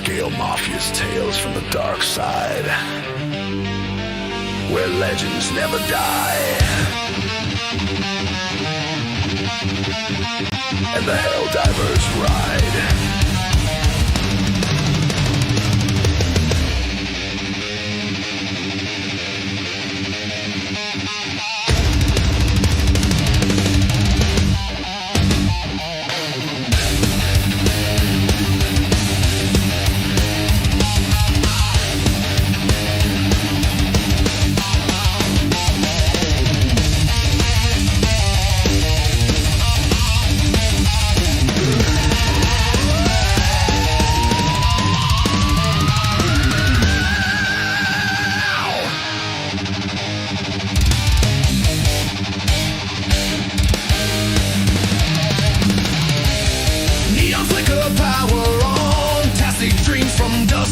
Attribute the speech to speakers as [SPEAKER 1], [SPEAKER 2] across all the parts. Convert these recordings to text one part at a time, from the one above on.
[SPEAKER 1] Sixscalemafia tales from the dark side, where legends never die, and the Helldivers ride.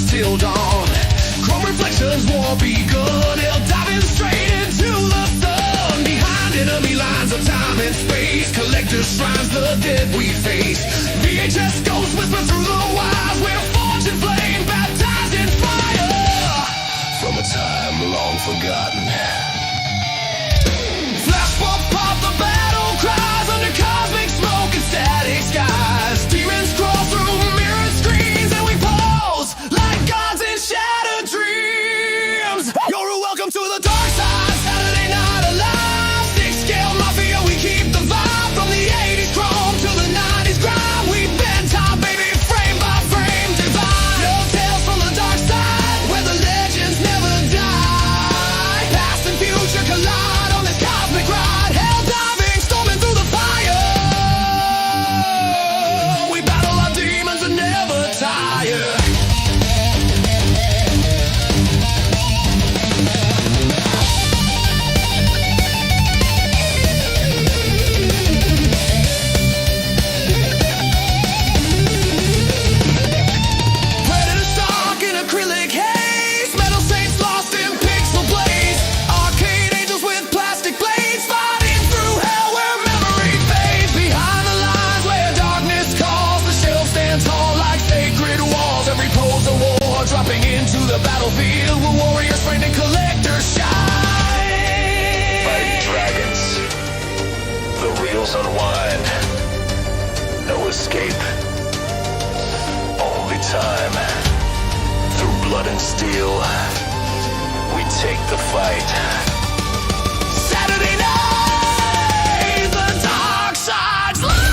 [SPEAKER 1] Till dawn, chrome reflections, war begun. Hell diving straight into the sun. Behind enemy lines of time and space, collectors shrines, the dead we face. VHS ghosts whisper through the wires. We're forged in flame, baptized in fire, from a time long forgotten. Flash pop the battle cries under cosmic smoke and static skies. Demons crawl through mirror screens and we pose like gods in shattered dreams. You're welcome to the dark side. Saturday Night Alive. Sixscalemafia, we keep the vibe. From the 80s chrome to the 90s grime. We bend time, baby, frame by frame, divine. No tales from the dark side, where the legends never die. Past and future collide on this cosmic ride. Hell diving, storming through the fire. We battle our demons and never tire. Dropping into the battlefield, we're warriors, friend and collectors shine. Fighting dragons, the wheels unwind. No escape, only time. Through blood and steel, we take the fight. Saturday night, the dark side's light.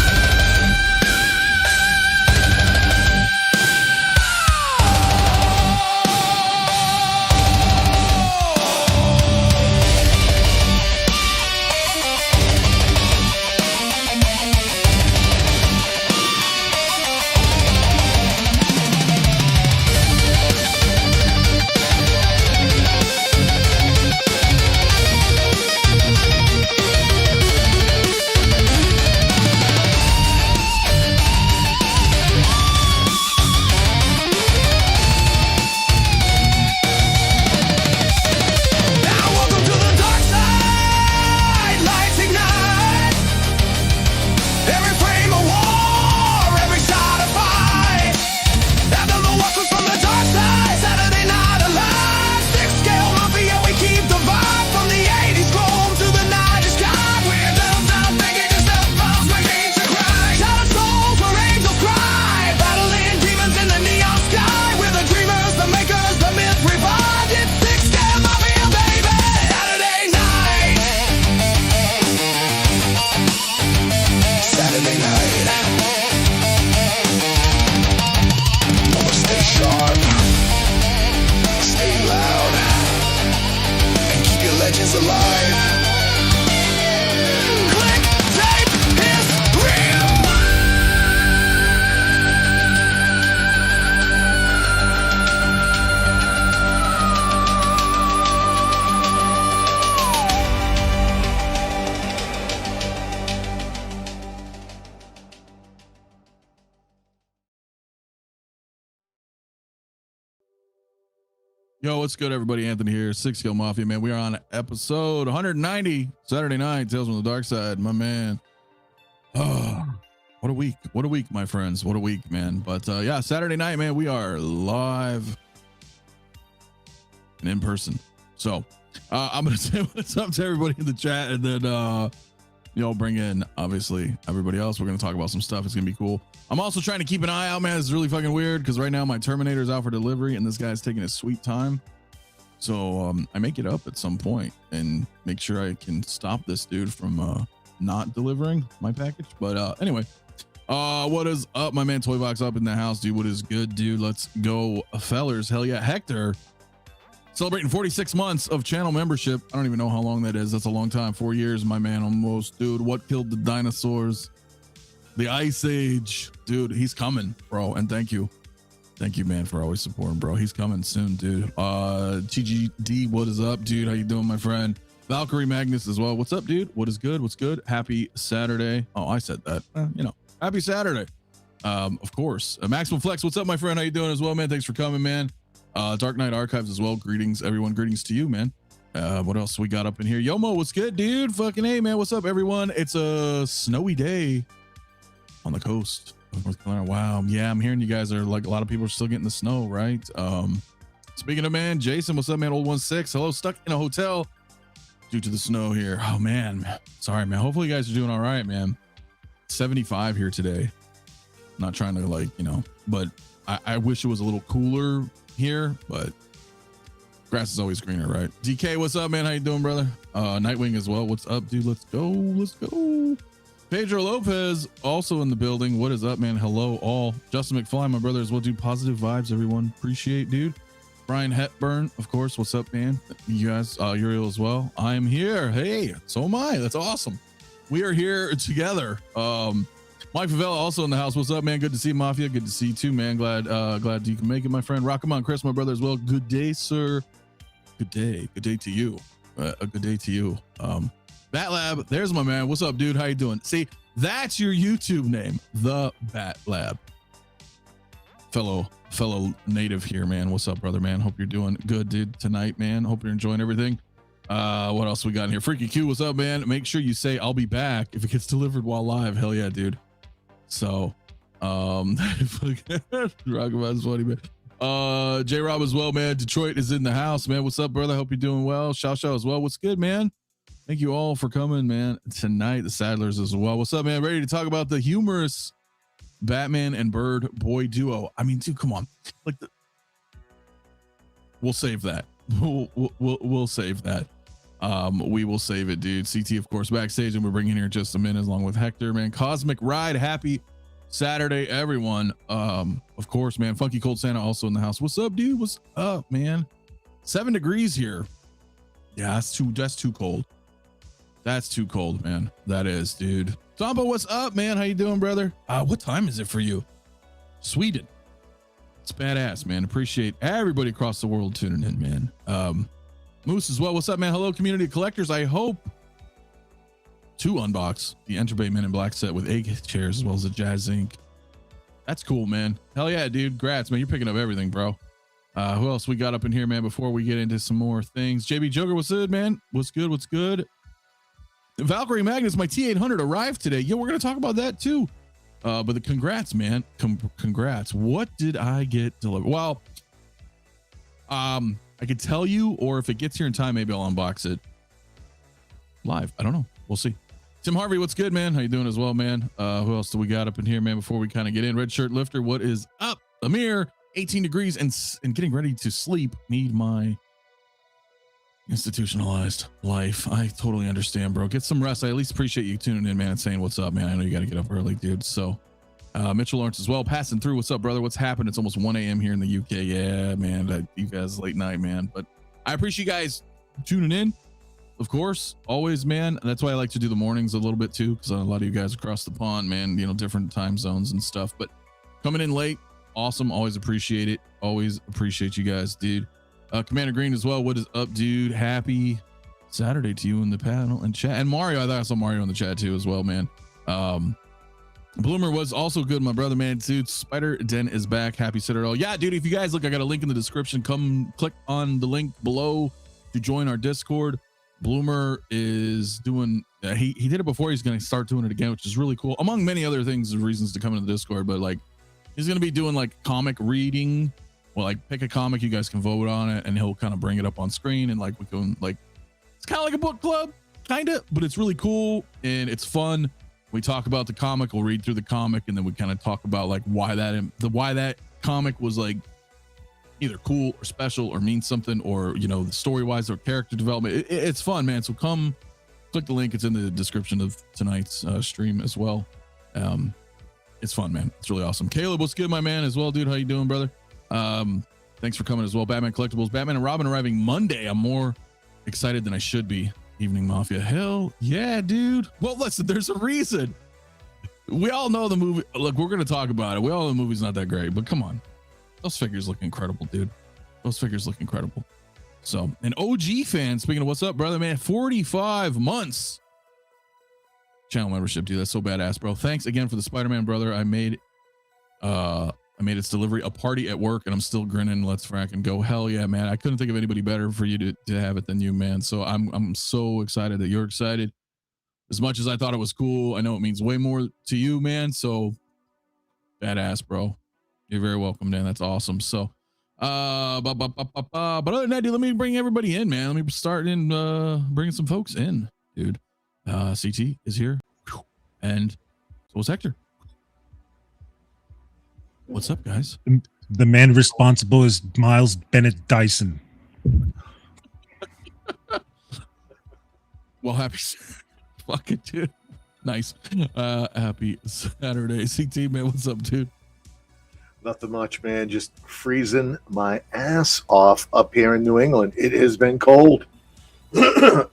[SPEAKER 2] Yo, what's good, everybody? Anthony here, Sixscalemafia, man. We are on episode 190, Saturday night, Tales from the Dark Side, my man. Oh, What a week. What a week, my friends. What a week, man. But yeah, Saturday night, man, we are live and in person. So I'm going to say what's up to everybody in the chat, and then, bring in obviously everybody else. We're going to talk about some stuff. It's going to be cool. I'm also trying to keep an eye out, man. It's really fucking weird because right now my Terminator is out for delivery and this guy's taking his sweet time. So I may get up at some point and make sure I can stop this dude from not delivering my package. But anyway, what is up, my man? Toybox up in the house, dude. What is good, dude? Let's go, fellers. Hell yeah. Hector celebrating 46 months of channel membership. I don't even know how long that is. That's a long time. 4 years, my man, almost. Dude, what killed the dinosaurs? The Ice Age. Dude, he's coming, bro. And thank you, man, for always supporting, bro. He's coming soon, dude. TGD, what is up, dude? How you doing, my friend? Valkyrie Magnus as well. What's up, dude? What is good? What's good? Happy Saturday. Oh, I said that. Happy Saturday. Of course. Maximum Flex, what's up, my friend? How you doing as well, man? Thanks for coming, man. Dark Knight Archives as well. Greetings, everyone. Greetings to you, man. What else we got up in here? Yomo, what's good, dude? Fucking hey, man. What's up, everyone? It's a snowy day on the coast of North Carolina. Wow. Yeah, I'm hearing you guys are like, a lot of people are still getting the snow, right? Speaking of, man, Jason, what's up, man? Old 16. Hello, stuck in a hotel due to the snow here. Oh, man. Sorry, man. Hopefully you guys are doing all right, man. 75 here today. Not trying to but I wish it was a little cooler here, but grass is always greener, right? DK, what's up, man? How you doing, brother? Nightwing as well. What's up, dude? Let's go. Pedro Lopez also in the building. What is up, man? Hello, all. Justin McFly, my brother as well, dude. Positive vibes, everyone. Appreciate, dude. Brian Hepburn, of course. What's up, man? You guys, Uriel as well. I am here. Hey, so am I. That's awesome. We are here together. Mike Favela also in the house. What's up, man? Good to see Mafia. Good to see you too, man. Glad you can make it, my friend. Rockamon Chris, my brother as well. Good day, sir. Good day. Good day to you. A good day to you. Bat Lab, there's my man. What's up, dude? How you doing? See, that's your YouTube name, the Bat Lab. Fellow native here, man. What's up, brother, man? Hope you're doing good, dude, tonight, man. Hope you're enjoying everything. What else we got in here? Freaky Q, what's up, man? Make sure you say I'll be back if it gets delivered while live. Hell yeah, dude. So Rockabouts funny, man. J Rob as well, man. Detroit is in the house, man. What's up, brother? Hope you're doing well. Shao as well. What's good, man? Thank you all for coming, man. Tonight, the Sadlers as well. What's up, man? Ready to talk about the humorous Batman and Bird boy duo. I mean, dude, come on. We'll save that. We'll save that. We will save it, dude. CT, of course, backstage, and we're bringing here in just a minute along with Hector, man. Cosmic Ride, happy Saturday, everyone. Of course, man. Funky Cold Santa also in the house. What's up, dude? What's up, man? 7 degrees here. Yeah, that's too cold. That's too cold, man. That is, dude. Tombo, what's up, man? How you doing, brother? What time is it for you? Sweden. It's badass, man. Appreciate everybody across the world tuning in, man. Moose as well. What's up, man? Hello, community collectors. I hope to unbox the Enterbay Men in Black set with egg chairs as well as the Jazz Inc. That's cool, man. Hell yeah, dude. Grats, man. You're picking up everything, bro. Who else we got up in here, man, before we get into some more things? JB Joker, what's good, man? What's good? Valkyrie Magnus, my T800 arrived today. Yeah, we're going to talk about that too. But the congrats, man. Congrats. What did I get delivered? Well, I could tell you, or if it gets here in time, maybe I'll unbox it live. I don't know. We'll see. Tim Harvey, what's good, man? How you doing as well, man? Who else do we got up in here, man, before we kind of get in? Red Shirt Lifter, what is up? Amir, 18 degrees and getting ready to sleep. Need my institutionalized life. I totally understand, bro. Get some rest. I at least appreciate you tuning in, man, and saying what's up, man. I know you got to get up early, dude. So Mitchell Lawrence as well, passing through. What's up, brother? What's happened? It's almost 1 a.m. here in the UK. Yeah, man. You guys late night, man. But I appreciate you guys tuning in. Of course, always, man. That's why I like to do the mornings a little bit too, because a lot of you guys across the pond, man, different time zones and stuff. But coming in late, awesome. Always appreciate it. Always appreciate you guys, dude. Commander Green as well. What is up, dude? Happy Saturday to you in the panel and chat. And Mario, I thought I saw Mario in the chat too as well, man. Bloomer was also good, my brother, man. Dude, Spider Den is back. Happy Citadel. Yeah, dude, if you guys look, I got a link in the description. Come click on the link below to join our Discord. Bloomer is doing he did it before. He's going to start doing it again, which is really cool. Among many other things and reasons to come into the Discord, but like he's going to be doing like comic reading. Well, like pick a comic, you guys can vote on it, and he'll kind of bring it up on screen, and like we can like it's kind of like a book club, kind of, but it's really cool and it's fun. We talk about the comic, we'll read through the comic, and then we kind of talk about like why that comic was like either cool or special or means something, or you know, the story wise or character development. It's fun, man. So come click the link, it's in the description of tonight's stream as well. It's fun, man. It's really awesome. Caleb, what's good, my man, as well, dude? How you doing, brother? Thanks for coming as well. Batman Collectibles, Batman and Robin arriving Monday. I'm more excited than I should be. Evening Mafia, hell yeah, dude. Well, listen, there's a reason. We all know the movie. Look, we're gonna talk about it. We all know the movie's not that great, but come on, those figures look incredible, dude. Those figures look incredible. So, an OG fan, speaking of what's up, brother, man, 45 months channel membership, dude. That's so badass, bro. Thanks again for the Spider-Man, brother. I made its delivery a party at work, and I'm still grinning. Let's frack and go. Hell yeah, man. I couldn't think of anybody better for you to have it than you, man. So I'm so excited that you're excited. As much as I thought it was cool, I know it means way more to you, man. So badass, bro. You're very welcome, man. That's awesome. So but other than that, dude, let me bring everybody in, man. Let me start in bringing some folks in, dude. CT is here, and so is Hector. What's up, guys?
[SPEAKER 3] The man responsible is Miles Bennett Dyson.
[SPEAKER 2] Well, happy fucking dude. Nice. Happy Saturday. CT, man, what's up, dude?
[SPEAKER 4] Nothing much, man. Just freezing my ass off up here in New England. It has been cold.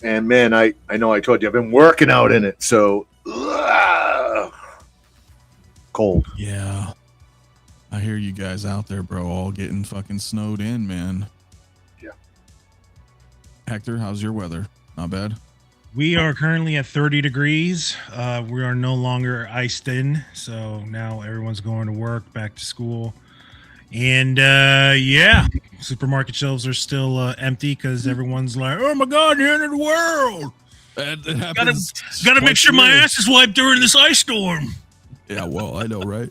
[SPEAKER 4] And man, I know I told you I've been working out in it. So cold.
[SPEAKER 2] Yeah. I hear you guys out there, bro, all getting fucking snowed in, man.
[SPEAKER 4] Yeah.
[SPEAKER 2] Hector, how's your weather? Not bad.
[SPEAKER 3] We are currently at 30 degrees. We are no longer iced in. So now everyone's going to work, back to school. And yeah, supermarket shelves are still empty because everyone's like, oh my God, the end of the world. Gotta make sure my ass is wiped during this ice storm.
[SPEAKER 2] Yeah, well, I know, right?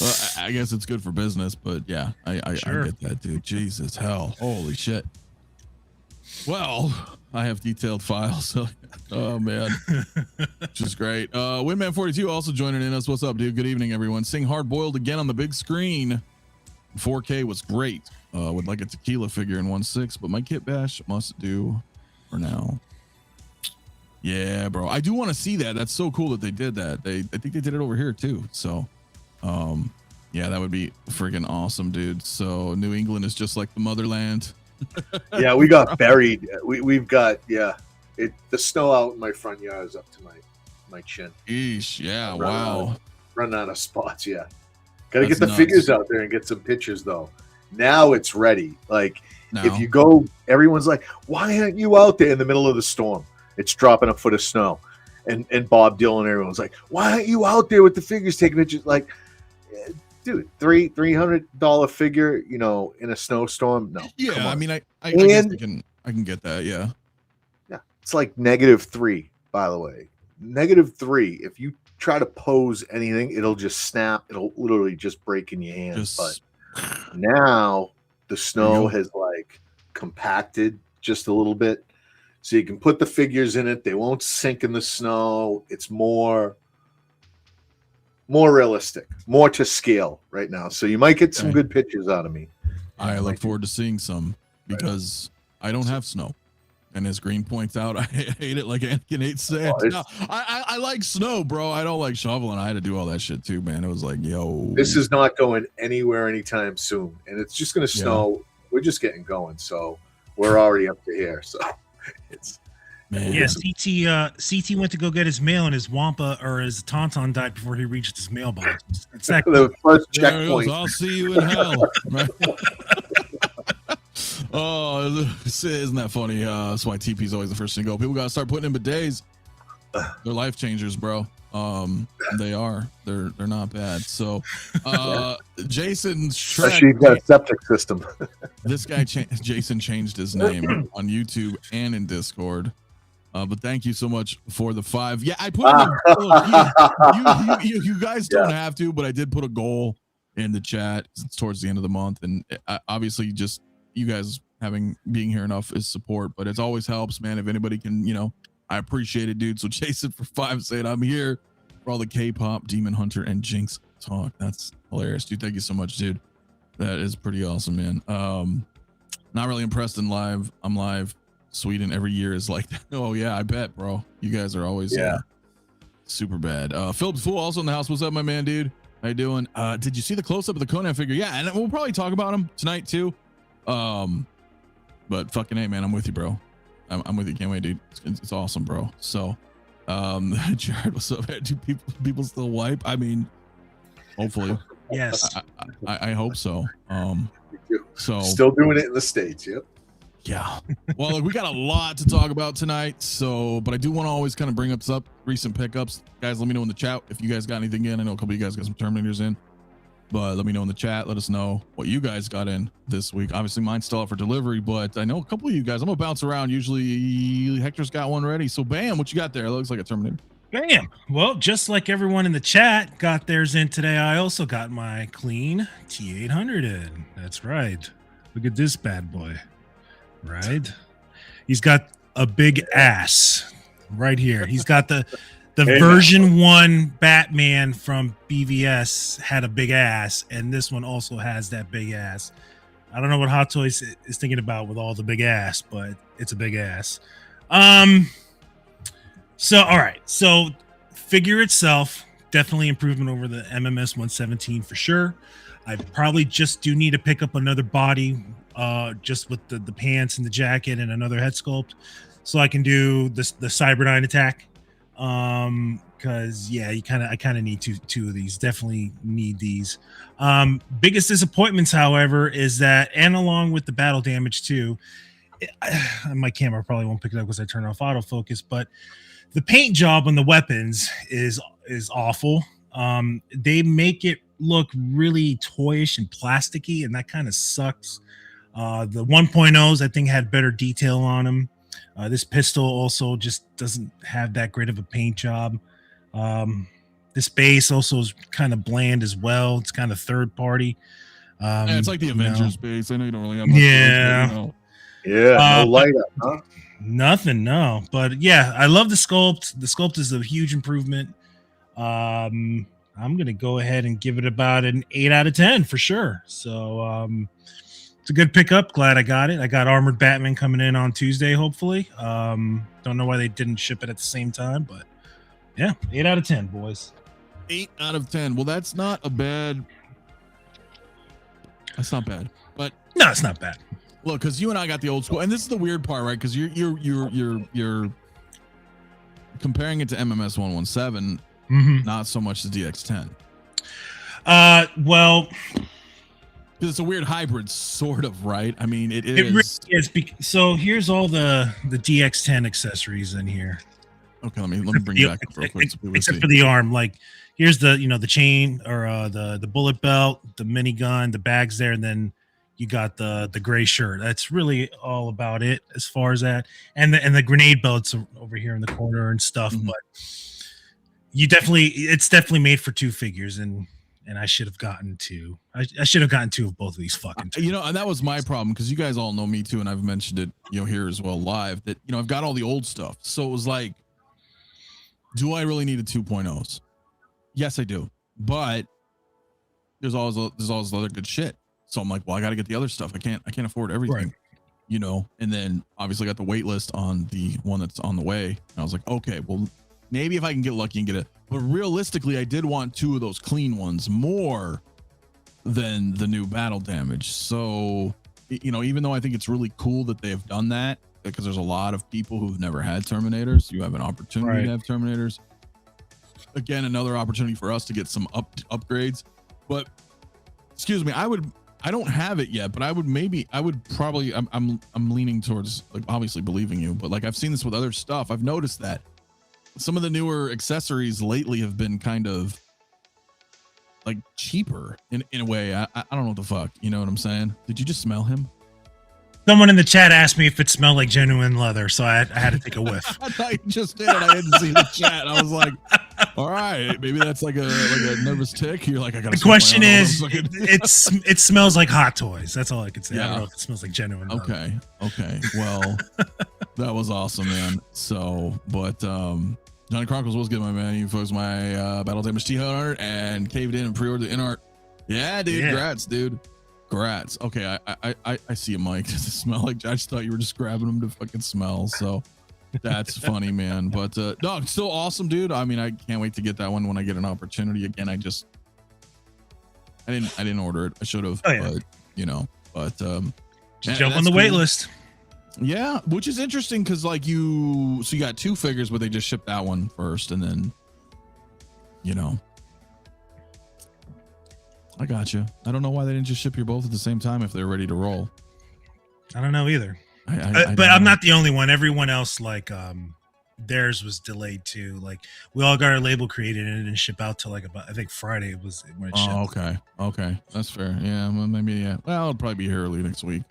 [SPEAKER 2] Well, I guess it's good for business, but yeah, I get that, dude. Jesus, hell, holy shit. Well, I have detailed files. So, oh man, which is great. Winman42 also joining in us. What's up, dude? Good evening, everyone. Seeing Hard Boiled again on the big screen. 4K was great. Would like a tequila figure in 1/6, but my kit bash must do for now. Yeah, bro. I do want to see that. That's so cool that they did that. I think they did it over here too. So, yeah, that would be freaking awesome, dude. So New England is just like the motherland.
[SPEAKER 4] Yeah, we got buried. We've got the snow out in my front yard is up to my chin.
[SPEAKER 2] Eesh, yeah, wow.
[SPEAKER 4] Running out of spots, yeah. Got to get the figures out there and get some pictures though. Now it's ready. Like if you go, everyone's like, "Why aren't you out there in the middle of the storm? It's dropping a foot of snow." And Bob Dylan, everyone's like, "Why aren't you out there with the figures taking pictures?" Like, dude, $300 figure, you know, in a snowstorm. No,
[SPEAKER 2] yeah, I mean, I guess I can get that. Yeah,
[SPEAKER 4] it's like -3, by the way. -3. If you try to pose anything, it'll just snap. It'll literally just break in your hands. But now the snow has like compacted just a little bit, so you can put the figures in it. They won't sink in the snow. It's more realistic, more to scale right now. So you might get some good pictures out of me.
[SPEAKER 2] I look forward to seeing some because I don't have snow. And as Green points out, I hate it like Anakin hates sand. No, I like snow, bro. I don't like shoveling. I had to do all that shit too, man. It was like, yo.
[SPEAKER 4] This is not going anywhere anytime soon. And it's just going to snow. We're just getting going. So we're already up to here. So it's.
[SPEAKER 2] Man.
[SPEAKER 3] Yeah, CT went to go get his mail, and his Wampa or his Tauntaun died before he reached his mailbox. It's that
[SPEAKER 4] the first checkpoint.
[SPEAKER 2] I'll see you in hell. Right? Oh, isn't that funny? That's why TP's always the first thing to go. People gotta start putting in bidets. They're life changers, bro. They are. They're not bad. So, Jason's
[SPEAKER 4] Especially you've got a septic system.
[SPEAKER 2] This guy, Jason, changed his name on YouTube and in Discord. But thank you so much for the 5. Yeah, I put in you guys don't have to, but I did put a goal in the chat. It's towards the end of the month, and obviously just you guys being here enough is support, but it always helps, man. If anybody can, I appreciate it, dude. So chase it for 5, saying I'm here for all the K-pop, Demon Hunter, and Jinx talk. That's hilarious, dude. Thank you so much, dude. That is pretty awesome, man. Not really impressed in live. I'm live. Sweden every year is like that. Oh yeah, I bet, bro. You guys are always super bad. Philip Fool also in the house. What's up, my man, dude? How you doing? Did you see the close up of the Conan figure? Yeah, and we'll probably talk about him tonight too. But fucking hey, man, I'm with you, bro. I'm with you. Can't wait, dude. It's awesome, bro. So, Jared, what's up? Do people still wipe? I mean, hopefully.
[SPEAKER 3] Yes.
[SPEAKER 2] I hope so. So
[SPEAKER 4] still doing it in the States. Yep.
[SPEAKER 2] Yeah. Well, look, we got a lot to talk about tonight. So, but I do want to always kind of bring up recent pickups. Guys, let me know in the chat if you guys got anything in. I know a couple of you guys got some Terminators in, but let me know in the chat. Let us know what you guys got in this week. Obviously, mine's still out for delivery, but I know a couple of you guys. I'm gonna bounce around. Usually, Hector's got one ready. So, bam, what you got there? It looks like a Terminator.
[SPEAKER 3] Bam. Well, just like everyone in the chat got theirs in today, I also got my clean T800 in. That's right. Look at this bad boy. Right. He's got a big ass right here. He's got the version 1 Batman from BVS had a big ass, and this one also has that big ass. I don't know what Hot Toys is thinking about with all the big ass, but it's a big ass. So, all right. So, figure itself, definitely improvement over the MMS 117 for sure. I probably just do need to pick up another body, just with the pants and the jacket and another head sculpt, so I can do the Cyberdyne attack. Because I kind of need two of these. Definitely need these. Biggest disappointments, however, is that, and along with the battle damage too, my camera probably won't pick it up because I turned off autofocus, but the paint job on the weapons is awful. They make it look really toyish and plasticky, and that kind of sucks. The 1.0s, I think, had better detail on them. This pistol also just doesn't have that great of a paint job. This base also is kind of bland as well. It's kind of third party.
[SPEAKER 2] Yeah, it's like the Avengers base. I know you don't really have much.
[SPEAKER 4] No light up, huh?
[SPEAKER 3] Nothing, no. But yeah, I love the sculpt. The sculpt is a huge improvement. I'm gonna go ahead and give it about an 8 out of 10 for sure. So it's a good pickup. Glad I got it. I got Armored Batman coming in on Tuesday, hopefully. Don't know why they didn't ship it at the same time, but yeah, 8 out of 10, boys.
[SPEAKER 2] 8 out of 10. Well, that's not bad. But
[SPEAKER 3] no, it's not bad.
[SPEAKER 2] Look, because you and I got the old school, and this is the weird part, right? Because you're comparing it to MMS 117, not so much to DX10.
[SPEAKER 3] Well,
[SPEAKER 2] because it's a weird hybrid, sort of, right? I mean, it is.
[SPEAKER 3] It really is. So here's all the DX10 accessories in here.
[SPEAKER 2] Okay, let me bring it back up real quick.
[SPEAKER 3] Except for the arm, like here's the the chain or the bullet belt, the minigun, the bags there, and then you got the gray shirt. That's really all about it as far as that, and the grenade belts over here in the corner and stuff. But it's definitely made for 2 figures, and I should have gotten 2. I should have gotten 2 of both of these fucking.
[SPEAKER 2] And that was my problem, because you guys all know me too, and I've mentioned it here as well live, that I've got all the old stuff, so it was like, do I really need a 2.0s? Yes, I do, but there's always other good shit. So I'm like, well, I got to get the other stuff. I can't afford everything, right. And then obviously got the wait list on the one that's on the way. And I was like, okay, well, maybe if I can get lucky and get it. But realistically, I did want 2 of those clean ones more than the new battle damage. So, even though I think it's really cool that they have done that, because there's a lot of people who've never had Terminators. You have an opportunity to have Terminators. Again, another opportunity for us to get some upgrades. But excuse me, I don't have it yet, but I would probably, I'm leaning towards, like, obviously believing you, but like, I've seen this with other stuff. I've noticed that some of the newer accessories lately have been kind of like cheaper in a way. I don't know what the fuck, you know what I'm saying? Did you just smell him?
[SPEAKER 3] Someone in the chat asked me if it smelled like genuine leather, so I had to take a whiff.
[SPEAKER 2] I thought you just did it. I didn't see the chat. I was like, all right, maybe that's like a nervous tick. You're like, I got.
[SPEAKER 3] The question is, it smells like Hot Toys. That's all I could say. Yeah. I don't know if it smells like genuine leather.
[SPEAKER 2] Okay. Well, that was awesome, man. So, but Johnny Chronicles was good, my man. You folks, my Battle Damage T-Hut art and caved in and pre-ordered the in art. Yeah, dude. Yeah. Congrats, dude. Congrats. Okay, I see a mic. Does it smell like? I just thought you were just grabbing them to fucking smell. So that's funny, man. But no, it's still awesome, dude. I mean, I can't wait to get that one when I get an opportunity. Again, I didn't order it. I should have, but
[SPEAKER 3] just jump on the wait list.
[SPEAKER 2] Yeah, which is interesting because like you got 2 figures, but they just shipped that one first, and then I got you. I don't know why they didn't just ship you both at the same time if they're ready to roll.
[SPEAKER 3] I don't know either. But I'm not the only one. Everyone else, like, theirs was delayed too. Like, we all got our label created and it didn't ship out till like about, I think Friday was when it shipped. Okay, that's fair. Yeah, well, maybe. Yeah, well, it'll probably be here early next week,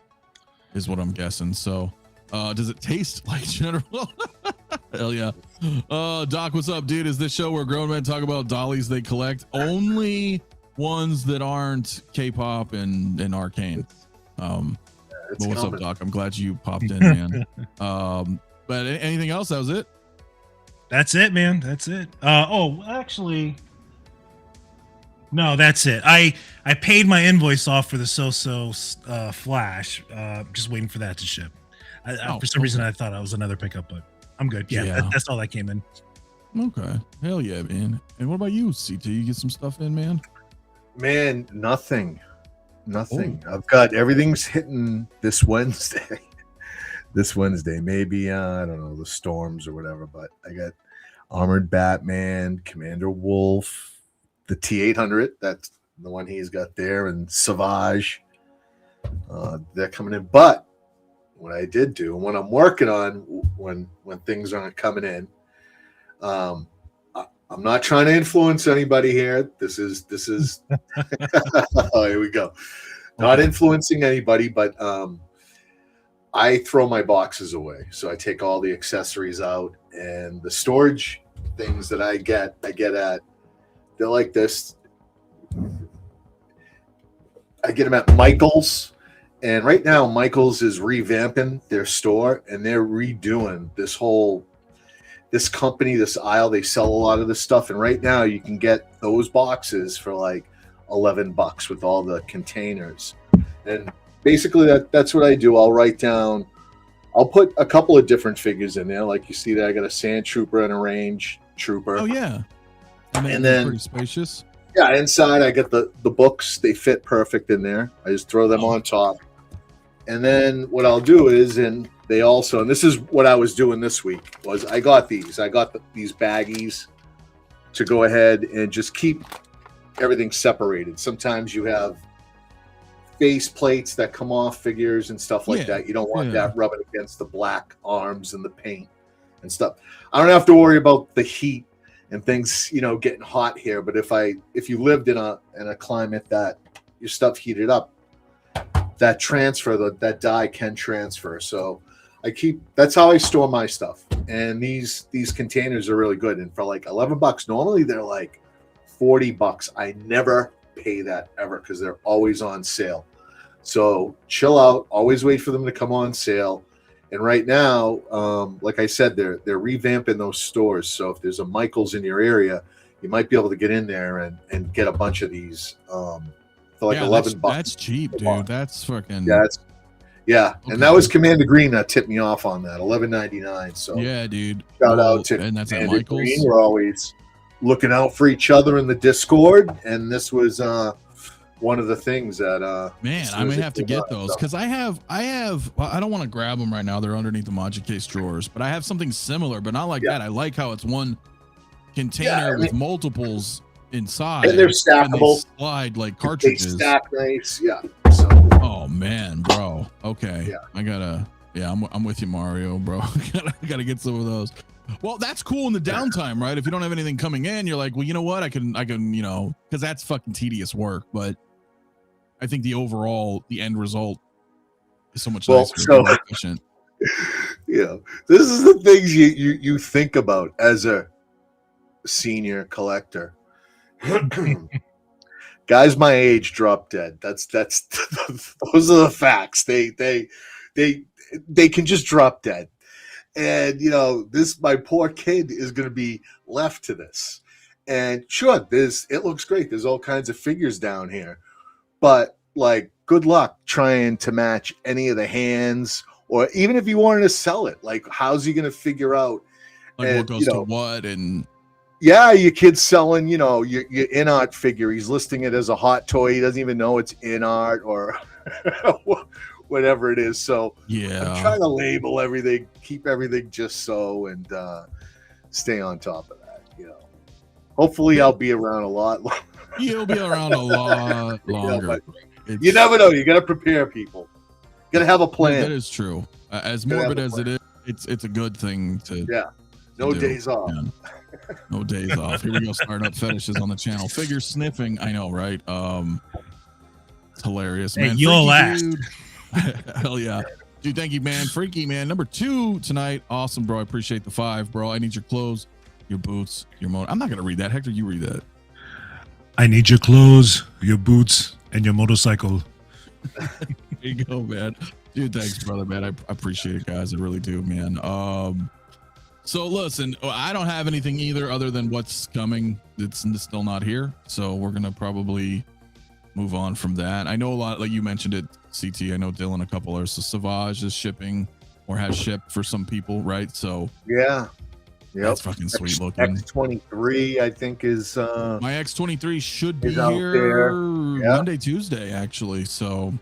[SPEAKER 3] is what I'm guessing. So, does it taste like General? Hell yeah. Doc, what's up, dude? Is this show where grown men talk about dollies they collect? Only ones that aren't K-pop and arcane. But what's up, Doc? I'm glad you popped in, man. But anything else? That was it. That's it, man. That's it. Actually, no, that's it. I paid my invoice off for the So Flash. Just waiting for that to ship. For some reason, I thought I was another pickup, but I'm good. Yeah. That's all that came in.
[SPEAKER 2] Okay. Hell yeah, man. And what about you, CT? You get some stuff in, man?
[SPEAKER 4] Man, nothing. I've got everything's hitting this Wednesday. Maybe I don't know, the Storms or whatever, but I got Armored Batman, Commander Wolf, the T800, that's the one he's got there, and Savage. They're coming in. But what I did do, and what I'm working on when things aren't coming in, I'm not trying to influence anybody here. This is oh, here we go. Not influencing anybody, but I throw my boxes away. So I take all the accessories out, and the storage things that I get at, they're like this. I get them at Michael's, and right now Michael's is revamping their store, and they're redoing this company, this aisle. They sell a lot of this stuff, and right now you can get those boxes for like $11 with all the containers. And basically that's what I do. I'll put a couple of different figures in there, like you see there. I got a Sand Trooper and a Range Trooper.
[SPEAKER 2] Oh yeah,
[SPEAKER 4] and then
[SPEAKER 2] pretty spacious.
[SPEAKER 4] Yeah, inside I get the books. They fit perfect in there. I just throw them on top, and then what I'll do is, and this is what I was doing this week, was I got these baggies to go ahead and just keep everything separated. Sometimes you have face plates that come off figures and stuff like that. You don't want that rubbing against the black arms and the paint and stuff. I don't have to worry about the heat and things, getting hot here. But if you lived in a climate that your stuff heated up, that dye can transfer. So that's how I store my stuff. And these containers are really good. And for like $11, normally they're like $40. I never pay that ever because they're always on sale. So chill out, always wait for them to come on sale. And right now, like I said, they're revamping those stores. So if there's a Michael's in your area, you might be able to get in there and get a bunch of these for like $11.
[SPEAKER 2] That's cheap, dude. That's fucking
[SPEAKER 4] yeah. Okay. And that was Commander Green that tipped me off on that, $11.99. So
[SPEAKER 2] yeah, dude.
[SPEAKER 4] Shout out to
[SPEAKER 2] and that's
[SPEAKER 4] Commander
[SPEAKER 2] at Michael's.
[SPEAKER 4] Green. We're always looking out for each other in the Discord, and this was one of the things that
[SPEAKER 2] man, I may have to get those because I have well, I don't want to grab them right now. They're underneath the Magic Case drawers, but I have something similar, but not like that. I like how it's one container with multiples inside,
[SPEAKER 4] and they're stackable.
[SPEAKER 2] And they slide like cartridges.
[SPEAKER 4] They stack nice, yeah. So.
[SPEAKER 2] Oh man, bro. Okay, I gotta. Yeah, I'm with you, Mario, bro. I gotta get some of those. Well, that's cool in the downtime, right? If you don't have anything coming in, you're like, well, you know what? I can, because that's fucking tedious work. But I think the end result It's so much
[SPEAKER 4] Well,
[SPEAKER 2] nicer.
[SPEAKER 4] so-
[SPEAKER 2] more efficient.
[SPEAKER 4] You know, this is the things you think about as a senior collector. Guys my age drop dead. That's those are the facts. They can just drop dead. And you know, this my poor kid is going to be left to this. And sure, it looks great. There's all kinds of figures down here, but like, good luck trying to match any of the hands, or even if you wanted to sell it. Like, how's he going to figure out
[SPEAKER 2] Like what goes to what? And
[SPEAKER 4] yeah, your kid's selling, you know, your in art figure. He's listing it as a hot toy. He doesn't even know it's in art or whatever it is. So
[SPEAKER 2] yeah,
[SPEAKER 4] I'm trying to label everything, keep everything just so, and stay on top of that. You know, hopefully I'll be around a lot longer.
[SPEAKER 2] You'll be around a lot longer.
[SPEAKER 4] Yeah, you never know. You got to prepare people. You got to have a plan.
[SPEAKER 2] That is true. As morbid as it is, it's a good thing to.
[SPEAKER 4] Yeah. No days off.
[SPEAKER 2] Man. No days off. Here we go. Starting up fetishes on the channel. Figure sniffing. I know, right? It's hilarious, man.
[SPEAKER 3] Hey, you'll last.
[SPEAKER 2] Hell yeah. Dude, thank you, man. Freaky, man. Number 2 tonight. Awesome, bro. I appreciate the 5, bro. I need your clothes, your boots, your motor. I'm not going to read that. Hector, you read that.
[SPEAKER 3] I need your clothes, your boots, and your motorcycle.
[SPEAKER 2] There you go, man. Dude, thanks, brother, man. I appreciate it, guys. I really do, man. So listen, I don't have anything either other than what's coming. It's still not here. So we're going to probably move on from that. I know a lot, like you mentioned it, CT. I know Dylan, a couple are. So Savage is shipping or has shipped for some people, right? So
[SPEAKER 4] yeah. Yep.
[SPEAKER 2] That's fucking sweet looking.
[SPEAKER 4] X23, I think, is
[SPEAKER 2] my X23 should be
[SPEAKER 4] out
[SPEAKER 2] here
[SPEAKER 4] there. Yep.
[SPEAKER 2] Monday, Tuesday, actually. So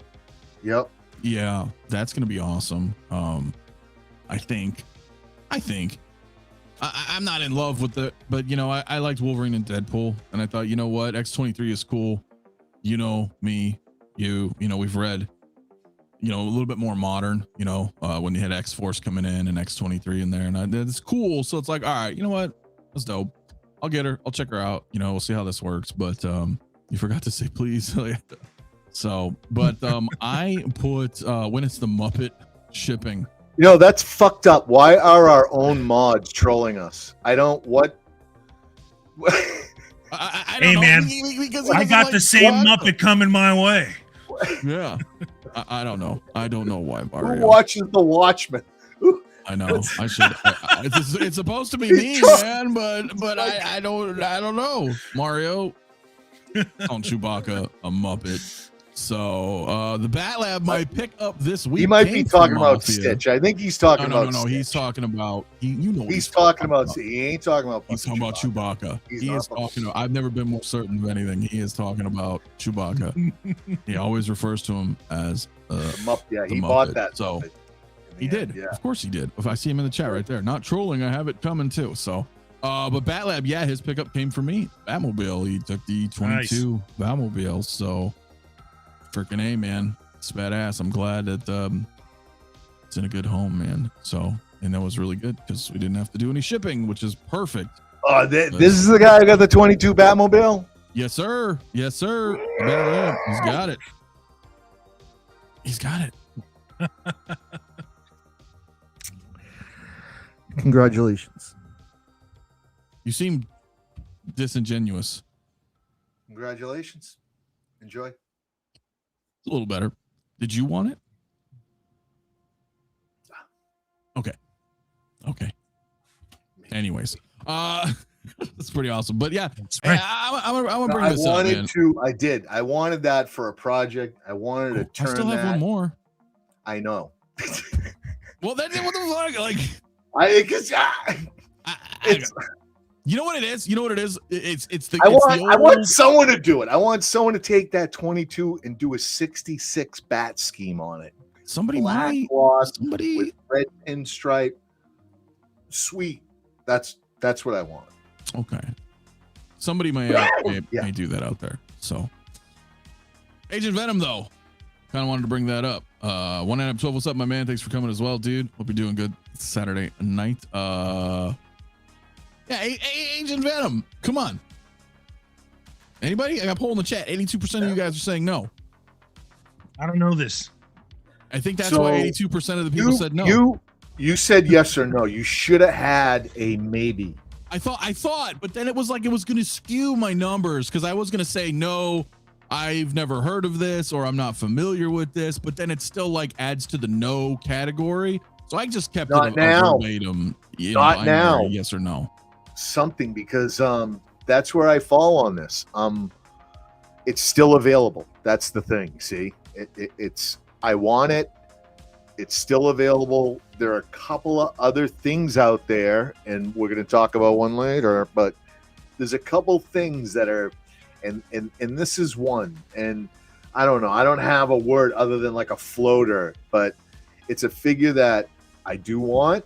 [SPEAKER 4] yep.
[SPEAKER 2] Yeah, that's gonna be awesome. I think I'm not in love with it, but you know, I liked Wolverine and Deadpool, and I thought, you know what, X23 is cool. You know me, you know, we've read, you know, a little bit more modern, you know, when you had X-Force coming in and X23 in there, and it's cool. So it's like, all right, you know what, that's dope. I'll get her. I'll check her out. You know, we'll see how this works. But you forgot to say please. So, but I put when it's the Muppet shipping.
[SPEAKER 4] You know, that's fucked up. Why are our own mods trolling us? I don't what.
[SPEAKER 2] I don't
[SPEAKER 3] Hey
[SPEAKER 2] know,
[SPEAKER 3] man,
[SPEAKER 2] because
[SPEAKER 3] I got the same
[SPEAKER 4] what?
[SPEAKER 3] Muppet coming my way.
[SPEAKER 2] Yeah, I don't know. I don't know why
[SPEAKER 4] Who
[SPEAKER 2] Mario.
[SPEAKER 4] watches The Watchmen?
[SPEAKER 2] I know. I should. It's supposed to be me, man, but I don't know. Mario, on Chewbacca, a Muppet. So the Bat Lab might pick up this week.
[SPEAKER 4] He might be talking about
[SPEAKER 2] Mafia.
[SPEAKER 4] Stitch. I think he's talking about.
[SPEAKER 2] No.
[SPEAKER 4] Stitch.
[SPEAKER 2] He's talking about.
[SPEAKER 4] He's talking about. He ain't talking about.
[SPEAKER 2] He's talking about Chewbacca. He is talking. I've never been more certain of anything. He is talking about Chewbacca. He always refers to him as
[SPEAKER 4] Yeah, he
[SPEAKER 2] Muppet.
[SPEAKER 4] bought that.
[SPEAKER 2] So
[SPEAKER 4] Muppet
[SPEAKER 2] he did.
[SPEAKER 4] Yeah.
[SPEAKER 2] Of course he did. If I see him in the chat right there, not trolling. I have it coming too. So, but Bat Lab, yeah, his pickup came from me. Batmobile. He took the 22 Batmobile. So. Freaking A, man. It's badass. I'm glad that it's in a good home, man. So, and that was really good because we didn't have to do any shipping, which is perfect.
[SPEAKER 4] Oh, this is the guy who got the 22 Batmobile?
[SPEAKER 2] Yes, sir. Yes, sir. He's got it. He's got it.
[SPEAKER 4] Congratulations.
[SPEAKER 2] You seem disingenuous.
[SPEAKER 4] Congratulations. Enjoy.
[SPEAKER 2] A little better. Did you want it? Okay. Anyways, that's pretty awesome. But yeah,
[SPEAKER 3] Right.
[SPEAKER 2] I'm gonna bring this up, man.
[SPEAKER 4] I wanted that for a project. I wanted to turn.
[SPEAKER 2] I still have one more.
[SPEAKER 4] I know.
[SPEAKER 2] Well, then what the fuck? Like, you know what it is? It's the.
[SPEAKER 4] I want someone to do it. I want someone to take that 22 and do a 66 bat scheme on it.
[SPEAKER 2] Somebody
[SPEAKER 4] Black
[SPEAKER 2] might.
[SPEAKER 4] gloss
[SPEAKER 2] Somebody.
[SPEAKER 4] with red pinstripe. Sweet. That's what I want.
[SPEAKER 2] Okay. Somebody may do that out there. So, Agent Venom, though, kind of wanted to bring that up. 1-9-12, what's up, my man? Thanks for coming as well, dude. Hope you're doing good Saturday night. Yeah, Agent Venom, come on. Anybody? I got a poll in the chat. 82% of you guys are saying no.
[SPEAKER 3] I don't know this.
[SPEAKER 2] I think that's
[SPEAKER 4] So
[SPEAKER 2] why 82% of the people said no.
[SPEAKER 4] You said yes or no. You should have had a maybe.
[SPEAKER 2] I thought, but then it was like it was going to skew my numbers because I was going to say no, I've never heard of this or I'm not familiar with this, but then it still like adds to the no category. So I just kept
[SPEAKER 4] Not
[SPEAKER 2] it
[SPEAKER 4] now.
[SPEAKER 2] verbatim.
[SPEAKER 4] Not now.
[SPEAKER 2] Yes or no.
[SPEAKER 4] Something, because that's where I fall on this. It's still available. That's the thing. See, it's I want it. It's still available. There are a couple of other things out there, and we're going to talk about one later, but there's a couple things that are, and this is one, and I don't know. I don't have a word other than like a floater, but it's a figure that I do want.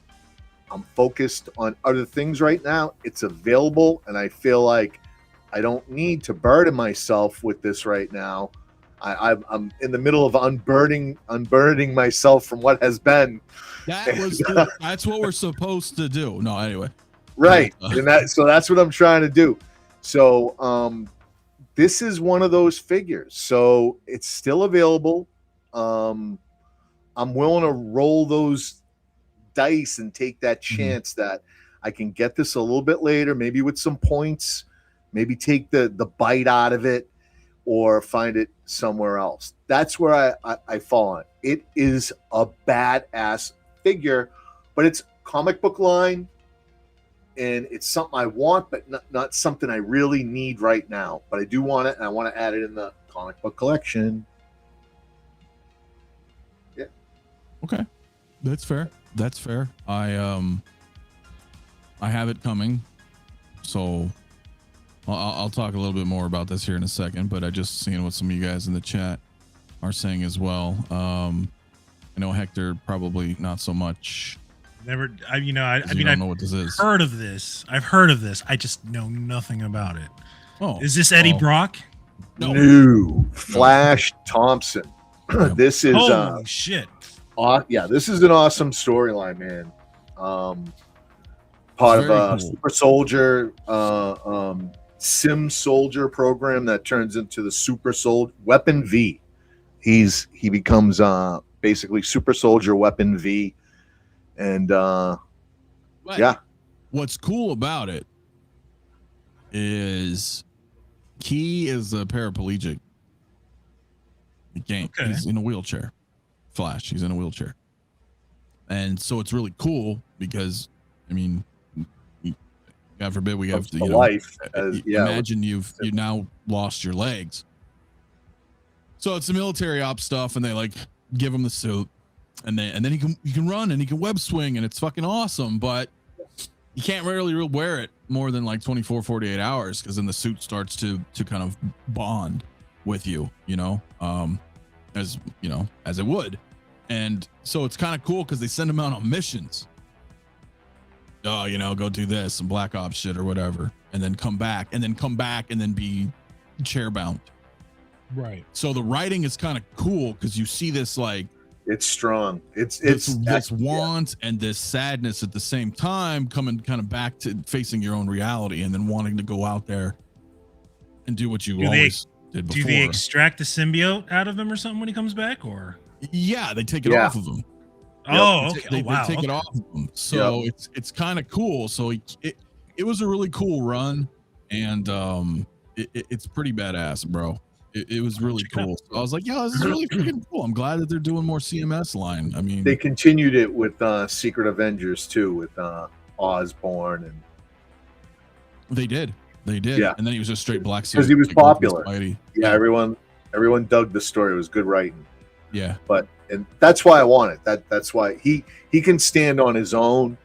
[SPEAKER 4] I'm focused on other things right now. It's available, and I feel like I don't need to burden myself with this right now. I'm in the middle of unburdening myself from what has been.
[SPEAKER 2] That's what we're supposed to do. No, anyway.
[SPEAKER 4] Right. So that's what I'm trying to do. So this is one of those figures. So it's still available. I'm willing to roll those dice and take that chance that I can get this a little bit later, maybe with some points, maybe take the bite out of it, or find it somewhere else. That's where I fall on. It is a badass figure, but it's comic book line, and it's something I want, but not something I really need right now. But I do want it, and I want to add it in the comic book collection. Yeah.
[SPEAKER 2] Okay. That's fair. That's fair. I have it coming, so I'll talk a little bit more about this here in a second, but I just seen what some of you guys in the chat are saying as well. I know Hector probably not so much.
[SPEAKER 3] Never, I
[SPEAKER 2] don't know what this is.
[SPEAKER 3] Heard of this. I've heard of this. I just know nothing about it.
[SPEAKER 2] Oh,
[SPEAKER 3] is this Eddie Brock?
[SPEAKER 4] No. Flash Thompson. This is
[SPEAKER 3] holy shit.
[SPEAKER 4] Yeah, this is an awesome storyline, man. Part of a Super Soldier Sim Soldier program that turns into the Super Soldier Weapon V. He becomes basically Super Soldier Weapon V, and yeah.
[SPEAKER 2] What's cool about it is he is a paraplegic. He's in a wheelchair. Flash, he's in a wheelchair, and so it's really cool because, I mean, God forbid we have to,
[SPEAKER 4] life.
[SPEAKER 2] Imagine you've now lost your legs. So it's the military op stuff, and they like give him the suit, and then he can run and he can web swing, and it's fucking awesome. But you can't really wear it more than like 24, 48 hours because then the suit starts to kind of bond with you, as it would. And so it's kind of cool because they send him out on missions. Go do this, some Black Ops shit or whatever, and then come back and then be chair bound.
[SPEAKER 3] Right.
[SPEAKER 2] So the writing is kind of cool because you see this like
[SPEAKER 4] it's strong. It's
[SPEAKER 2] this want and this sadness at the same time, coming kind of back to facing your own reality and then wanting to go out there and do what you always did before.
[SPEAKER 3] Do they extract the symbiote out of him or something when he comes back, or?
[SPEAKER 2] Yeah, they take it off of him.
[SPEAKER 3] Oh, okay.
[SPEAKER 2] They take it off of him. So it's kind of cool. So it was a really cool run, and it's pretty badass, bro. It was really cool. So I was like, yeah, this is really freaking cool. I'm glad that they're doing more CMS line. I mean,
[SPEAKER 4] they continued it with Secret Avengers too, with Osborn, and
[SPEAKER 2] they did. Yeah. And then he was just straight black suit
[SPEAKER 4] because he was popular.
[SPEAKER 2] Yeah,
[SPEAKER 4] everyone dug the story. It was good writing.
[SPEAKER 2] Yeah,
[SPEAKER 4] and that's why I want it. That's why he can stand on his own.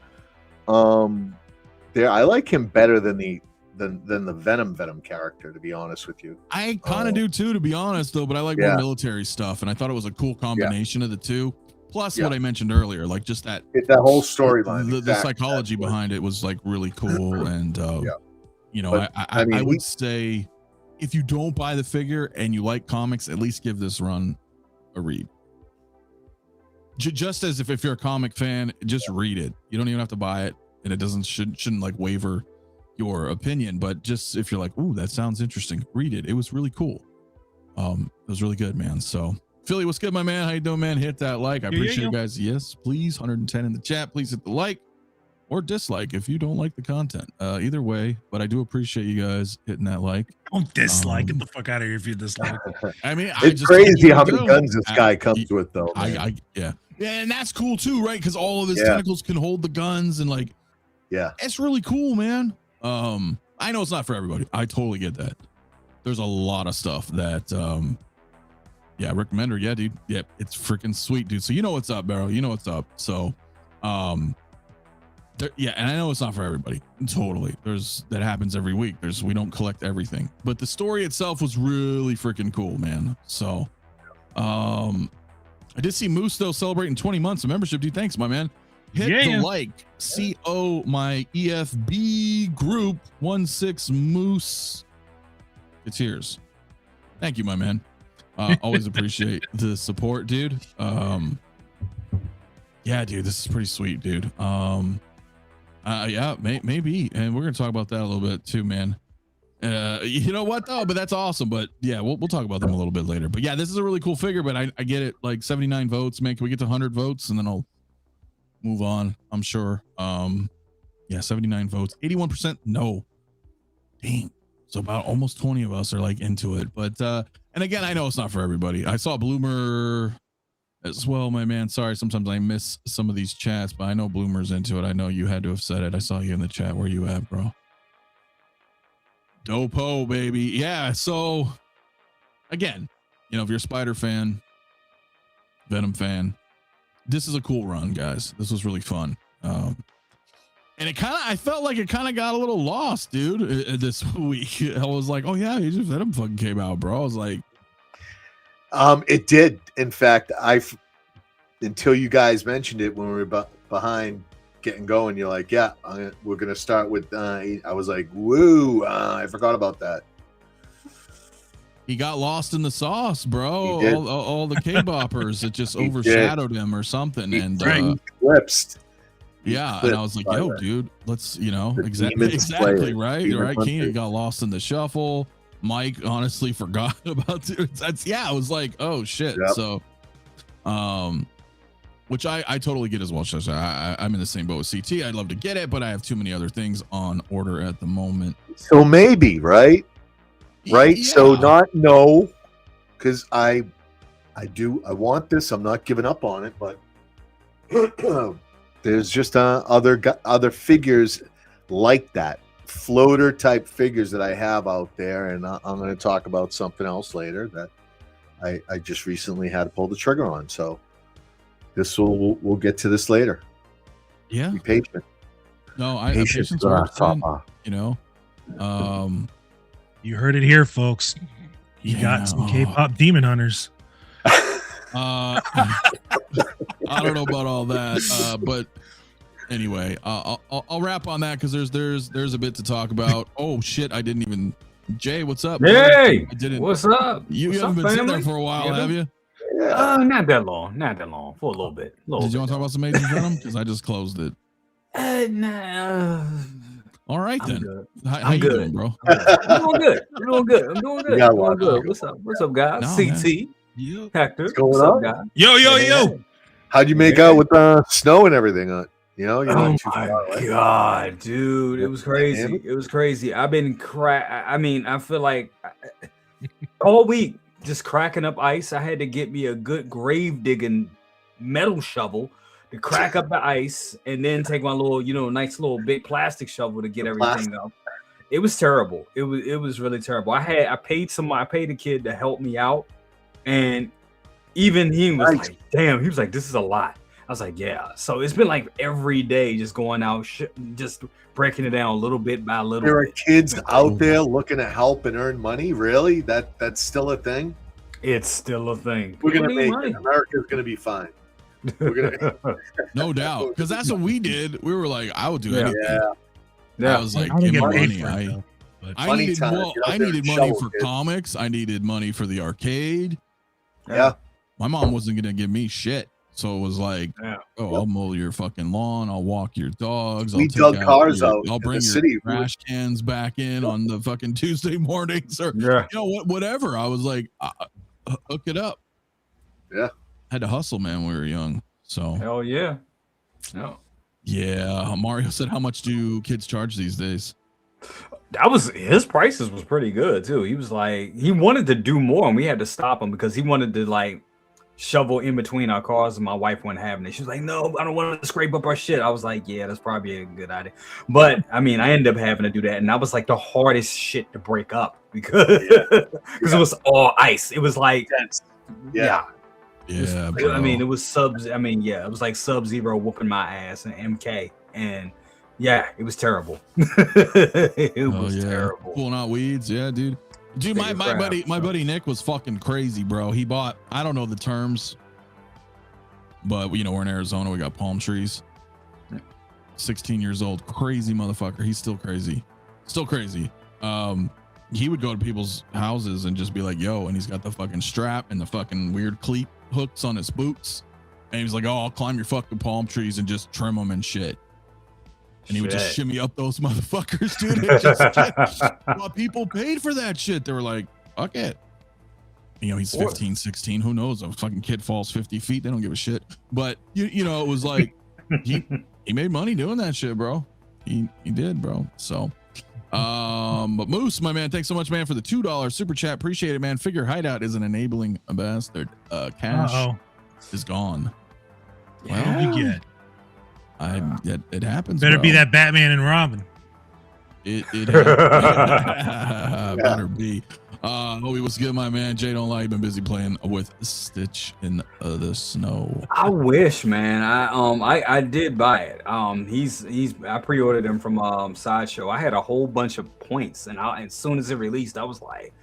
[SPEAKER 4] I like him better than the Venom character, to be honest with you.
[SPEAKER 2] I kind of do too, to be honest, though. But I like more military stuff, and I thought it was a cool combination of the two. Plus, what I mentioned earlier, like just that
[SPEAKER 4] whole storyline,
[SPEAKER 2] the psychology behind it was like really cool. And I would say if you don't buy the figure and you like comics, at least give this run a read. Just as if you're a comic fan, just read it. You don't even have to buy it, and it shouldn't like waver your opinion. But just if you're like, ooh, that sounds interesting, read it. It was really cool. It was really good, man. So Philly, what's good, my man? How you doing, man? Hit that like. I appreciate you guys. Yes, please. 110 in the chat. Please hit the like or dislike if you don't like the content. Either way, but I do appreciate you guys hitting that like.
[SPEAKER 3] Don't dislike. Get the fuck out of here if you dislike.
[SPEAKER 2] I mean,
[SPEAKER 4] it's crazy how many guns this guy comes with, though.
[SPEAKER 2] Yeah, and that's cool too, right? Because all of his tentacles can hold the guns, and like, it's really cool, man. I know it's not for everybody. I totally get that. There's a lot of stuff that, recommender. Yeah, dude. Yep, it's freaking sweet, dude. So you know what's up, Barrow. You know what's up. So, and I know it's not for everybody. Totally. That happens every week. We don't collect everything, but the story itself was really freaking cool, man. So, I did see Moose though celebrating 20 months of membership, dude. Thanks, my man. Hit the like. CO my EFB group 16 Moose. It's yours. Thank you, my man. Always appreciate the support, dude. Yeah, dude, this is pretty sweet, dude. Maybe, and we're gonna talk about that a little bit too, man. You know what though? But that's awesome. But yeah, we'll talk about them a little bit later. But yeah, this is a really cool figure. But I get it. Like 79 votes, man. Can we get to 100 votes and then I'll move on? I'm sure. 79 votes, 81% no. Dang. So about almost 20 of us are like into it. But and again, I know it's not for everybody. I saw Bloomer as well, my man. Sorry, sometimes I miss some of these chats, but I know Bloomer's into it. I know you had to have said it. I saw you in the chat. Where you at, bro? Dopo, baby. Yeah. So again, if you're a Spider fan, Venom fan, this is a cool run, guys. This was really fun. And I felt like it kind of got a little lost, dude, this week. I was like, oh yeah, Venom fucking came out, bro. I was like,
[SPEAKER 4] it did. In fact, until you guys mentioned it when we were behind getting going, you're like, yeah, we're going to start with, I was like, woo, I forgot about that.
[SPEAKER 2] He got lost in the sauce, bro. All the K-boppers, it just overshadowed him or something. And
[SPEAKER 4] eclipsed.
[SPEAKER 2] Yeah, and I was like, yo, dude, let's, exactly, right? Keenan got lost in the shuffle. Mike honestly forgot about it. I was like, oh shit. Yep. So, which I totally get as well. I'm in the same boat with CT. I'd love to get it, but I have too many other things on order at the moment.
[SPEAKER 4] So maybe, right? Yeah. So because I want this. I'm not giving up on it, but there's just other figures like that, floater type figures that I have out there, and I'm going to talk about something else later that I just recently had to pull the trigger on. So we'll get to this later.
[SPEAKER 2] Yeah,
[SPEAKER 4] be patient.
[SPEAKER 2] No, patience works.
[SPEAKER 3] You heard it here, folks. You got some K-pop demon hunters.
[SPEAKER 2] I don't know about all that, but anyway, I'll wrap on that because there's a bit to talk about. Oh shit, I didn't even. Jay, what's up?
[SPEAKER 5] Hey, what's up?
[SPEAKER 2] You haven't been sitting there for a while, have you?
[SPEAKER 5] Not that long. For a little bit.
[SPEAKER 2] Did you want to talk about some Amazing Venom? Because I just closed it.
[SPEAKER 5] Nah.
[SPEAKER 2] All right
[SPEAKER 5] I'm
[SPEAKER 2] then.
[SPEAKER 5] good.
[SPEAKER 2] How you doing, bro?
[SPEAKER 5] I'm doing good. What's up, guys? CT. Hector.
[SPEAKER 4] What's going on?
[SPEAKER 5] Guys?
[SPEAKER 3] Yo.
[SPEAKER 4] How'd you make out with the snow and everything? You're
[SPEAKER 5] oh
[SPEAKER 4] not too
[SPEAKER 5] my
[SPEAKER 4] far away.
[SPEAKER 5] god, dude, it was crazy. I've been I feel like all week just cracking up ice. I had to get me a good grave digging metal shovel to crack up the ice, and then take my little, nice little big plastic shovel to get everything up. It was terrible. It was really terrible. I paid a kid to help me out, and even he was like, damn, he was like, this is a lot. I was like, yeah. So it's been like every day just going out, just breaking it down little bit by little bit.
[SPEAKER 4] There are kids out there looking to help and earn money. Really? That's still a thing?
[SPEAKER 5] It's still a thing.
[SPEAKER 4] We're going to make it. America's going to be fine.
[SPEAKER 2] No doubt. Because that's what we did. We were like, I would do anything.
[SPEAKER 4] Yeah.
[SPEAKER 2] I was like, give me money. I needed money for comics. I needed money for the arcade.
[SPEAKER 4] Yeah.
[SPEAKER 2] My mom wasn't going to give me shit. So it was like, I'll mow your fucking lawn. I'll walk your dogs.
[SPEAKER 4] We dug cars out.
[SPEAKER 2] I'll bring your trash cans back in on the fucking Tuesday mornings or, whatever. I was like, hook it up.
[SPEAKER 4] Yeah.
[SPEAKER 2] Had to hustle, man, when we were young. So
[SPEAKER 5] Hell yeah. No.
[SPEAKER 2] Yeah. Mario said, how much do kids charge these days?
[SPEAKER 5] That was his prices was pretty good too. He was like, he wanted to do more, and we had to stop him because he wanted to like shovel in between our cars, and my wife wasn't having it. She was like, no, I don't want to scrape up our shit. I was like, yeah, that's probably a good idea. But I mean, I ended up having to do that, and that was like the hardest shit to break up because it was all ice. It was like
[SPEAKER 2] Yeah,
[SPEAKER 5] I mean, it was subs. I mean, yeah, it was like Sub-Zero whooping my ass and MK, and yeah, it was terrible. It was terrible.
[SPEAKER 2] Pulling out weeds, yeah, dude. Dude, my buddy Nick was fucking crazy, bro. He bought, I don't know the terms, but you know, we're in Arizona, we got palm trees. 16 years old, crazy motherfucker. He's still crazy. Still crazy. He would go to people's houses and just be like, yo, and he's got the fucking strap and the fucking weird cleat hooks on his boots. And he was like, oh, I'll climb your fucking palm trees and just trim them and shit. And he would just shimmy up those motherfuckers, dude. And just well, people paid for that shit. They were like, fuck it. You know, he's 15, 16. Who knows? A fucking kid falls 50 feet. They don't give a shit. But, you know, it was like, he made money doing that shit, bro. He did, bro. So, but Moose, my man, thanks so much, man, for the $2 super chat. Appreciate it, man. Figure Hideout is an enabling bastard. Cash is gone.
[SPEAKER 3] Well, you get.
[SPEAKER 2] It happens.
[SPEAKER 3] Better
[SPEAKER 2] bro.
[SPEAKER 3] be that Batman and Robin.
[SPEAKER 2] It better be. Howie, what's good, my man? Jay don't lie. Been busy playing with Stitch in the snow.
[SPEAKER 5] I wish, man. I did buy it. I pre-ordered him from Sideshow. I had a whole bunch of points, and as soon as it released, I was like,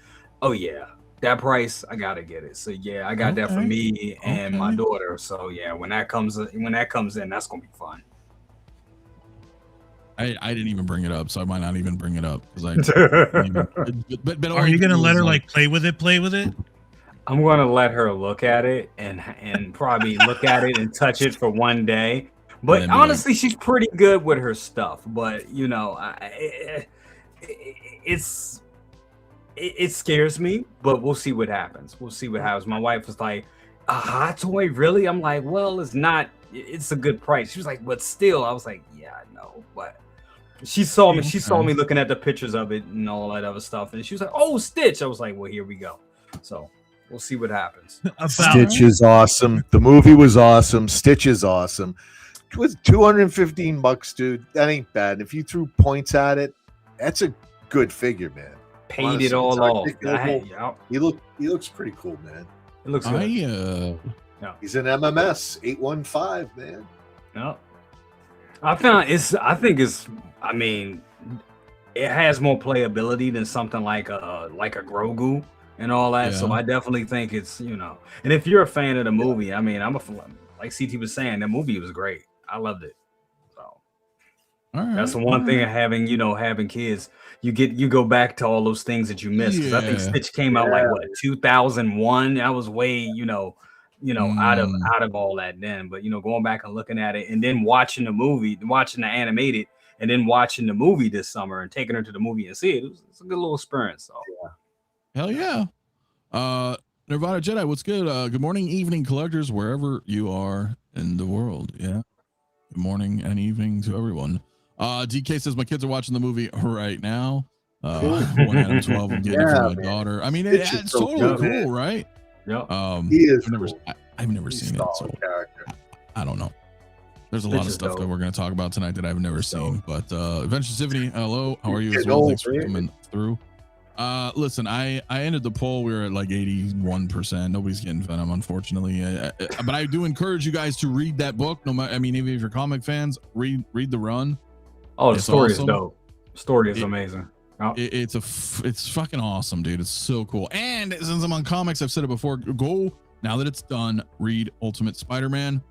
[SPEAKER 5] oh yeah, that price, I gotta get it. So yeah, I got that for me and my daughter. So yeah, when that comes in, that's gonna be fun.
[SPEAKER 2] I didn't even bring it up, so I might not even bring it up because but
[SPEAKER 3] are you gonna let her like play with it?
[SPEAKER 5] I'm gonna let her look at it and probably look at it and touch it for one day. But honestly, she's pretty good with her stuff. But you know, it scares me. But we'll see what happens. My wife was like, a hot toy, really? I'm like, well, it's not. It's a good price. She was like, but still, I was like, yeah, I know, but. She saw me looking at the pictures of it and all that other stuff, and she was like, "Oh, Stitch!" I was like, "Well, here we go." So we'll see what happens.
[SPEAKER 4] Stitch is awesome. The movie was awesome. Stitch is awesome. It was $215, dude. That ain't bad. And if you threw points at it, that's a good figure, man.
[SPEAKER 5] Paid honestly, it all off.
[SPEAKER 4] He looks pretty cool, man.
[SPEAKER 5] It looks good.
[SPEAKER 4] He's an MMS 815, man.
[SPEAKER 5] No. I mean, it has more playability than something like a Grogu and all that. Yeah. So I definitely think it's, you know, and if you're a fan of the movie, I mean, like CT was saying, that movie was great. I loved it. So that's the one thing of having kids. You go back to all those things that you missed. Because I think Stitch came out like 2001. That was way, out of all that then, but going back and looking at it and then watching the animated and then watching the movie this summer and taking her to the movie and see it, it's a good little experience. So
[SPEAKER 2] hell yeah. Nirvana Jedi, what's good? Good morning, evening collectors, wherever you are in the world. Yeah. Good morning and evening to everyone. DK says my kids are watching the movie right now. One out of 12 I'm getting it from my daughter. I mean, it's totally cool, right?
[SPEAKER 5] Yeah,
[SPEAKER 4] he is.
[SPEAKER 2] I've never seen it, so I don't know. There's a lot of stuff that we're going to talk about tonight that I've never seen. But Adventure Tiffany, hello, how are you as well? Thanks for coming through. Listen, I ended the poll. We were at like 81%. Nobody's getting Venom, unfortunately. But I do encourage you guys to read that book. No matter, I mean, even if you're comic fans, read The Run.
[SPEAKER 5] Oh, the story is dope. Story is amazing. Oh.
[SPEAKER 2] It's fucking awesome, dude. It's so cool. And since I'm on comics, I've said it before, go now that it's done, read Ultimate Spider-Man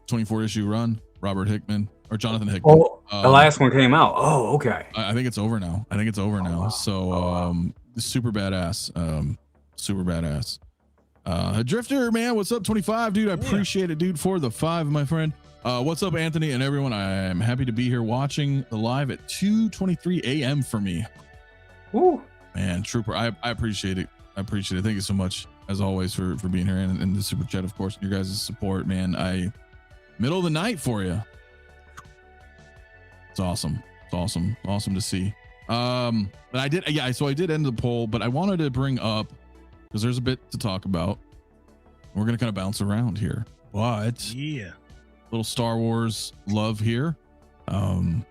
[SPEAKER 2] 24 issue run, Robert Hickman or Jonathan Hickman.
[SPEAKER 5] Oh, the last one came out. Oh, okay.
[SPEAKER 2] I think it's over now.
[SPEAKER 5] Wow.
[SPEAKER 2] So super badass. Super badass. Drifter, man, what's up? 25, dude. I appreciate it, dude, for the 5, my friend. What's up, Anthony and everyone? I am happy to be here watching the live at 2:23 a.m. for me.
[SPEAKER 5] Woo.
[SPEAKER 2] Man, trooper, I appreciate it. Thank you so much. as always, for being here and the super chat, of course, your guys' support, man. Middle of the night for you. It's awesome. It's awesome to see. But I did end the poll, but I wanted to bring up, because there's a bit to talk about. We're gonna kind of bounce around here, but
[SPEAKER 3] Yeah.
[SPEAKER 2] little Star Wars love here. Plo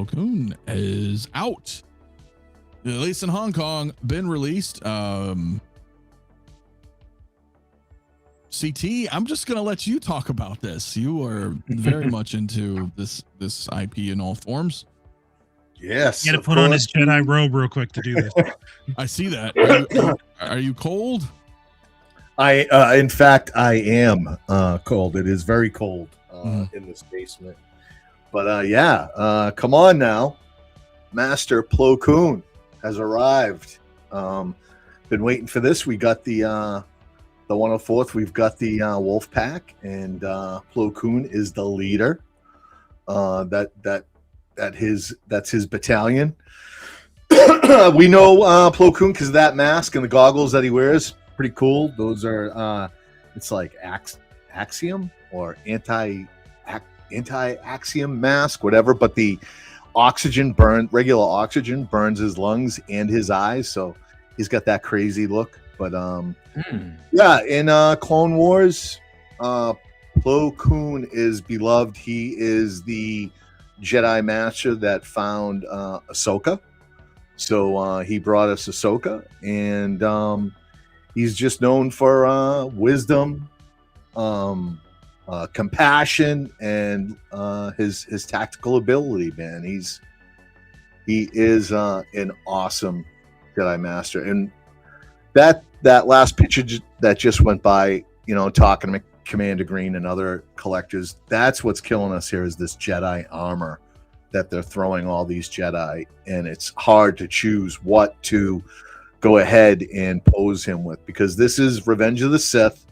[SPEAKER 2] Koon is out, at least in Hong Kong, been released. CT, I'm just gonna let you talk about this. You are very much into this IP in all forms.
[SPEAKER 4] Yes.
[SPEAKER 3] He had to
[SPEAKER 4] of
[SPEAKER 3] put on
[SPEAKER 4] course.
[SPEAKER 3] his Jedi robe real quick to do this.
[SPEAKER 2] I see that. Are you cold?
[SPEAKER 4] In fact, I am cold. It is very cold in this basement. But come on now. Master Plo Koon has arrived. Been waiting for this. We got the 104th. We've got the Wolf Pack, and Plo Koon is the leader. That's his battalion. We know Plo Koon because of that mask and the goggles that he wears. Pretty cool. Those are it's like axiom or anti-axiom mask, whatever. But the regular oxygen burns his lungs and his eyes, so he's got that crazy look. But in Clone Wars, Plo Koon is beloved. He is the Jedi Master that found Ahsoka. So he brought us Ahsoka, and he's just known for wisdom, compassion, and his tactical ability. Man, he is an awesome Jedi Master. And that last picture that just went by, talking to Commander Green and other collectors, that's what's killing us here, is this Jedi armor that they're throwing all these Jedi, and it's hard to choose what to go ahead and pose him with, because this is Revenge of the Sith,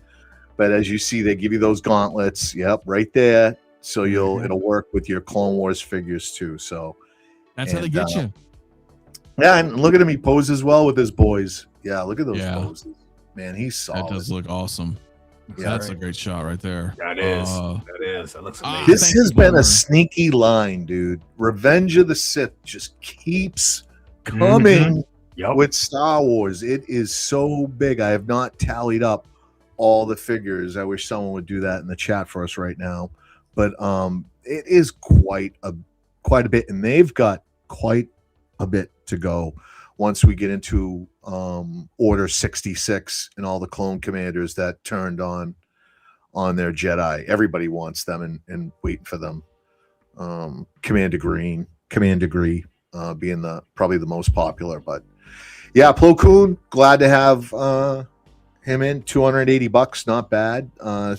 [SPEAKER 4] but as you see, they give you those gauntlets, right there, so it'll work with your Clone Wars figures too. So
[SPEAKER 2] that's how they get you.
[SPEAKER 4] Yeah, and look at him, he poses well with his boys. Yeah, look at those poses, man. He's solid.
[SPEAKER 2] That does look awesome. Yeah, that's a great shot right there.
[SPEAKER 5] That is. That looks amazing.
[SPEAKER 4] This has been a sneaky line, dude. Revenge of the Sith just keeps coming with Star Wars. It is so big. I have not tallied up all the figures. I wish someone would do that in the chat for us right now. But it is quite a bit, and they've got quite a bit to go once we get into Order 66 and all the clone commanders that turned on their Jedi. Everybody wants them and waiting for them. Commander Gree being probably the most popular. But yeah, Plo Koon, glad to have him in. $280, not bad.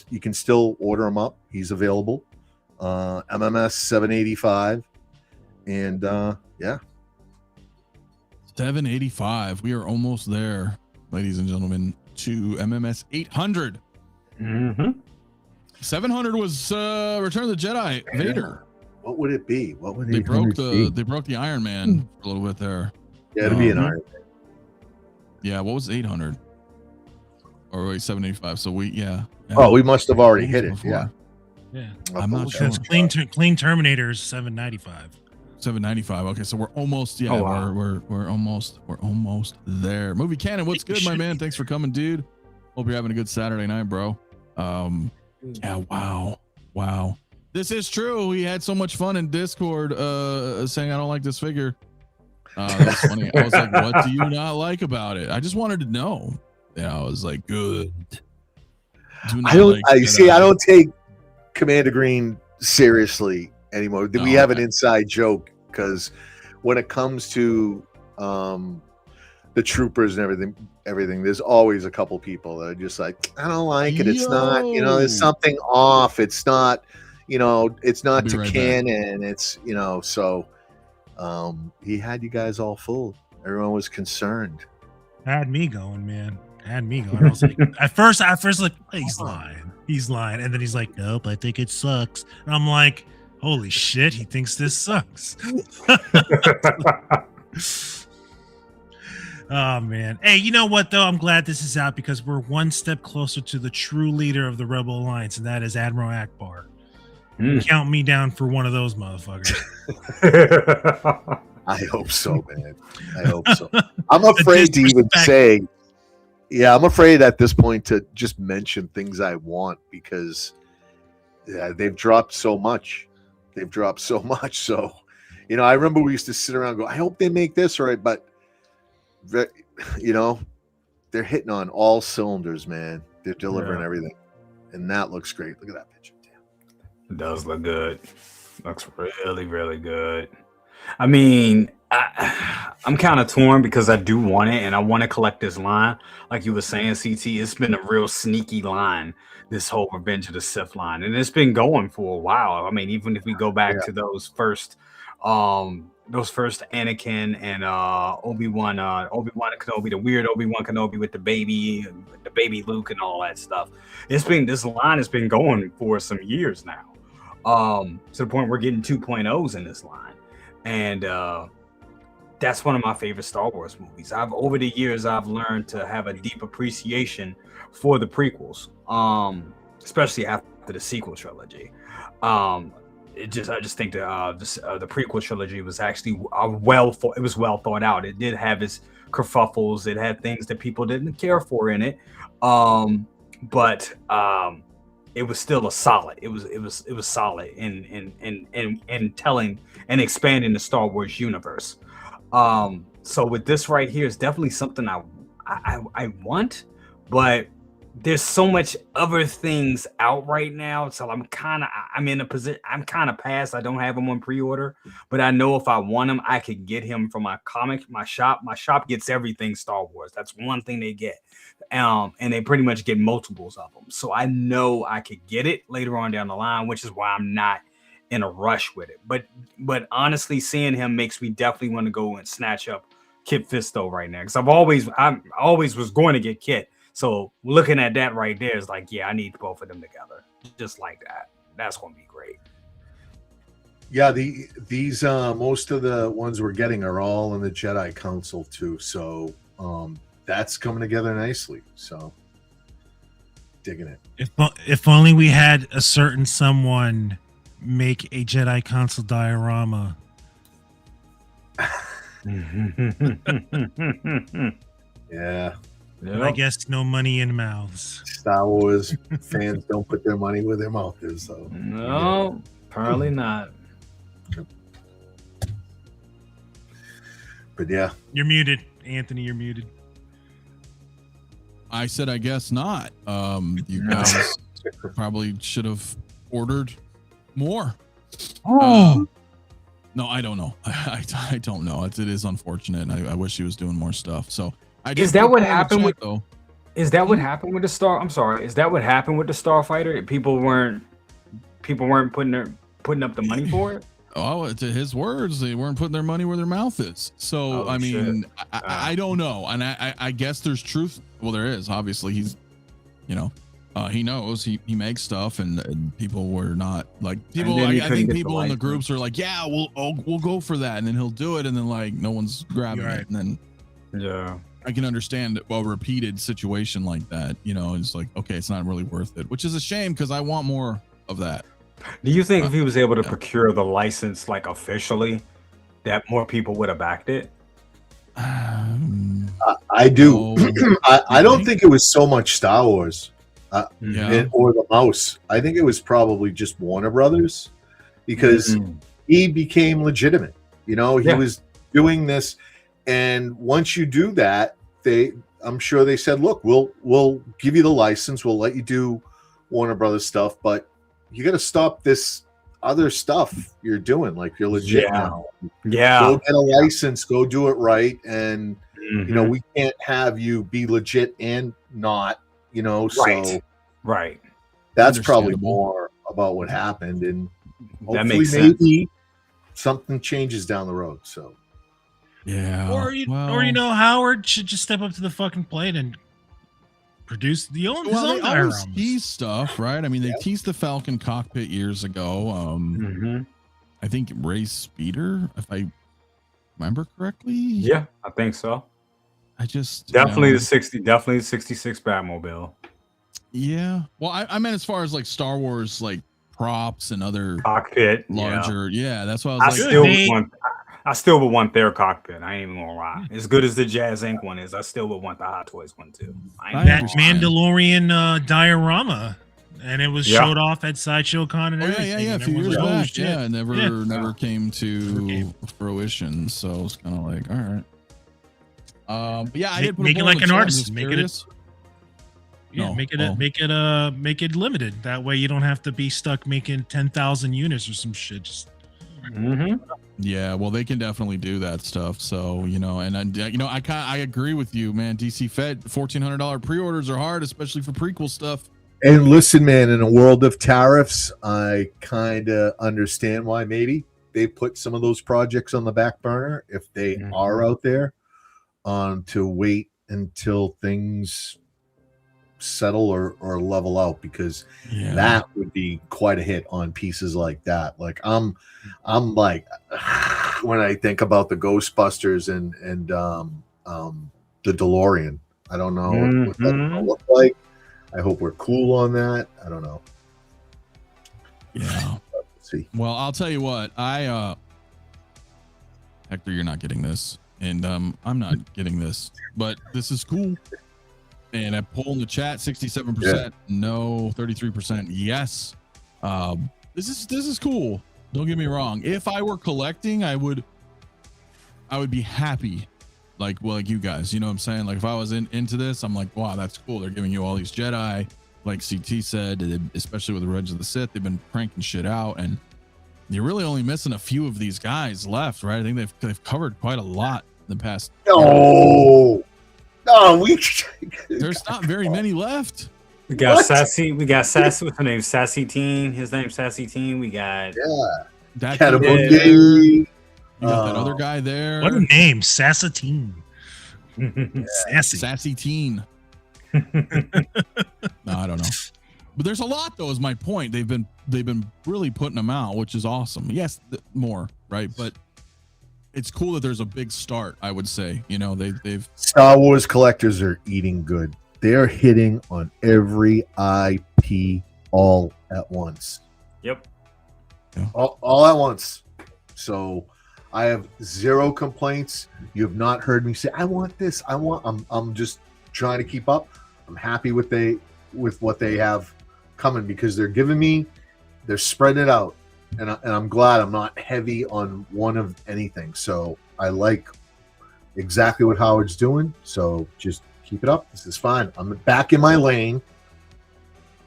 [SPEAKER 4] You can still order him up. He's available. MMS $785, and
[SPEAKER 2] $785. We are almost there, ladies and gentlemen, to MMS 800. 700 was Return of the Jedi Vader.
[SPEAKER 4] What would it be? What would
[SPEAKER 2] they broke the Iron Man for a little bit there?
[SPEAKER 4] Yeah, it'd be an Iron Man.
[SPEAKER 2] Yeah, what was 800? Or wait, 785. So we
[SPEAKER 4] we must have already hit it.
[SPEAKER 2] Before.
[SPEAKER 3] Yeah.
[SPEAKER 2] I'm not sure.
[SPEAKER 3] Because clean Terminator's $795.
[SPEAKER 2] 795. Okay, so we're almost. Yeah, we're almost there. Movie Cannon, what's good, my man? Thanks for coming, dude. Hope you're having a good Saturday night, bro. Yeah, wow. This is true. He had so much fun in Discord saying I don't like this figure. That's funny. I was like, what do you not like about it? I just wanted to know. Yeah, I was like, good.
[SPEAKER 4] I don't take Commander Green seriously anymore. We have an inside joke, because when it comes to the troopers and everything, there's always a couple people that are just like, I don't like it. It's not, there's something off. It's not, it's not to canon. It's, so he had you guys all fooled. Everyone was concerned.
[SPEAKER 3] Had me going, man. I was like, at first, like, he's lying. And then he's like, nope, I think it sucks. And I'm like, holy shit, he thinks this sucks. Oh man. Hey, you know what though? I'm glad this is out because we're one step closer to the true leader of the Rebel Alliance, and that is Admiral Akbar. Count me down for one of those motherfuckers.
[SPEAKER 4] I hope so, man. I hope so. I'm afraid to even say, I'm afraid at this point to just mention things I want because they've dropped so much. So, I remember we used to sit around and go, I hope they make this right, but they're hitting on all cylinders, man. They're delivering everything, and that looks great. Look at that picture.
[SPEAKER 5] It does look good. Looks really, really good. I mean, I'm kind of torn because I do want it, and I want to collect this line. Like you were saying, CT, it's been a real sneaky line, this whole Revenge of the Sith line, and it's been going for a while. I mean, even if we go back to those first Anakin and Obi-Wan Kenobi, the weird Obi-Wan Kenobi with the baby Luke and all that stuff. This line has been going for some years now. To the point we're getting 2.0s in this line. And that's one of my favorite Star Wars movies. Over the years, I've learned to have a deep appreciation for the prequels, especially after the sequel trilogy. I just think the prequel trilogy was actually well thought out. It did have its kerfuffles. It had things that people didn't care for in it, but it was still a solid. It was solid in telling and expanding the Star Wars universe. So with this right here, it's definitely something I want, but there's so much other things out right now. So I'm in a position. I'm kind of past. I don't have them on pre-order, but I know if I want them, I could get him from my shop. My shop gets everything Star Wars. That's one thing they get. And they pretty much get multiples of them. So I know I could get it later on down the line, which is why I'm not in a rush with it. But honestly, seeing him makes me definitely want to go and snatch up Kit Fisto right now. Because I always was going to get Kit. So looking at that right there is like, yeah, I need both of them together. Just like that. That's going to be great.
[SPEAKER 4] Yeah, these most of the ones we're getting are all in the Jedi Council too. So that's coming together nicely. So digging it.
[SPEAKER 3] If only we had a certain someone make a Jedi Council diorama.
[SPEAKER 4] Yeah.
[SPEAKER 3] But I guess no money in mouths.
[SPEAKER 4] Star Wars fans don't put their money where their mouth is. So
[SPEAKER 5] no, apparently not.
[SPEAKER 4] But yeah,
[SPEAKER 3] you're muted, Anthony. You're muted.
[SPEAKER 2] I said, I guess not. You guys probably should have ordered more. No, I don't know. I don't know. It is unfortunate. I wish he was doing more stuff. So.
[SPEAKER 5] Is that what happened with the Star? I'm sorry. Is that what happened with the Starfighter? People weren't putting up the money for it.
[SPEAKER 2] Oh, to his words, they weren't putting their money where their mouth is. So I mean, I don't know, and I guess there's truth. Well, there is. Obviously, he's, he knows he makes stuff, and people were not like people. I think people in the groups are like, yeah, we'll go for that, and then he'll do it, and then like no one's grabbing it, and then
[SPEAKER 5] yeah.
[SPEAKER 2] I can understand a repeated situation like that, it's like, okay, it's not really worth it, which is a shame because I want more of that.
[SPEAKER 5] Do you think if he was able to procure the license like officially, that more people would have backed it?
[SPEAKER 4] I do. I don't think it was so much Star Wars or the mouse. I think it was probably just Warner Brothers because he became legitimate. He was doing this. And once you do that, I'm sure they said, look, we'll give you the license. We'll let you do Warner Brothers stuff, but you got to stop this other stuff you're doing. Like you're legit now.
[SPEAKER 5] Yeah.
[SPEAKER 4] Go get a license, go do it right. And, we can't have you be legit and not, so.
[SPEAKER 5] Right.
[SPEAKER 4] That's probably more about what happened. And hopefully
[SPEAKER 5] that makes sense.
[SPEAKER 4] Maybe something changes down the road. So.
[SPEAKER 2] Yeah.
[SPEAKER 3] Or Howard should just step up to the fucking plate and produce his own dioramas.
[SPEAKER 2] Tease stuff, right? I mean, they teased the Falcon cockpit years ago. I think Ray Speeder, if I remember correctly.
[SPEAKER 5] Yeah, I think so.
[SPEAKER 2] I just
[SPEAKER 5] definitely the 66 Batmobile.
[SPEAKER 2] Yeah. Well, I meant as far as like Star Wars like props and other
[SPEAKER 5] cockpit
[SPEAKER 2] larger. Yeah, that's what
[SPEAKER 5] I
[SPEAKER 2] was like.
[SPEAKER 5] I still would want their cockpit. I ain't even gonna lie. As good as the Jazz Inc. one is, I still would want the Hot Toys one too.
[SPEAKER 3] That Mandalorian diorama, and it was showed off at Sideshow Con and everything.
[SPEAKER 2] Yeah, a few years back. Yeah, never came to fruition. So it's kind of like, all right. But yeah, I did put
[SPEAKER 3] make it like an artist.
[SPEAKER 2] Make it.
[SPEAKER 3] Yeah, make it limited. That way you don't have to be stuck making 10,000 units or some shit. Just
[SPEAKER 2] yeah, well, they can definitely do that stuff. So I agree with you, man. DC Fed $1,400 pre-orders are hard, especially for prequel stuff.
[SPEAKER 4] And listen, man, in a world of tariffs, I kind of understand why maybe they put some of those projects on the back burner if they are out there, to wait until things settle or level out, because that would be quite a hit on pieces like that. Like I'm like, when I think about the Ghostbusters and the DeLorean, I don't know what that's gonna look like. I hope we're cool on that. I don't know.
[SPEAKER 2] Yeah.
[SPEAKER 4] Let's see.
[SPEAKER 2] Well, I'll tell you what, Hector, you're not getting this, and I'm not getting this, but this is cool. And I poll in the chat, 67% no, 33% yes. This is cool. Don't get me wrong. If I were collecting, I would be happy, like you guys. You know what I'm saying? Like if I was into this, I'm like, wow, that's cool. They're giving you all these Jedi, like CT said, especially with the Revenge of the Sith. They've been cranking shit out, and you're really only missing a few of these guys left, right? I think they've covered quite a lot in the past.
[SPEAKER 4] No,
[SPEAKER 2] there's not very many left.
[SPEAKER 5] We got Sassy. We got Sassy. What's her name? Sassy Teen. His name's Sassy Teen. We got
[SPEAKER 2] that
[SPEAKER 4] Catamundi.
[SPEAKER 2] You got that other guy there.
[SPEAKER 3] What a name, Sassatine.
[SPEAKER 2] Sassy Teen. No, I don't know. But there's a lot though. Is my point. They've been really putting them out, which is awesome. Yes, more right, but it's cool that there's a big start. I would say, they've
[SPEAKER 4] Star Wars collectors are eating good. They're hitting on every IP all at once.
[SPEAKER 5] Yep.
[SPEAKER 2] Yeah.
[SPEAKER 4] All at once. So I have zero complaints. You have not heard me say, I want this. I'm just trying to keep up. I'm happy with what they have coming, because they're spreading it out. And I'm glad I'm not heavy on one of anything. So I like exactly what Howard's doing. So just keep it up. This is fine. I'm back in my lane,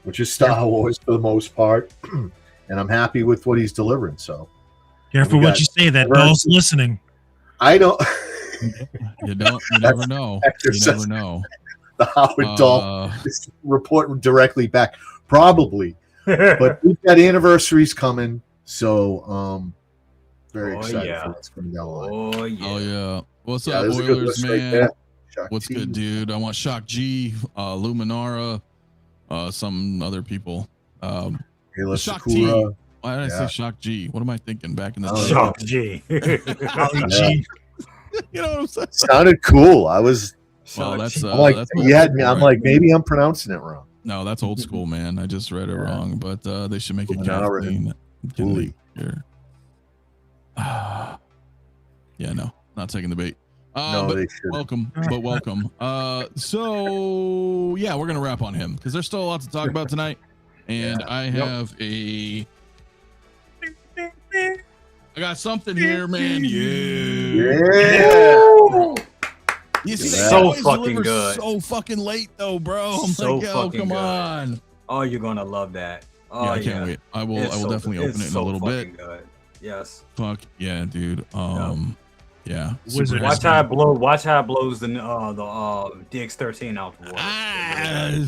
[SPEAKER 4] which is Star Wars for the most part. And I'm happy with what he's delivering. So
[SPEAKER 3] careful what you say. That doll's listening.
[SPEAKER 4] I don't.
[SPEAKER 2] You never know. You never know.
[SPEAKER 4] The Howard doll is reporting directly back. Probably. But we've got anniversaries coming. So very excited for what's coming down the line.
[SPEAKER 5] Oh
[SPEAKER 2] yeah. What's up, Oilers, man? Right, what's good, dude? I want Shock G, Luminara, some other people. Shock T. Why did I say Shock G? What am I thinking back in the day?
[SPEAKER 5] Shock G.
[SPEAKER 2] G. You know what I'm saying?
[SPEAKER 4] Sounded cool. I was
[SPEAKER 2] that's
[SPEAKER 4] I'm like,
[SPEAKER 2] that's
[SPEAKER 4] you had me. I'm like, maybe I'm pronouncing it wrong.
[SPEAKER 2] No, that's old school, man. I just read it wrong, but they should make it
[SPEAKER 4] Kathleen
[SPEAKER 2] here. Yeah, no, not taking the bait.
[SPEAKER 4] No,
[SPEAKER 2] but
[SPEAKER 4] they should.
[SPEAKER 2] welcome. So yeah, we're gonna wrap on him because there's still a lot to talk about tonight, and I have I got something here, man.
[SPEAKER 4] Yeah.
[SPEAKER 2] You see,
[SPEAKER 5] so fucking good.
[SPEAKER 2] So fucking late though, bro. I'm
[SPEAKER 5] so
[SPEAKER 2] like, yo, come
[SPEAKER 5] good.
[SPEAKER 2] on.
[SPEAKER 5] Oh, you're gonna love that. Oh,
[SPEAKER 2] yeah, I can't wait. I will definitely open it in a little bit.
[SPEAKER 5] Good. Yes.
[SPEAKER 2] Fuck yeah, dude. Yeah.
[SPEAKER 5] Watch how it blow. Watch how it blows the DX13 out the water.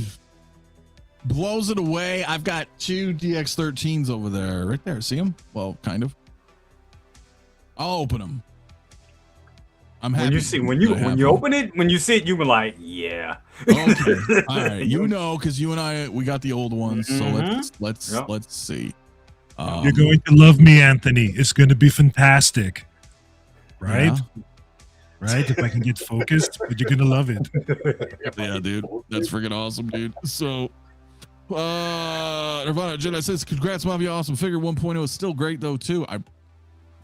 [SPEAKER 2] Blows it away. I've got 2 DX13s over there, right there. See them? Well, kind of. I'll open them. I'm happy.
[SPEAKER 5] When you open it, when you see it, you were like, yeah.
[SPEAKER 2] Okay. All right. Because you and I, we got the old ones. So let's see.
[SPEAKER 3] You're going to love me, Anthony. It's going to be fantastic. Right? right? If I can get focused, but you're gonna love it.
[SPEAKER 2] Yeah, dude, that's freaking awesome, dude. So, Nirvana Jedi says, "Congrats, Mafia! Awesome figure. 1.0 is still great though, too.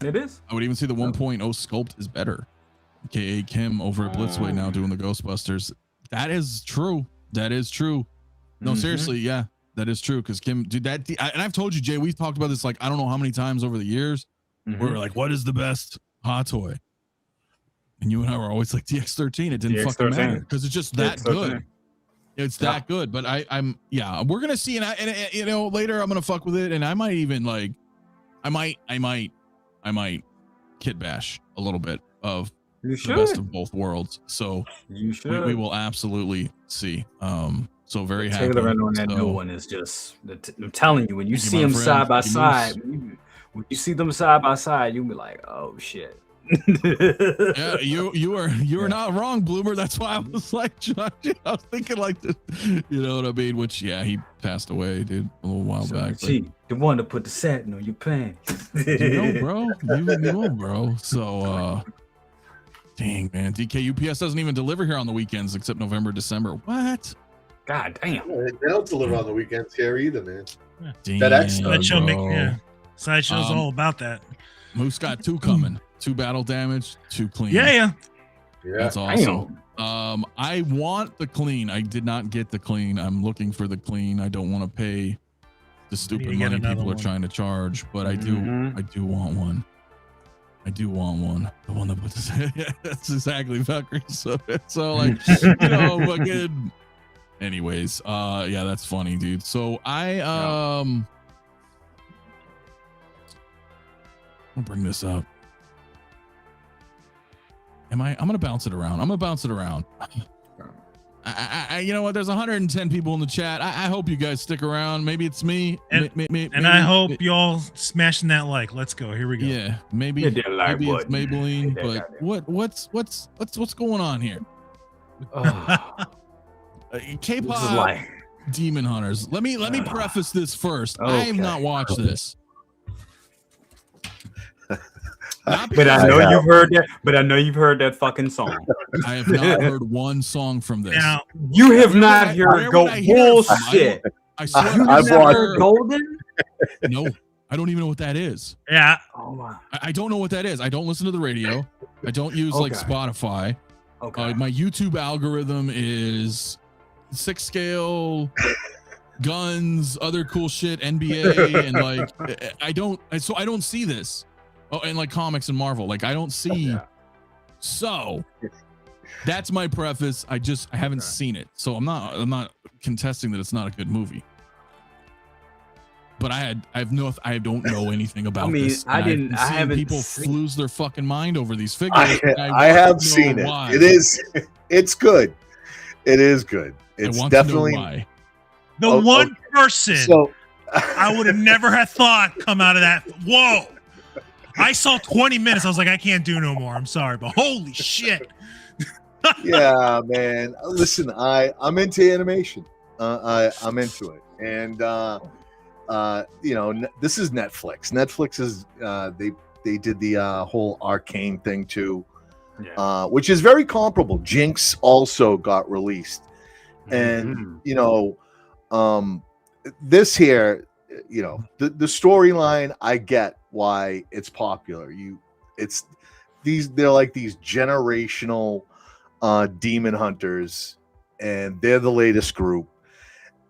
[SPEAKER 5] It is.
[SPEAKER 2] I would even say the 1.0 sculpt is better." AKA Kim over at Blitzway now doing the Ghostbusters. That is true. That is true. No, seriously, yeah, that is true. Because Kim, dude, and I've told you, Jay, we've talked about this like I don't know how many times over the years. Where we're like, what is the best hot toy? And you and I were always like DX13. It didn't fucking matter because it's just that good. It's that good. But I'm we're gonna see, and you know, later I'm gonna fuck with it, and I might even like, I might kit bash a little bit of the best of both worlds. So
[SPEAKER 5] you should.
[SPEAKER 2] We will absolutely see. So very happy.
[SPEAKER 5] Taylor on that new one is just. I'm telling you, when you see them side by side, when you see them side by side, you'll be like, oh shit.
[SPEAKER 2] Yeah, you are not wrong, Bloomer. That's why I was like, I was thinking like this, you know what I mean? Which he passed away, dude, a little while back.
[SPEAKER 5] Gee, the one to put the satin on your pants.
[SPEAKER 2] You know, bro. You know, bro. So dang, man. DK UPS doesn't even deliver here on the weekends except November, December. What?
[SPEAKER 5] God damn.
[SPEAKER 4] They don't deliver on the weekends here either, man.
[SPEAKER 2] Damn,
[SPEAKER 4] That extra,
[SPEAKER 3] Sideshow's all about that.
[SPEAKER 2] Moose got 2 coming. 2 battle damage, 2 clean.
[SPEAKER 3] Yeah.
[SPEAKER 2] That's awesome. I want the clean. I did not get the clean. I'm looking for the clean. I don't want to pay the stupid money people are trying to charge, but I do want one. I do want one. The one that puts that's exactly Valkyrie. So like, you know, fucking anyways, that's funny, dude. So I'll bring this up. I'm gonna bounce it around. I you know what? There's 110 people in the chat. I hope you guys stick around. Maybe it's me. Maybe
[SPEAKER 3] I hope y'all smashing that like. Let's go. Here we go.
[SPEAKER 2] Yeah, maybe it's Maybelline. But what's going on here? K-pop Demon Hunters. Let me preface this first. I have not watched this.
[SPEAKER 5] But I know you've heard that. But I know you've heard that fucking song.
[SPEAKER 2] I have not heard one song from this.
[SPEAKER 3] Now,
[SPEAKER 5] you have not heard bullshit.
[SPEAKER 2] I swear
[SPEAKER 5] I've watched Golden.
[SPEAKER 2] No, I don't even know what that is.
[SPEAKER 3] Yeah.
[SPEAKER 5] Oh my.
[SPEAKER 2] I don't know what that is. I don't listen to the radio. I don't use like Spotify.
[SPEAKER 5] Okay.
[SPEAKER 2] My YouTube algorithm is 6 scale, guns, other cool shit, NBA, and like I don't see this. Oh, and like comics and Marvel, like I don't see. So that's my preface. I haven't seen it, so I'm not contesting that it's not a good movie. But I don't know anything about this.
[SPEAKER 5] I haven't
[SPEAKER 2] people lose their fucking mind over these figures.
[SPEAKER 4] I have seen it. Why. It's good. It is good. It's definitely
[SPEAKER 3] the one person I would have never have thought come out of that. Whoa. I saw 20 minutes. I was like, I can't do no more. I'm sorry, but holy shit.
[SPEAKER 4] Yeah, man. Listen, I'm into animation. I'm into it. And you know, this is Netflix. Netflix is they did the whole Arcane thing too. Which is very comparable. Jinx also got released. And you know, this here, you know, the storyline, I get why it's popular. They're like these generational demon hunters, and they're the latest group.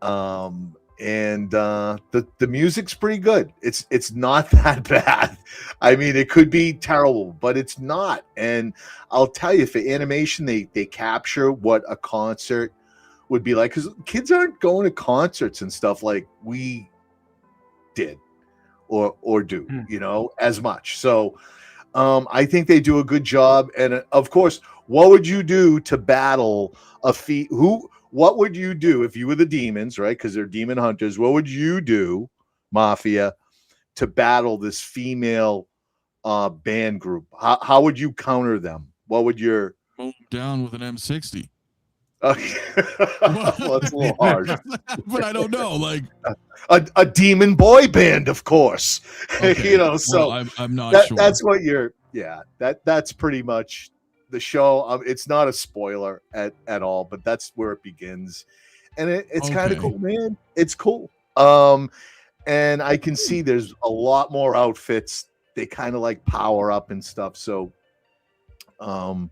[SPEAKER 4] And the music's pretty good. It's not that bad. I mean, it could be terrible, but it's not. And I'll tell you, for animation, they capture what a concert would be like, because kids aren't going to concerts and stuff like we did or do, you know, as much. So I think they do a good job. And of course, what would you do to battle what would you do if you were the demons, right? Because they're demon hunters. What would you do, Mafia, to battle this female band group? How would you counter them? What would your
[SPEAKER 2] mow down with an M60?
[SPEAKER 4] Okay. Well, it's a little harsh.
[SPEAKER 2] But I don't know, like
[SPEAKER 4] a demon boy band, of course.
[SPEAKER 2] Okay.
[SPEAKER 4] You know, so
[SPEAKER 2] well, I'm not sure.
[SPEAKER 4] That's what that's pretty much the show. It's not a spoiler at all, but that's where it begins, and it's kind of cool, man. It's cool. And I can see there's a lot more outfits. They kind of like power up and stuff. So, do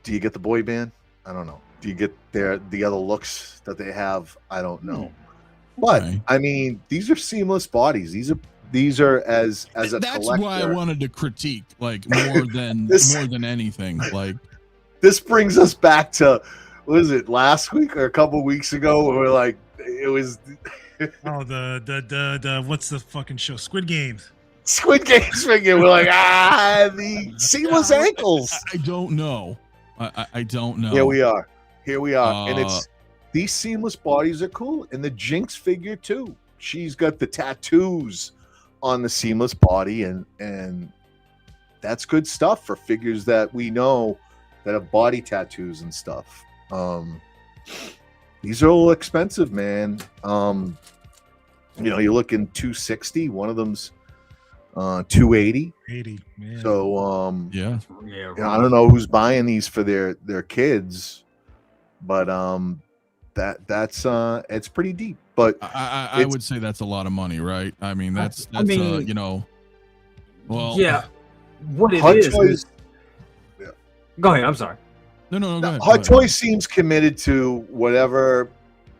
[SPEAKER 4] you get the boy band? I don't know. Do you get the other looks that they have? I don't know. But I mean, these are seamless bodies. These are as a
[SPEAKER 2] that's
[SPEAKER 4] collector.
[SPEAKER 2] why I wanted to critique like more than more than anything. Like
[SPEAKER 4] this brings us back to, was it last week or a couple weeks ago? Where we're like, it was.
[SPEAKER 3] Oh, the what's the fucking show? Squid Games.
[SPEAKER 4] Squid Games figure. We're like, the seamless ankles.
[SPEAKER 2] I don't know. I don't know.
[SPEAKER 4] Here we are. And it's these seamless bodies are cool. And the Jinx figure too. She's got the tattoos on the seamless body, and that's good stuff for figures that we know that have body tattoos and stuff. These are a little expensive, man. You're looking 260. One of them's 280.
[SPEAKER 3] 80. Man.
[SPEAKER 4] So
[SPEAKER 2] yeah.
[SPEAKER 4] I don't know who's buying these for their kids, but that's it's pretty deep. But
[SPEAKER 2] I would say that's a lot of money, right? I mean, that's well,
[SPEAKER 5] yeah. What it
[SPEAKER 4] Hot
[SPEAKER 5] is.
[SPEAKER 4] Toys,
[SPEAKER 5] Go ahead. I'm sorry.
[SPEAKER 2] No, go ahead.
[SPEAKER 4] Hot Toys seems committed to whatever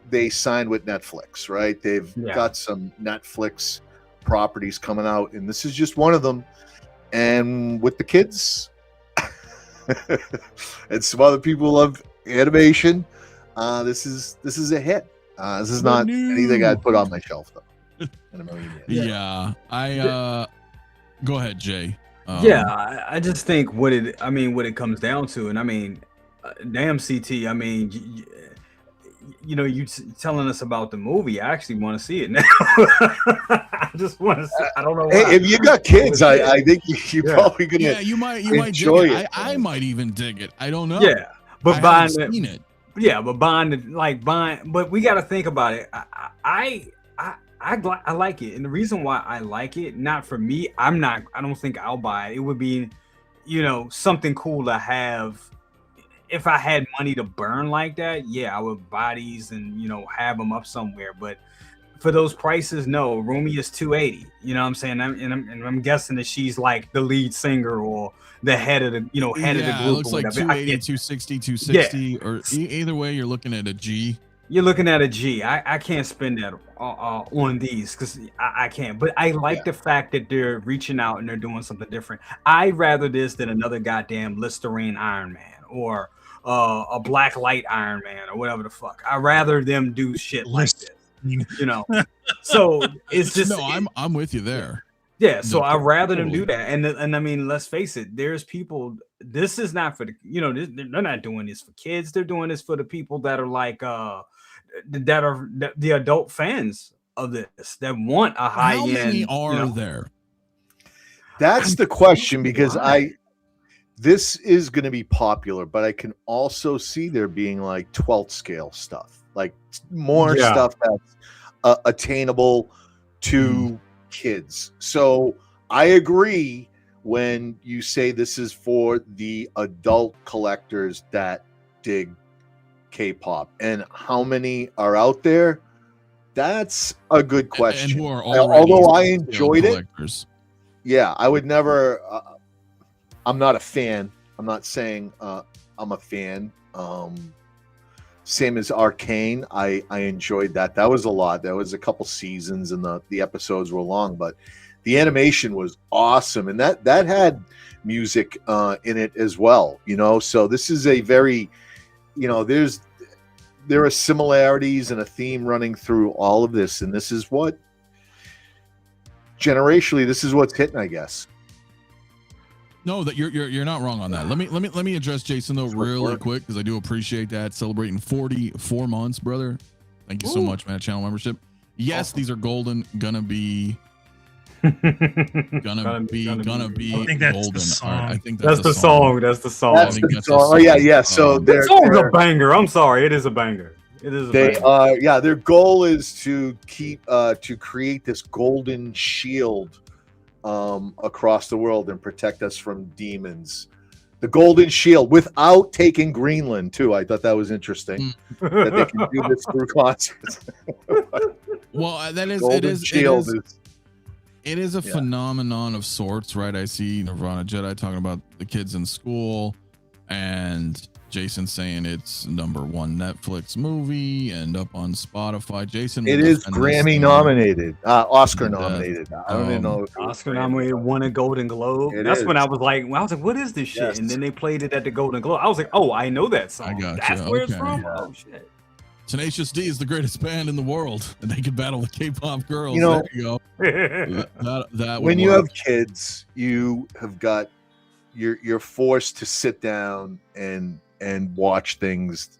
[SPEAKER 4] they signed with Netflix, right? They've got some Netflix properties coming out, and this is just one of them. And with the kids, and some other people love animation, this is a hit. This is not anything I'd put on my shelf, though.
[SPEAKER 2] Yeah. Go ahead, Jay.
[SPEAKER 5] I just think what it comes down to, and I mean, damn CT, I mean, you telling us about the movie. I actually want to see it now. I just want to see. I don't know why.
[SPEAKER 4] Hey, if you got kids, I think you're probably gonna.
[SPEAKER 2] Yeah, you might
[SPEAKER 4] enjoy
[SPEAKER 2] dig it. I might even dig it. I don't know.
[SPEAKER 5] Yeah, but
[SPEAKER 2] buying it.
[SPEAKER 5] Yeah, but buying. But we got to think about it. I like it, and the reason why I like it, not for me. I don't think I'll buy it. It would be, something cool to have. If I had money to burn like that, yeah, I would buy these and have them up somewhere. But for those prices, no. Rumi is 280. You know what I'm saying? I'm guessing that she's like the lead singer or the head of the head of the group.
[SPEAKER 2] It looks like 280, 260, 260, or either way, you're looking at a G.
[SPEAKER 5] You're looking at a G. I can't spend that on these because I can't. But I like the fact that they're reaching out and they're doing something different. I'd rather this than another goddamn Listerine Iron Man or a Black Light Iron Man or whatever the fuck. I'd rather them do shit like this. So it's just
[SPEAKER 2] I'm with you there.
[SPEAKER 5] Yeah, so I'd rather them do that. And I mean, let's face it, there's people, this is not for the, they're not doing this for kids. They're doing this for the people that are like, that are the adult fans of this, that want a high end.
[SPEAKER 2] How many are there?
[SPEAKER 4] That's the question, because this is going to be popular, but I can also see there being like 12th scale stuff, like more stuff that's attainable to kids. So I agree when you say this is for the adult collectors that dig K-pop, and how many are out there? That's a good question.
[SPEAKER 2] And who are
[SPEAKER 4] although I enjoyed it,
[SPEAKER 2] yeah,
[SPEAKER 4] I would never. I'm not a fan. I'm not saying I'm a fan. Same as Arcane. I enjoyed that. That was a lot. That was a couple seasons, and the episodes were long, but the animation was awesome, and that had music in it as well. So this is a very, there are similarities and a theme running through all of this, and this is what generationally this is what's hitting, I guess.
[SPEAKER 2] No, that you're not wrong on that. Let me address Jason though really quick, because I do appreciate that. Celebrating 44 months, brother. Thank you so much, man. Channel membership. Yes, these are golden. Gonna be golden.
[SPEAKER 3] I think that's
[SPEAKER 2] golden.
[SPEAKER 3] the song.
[SPEAKER 2] I think
[SPEAKER 5] that's the song. That's the song.
[SPEAKER 4] That's the song. Oh yeah. So
[SPEAKER 5] the song's a banger. I'm sorry, it is a banger. It is.
[SPEAKER 4] Their goal is to keep to create this golden shield across the world and protect us from demons. The Golden Shield without taking Greenland too. I thought that was interesting that they can do this through concerts.
[SPEAKER 2] Well, that is
[SPEAKER 4] Golden Shield
[SPEAKER 2] it is a phenomenon of sorts, right? I see Nirvana Jedi talking about the kids in school, and Jason saying it's #1 Netflix movie and up on Spotify. Jason,
[SPEAKER 4] it is Grammy nominated, Oscar nominated. I don't even know.
[SPEAKER 5] Oscar nominated, won a Golden Globe. That's when I was like, what is this shit?
[SPEAKER 4] Yes.
[SPEAKER 5] And then they played it at the Golden Globe. I was like, oh, I know that song.
[SPEAKER 2] I got
[SPEAKER 5] That's
[SPEAKER 2] you.
[SPEAKER 5] where it's
[SPEAKER 2] Okay.
[SPEAKER 5] from.
[SPEAKER 4] Yeah.
[SPEAKER 5] Oh shit.
[SPEAKER 2] Tenacious D is the greatest band in the world, and they can battle the K-pop girls.
[SPEAKER 4] You know,
[SPEAKER 2] there you go. That
[SPEAKER 4] When
[SPEAKER 2] would
[SPEAKER 4] you
[SPEAKER 2] work.
[SPEAKER 4] have kids, you have got you're forced to sit down and watch things,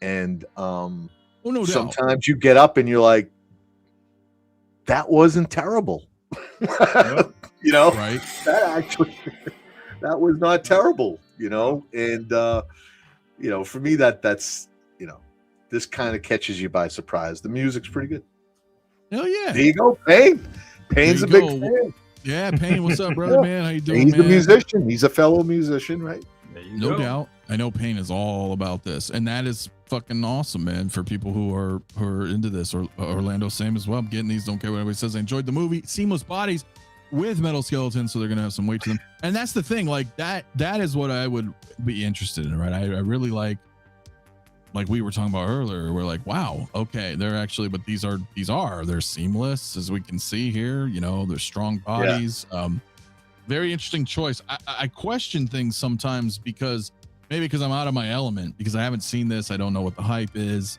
[SPEAKER 4] and
[SPEAKER 2] no doubt.
[SPEAKER 4] sometimes you get up and you're like, that wasn't terrible. You know,
[SPEAKER 2] Right.
[SPEAKER 4] that was not terrible, you know. And you know, for me, that's you know, this kind of catches you by surprise. The music's pretty good.
[SPEAKER 2] Hell yeah.
[SPEAKER 4] There you go, Payne. Payne's a
[SPEAKER 2] There
[SPEAKER 4] big
[SPEAKER 2] you go.
[SPEAKER 4] fan.
[SPEAKER 2] Yeah, Payne, what's up, brother, man? How you doing,
[SPEAKER 4] He's
[SPEAKER 2] man?
[SPEAKER 4] a musician. He's a fellow musician, right?
[SPEAKER 5] There you
[SPEAKER 2] No
[SPEAKER 5] go.
[SPEAKER 2] doubt. I know Payne is all about this, and that is fucking awesome, man. For people who are into this, or Orlando, same as well. I'm getting these. Don't care what anybody says. I enjoyed the movie. Seamless bodies with metal skeletons, so they're gonna have some weight to them. And that's the thing. Like that is what I would be interested in, right? I really like we were talking about earlier. We're like, wow, okay, they're actually, but they're seamless, as we can see here. You know, they're strong bodies. Very interesting choice. I question things sometimes because I'm out of my element, because I haven't seen this. I don't know what the hype is.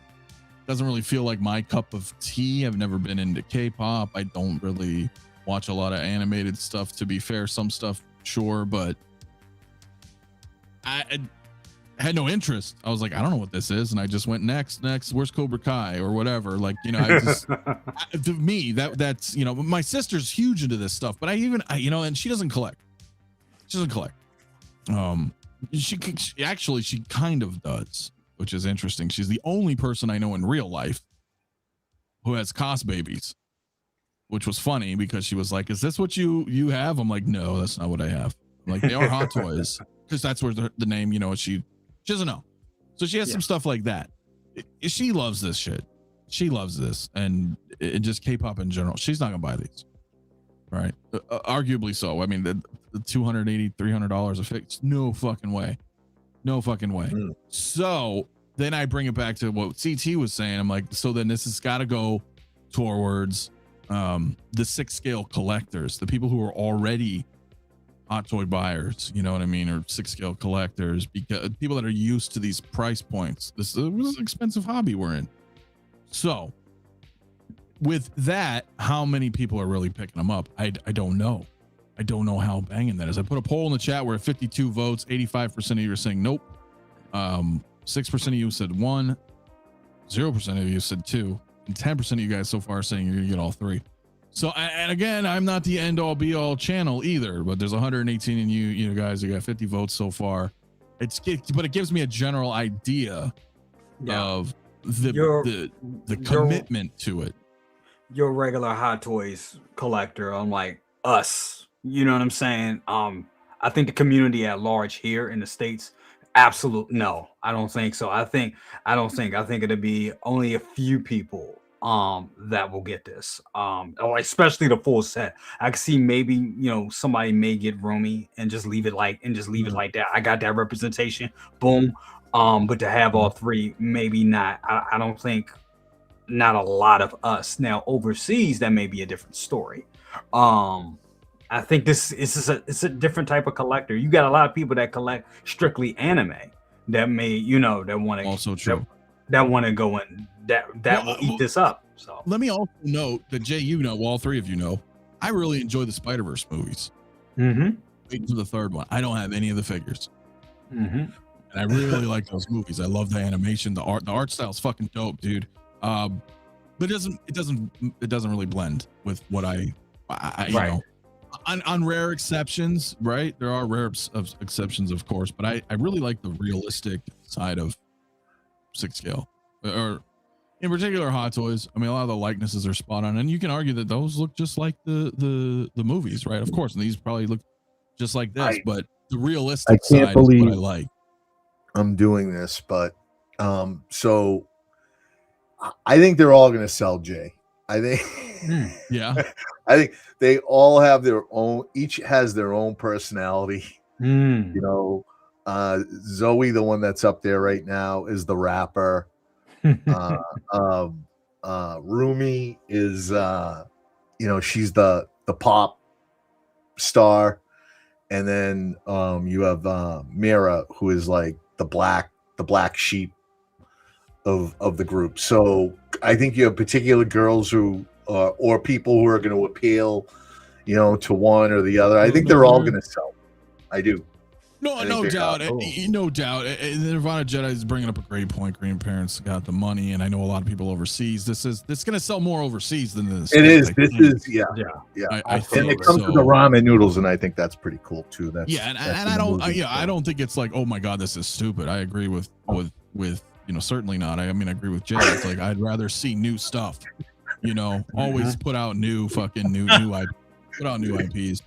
[SPEAKER 2] Doesn't really feel like my cup of tea. I've never been into K-pop. I don't really watch a lot of animated stuff, to be fair. Some stuff, sure, but I had no interest. I was like, I don't know what this is, and I just went next. Where's Cobra Kai or whatever? Like, you know, I just to me that's you know, my sister's huge into this stuff, but I you know, and she doesn't collect. She kind of does, which is interesting. She's the only person I know in real life who has cost babies, which was funny because she was like, "Is this what you have?" I'm like, "No, that's not what I have." I'm like, they are Hot Toys, because that's where the name, you know, she doesn't know. So she has some stuff like that. She loves this shit. She loves this, and just K-pop in general. She's not gonna buy these, right? Arguably so. I mean, the $280, $300 a fix. No fucking way. So then I bring it back to what CT was saying. I'm like, so then this has got to go towards the 6 scale collectors, the people who are already Hot Toy buyers, you know what I mean, or 6 scale collectors, because people that are used to these price points. This is an expensive hobby we're in. So with that, how many people are really picking them up? I don't know. I don't know how banging that is. I put a poll in the chat. We're at 52 votes. 85% of you are saying nope. 6% of you said 1. 0% of you said 2. And 10% of you guys so far are saying you're gonna get all 3. So, and again, I'm not the end all be all channel either, but there's 118 in you guys. You got 50 votes so far. But it gives me a general idea of the commitment to it.
[SPEAKER 5] Your regular Hot Toys collector, unlike us, you know what I'm saying? I think the community at large here in the States, absolutely no, I don't think so. I think it'll be only a few people that will get this, or especially the full set. I can see maybe, you know, somebody may get Romy and just leave it like that. I got that representation, boom. But to have all 3, maybe not. I don't think, not a lot of us. Now overseas, that may be a different story. I think it's a different type of collector. You got a lot of people that collect strictly anime that may, you know, that want to
[SPEAKER 2] Also true.
[SPEAKER 5] that want to go in that will eat this up. So
[SPEAKER 2] let me also note that Jay, you know, all 3 of you know, I really enjoy the Spider-Verse movies. Waiting for the 3rd one. I don't have any of the figures. And I really like those movies. I love the animation, the art style is fucking dope, dude. But it doesn't really blend with what I you know, on rare exceptions, right? There are rare exceptions, of course, but I really like the realistic side of 6 scale, or in particular Hot Toys. I mean, a lot of the likenesses are spot on, and you can argue that those look just like the movies, right? Of course, and these probably look just like this, but the realistic side is what I like.
[SPEAKER 4] I'm doing this, but so I think they're all going to sell, Jay. I think,
[SPEAKER 2] yeah,
[SPEAKER 4] I think they all have their own. Each has their own personality. You know, Zoe, the one that's up there right now, is the rapper. Rumi is, you know, she's the pop star, and then you have Mira, who is like the black sheep of the group. So I think you have particular girls who or people who are going to appeal, you know, to one or the other. I think they're all going to sell. I do.
[SPEAKER 2] No doubt. No doubt. Nirvana Jedi is bringing up a great point. Grandparents got the money, and I know a lot of people overseas. This going to sell more overseas than this.
[SPEAKER 4] It is. This is, yeah.
[SPEAKER 2] I think
[SPEAKER 4] and it comes to the ramen noodles, and I think that's pretty cool too. That's
[SPEAKER 2] and I don't think it's like, oh my god, this is stupid. I agree with you know, certainly not. I mean, I agree with Jay. It's like I'd rather see new stuff. You know, always put out new put out new IPs.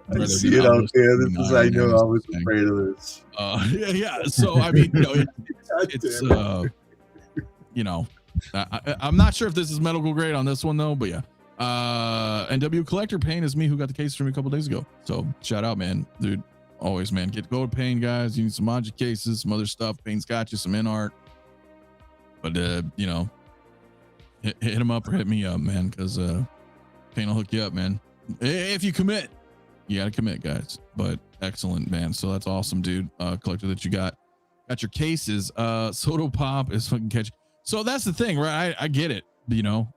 [SPEAKER 4] I see it out there. This is, I know I was afraid of this.
[SPEAKER 2] Yeah. So I mean, you know, it's you know, I'm not sure if this is medical grade on this one though, but yeah. NW Collector Payne is me who got the case from me a couple days ago. So shout out, man, dude. Always, man. Go to Payne, guys. You need some Maji cases, some other stuff. Payne's got you some in art. But you know, hit him up or hit me up, man, because Payne will hook you up, man. If you commit. You gotta commit, guys. But excellent, man. So that's awesome, dude. Collector that you got your cases. Soto Pop is fucking catchy. So that's the thing, right? I get it. You know,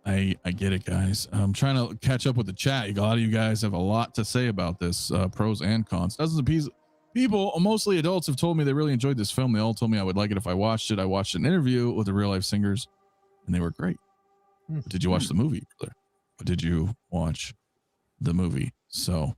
[SPEAKER 2] I get it, guys. I'm trying to catch up with the chat. A lot of you guys have a lot to say about this, pros and cons. Dozens of people, mostly adults, have told me they really enjoyed this film. They all told me I would like it if I watched it. I watched an interview with the real life singers, and they were great. Did you watch the movie? Or did you watch the movie? So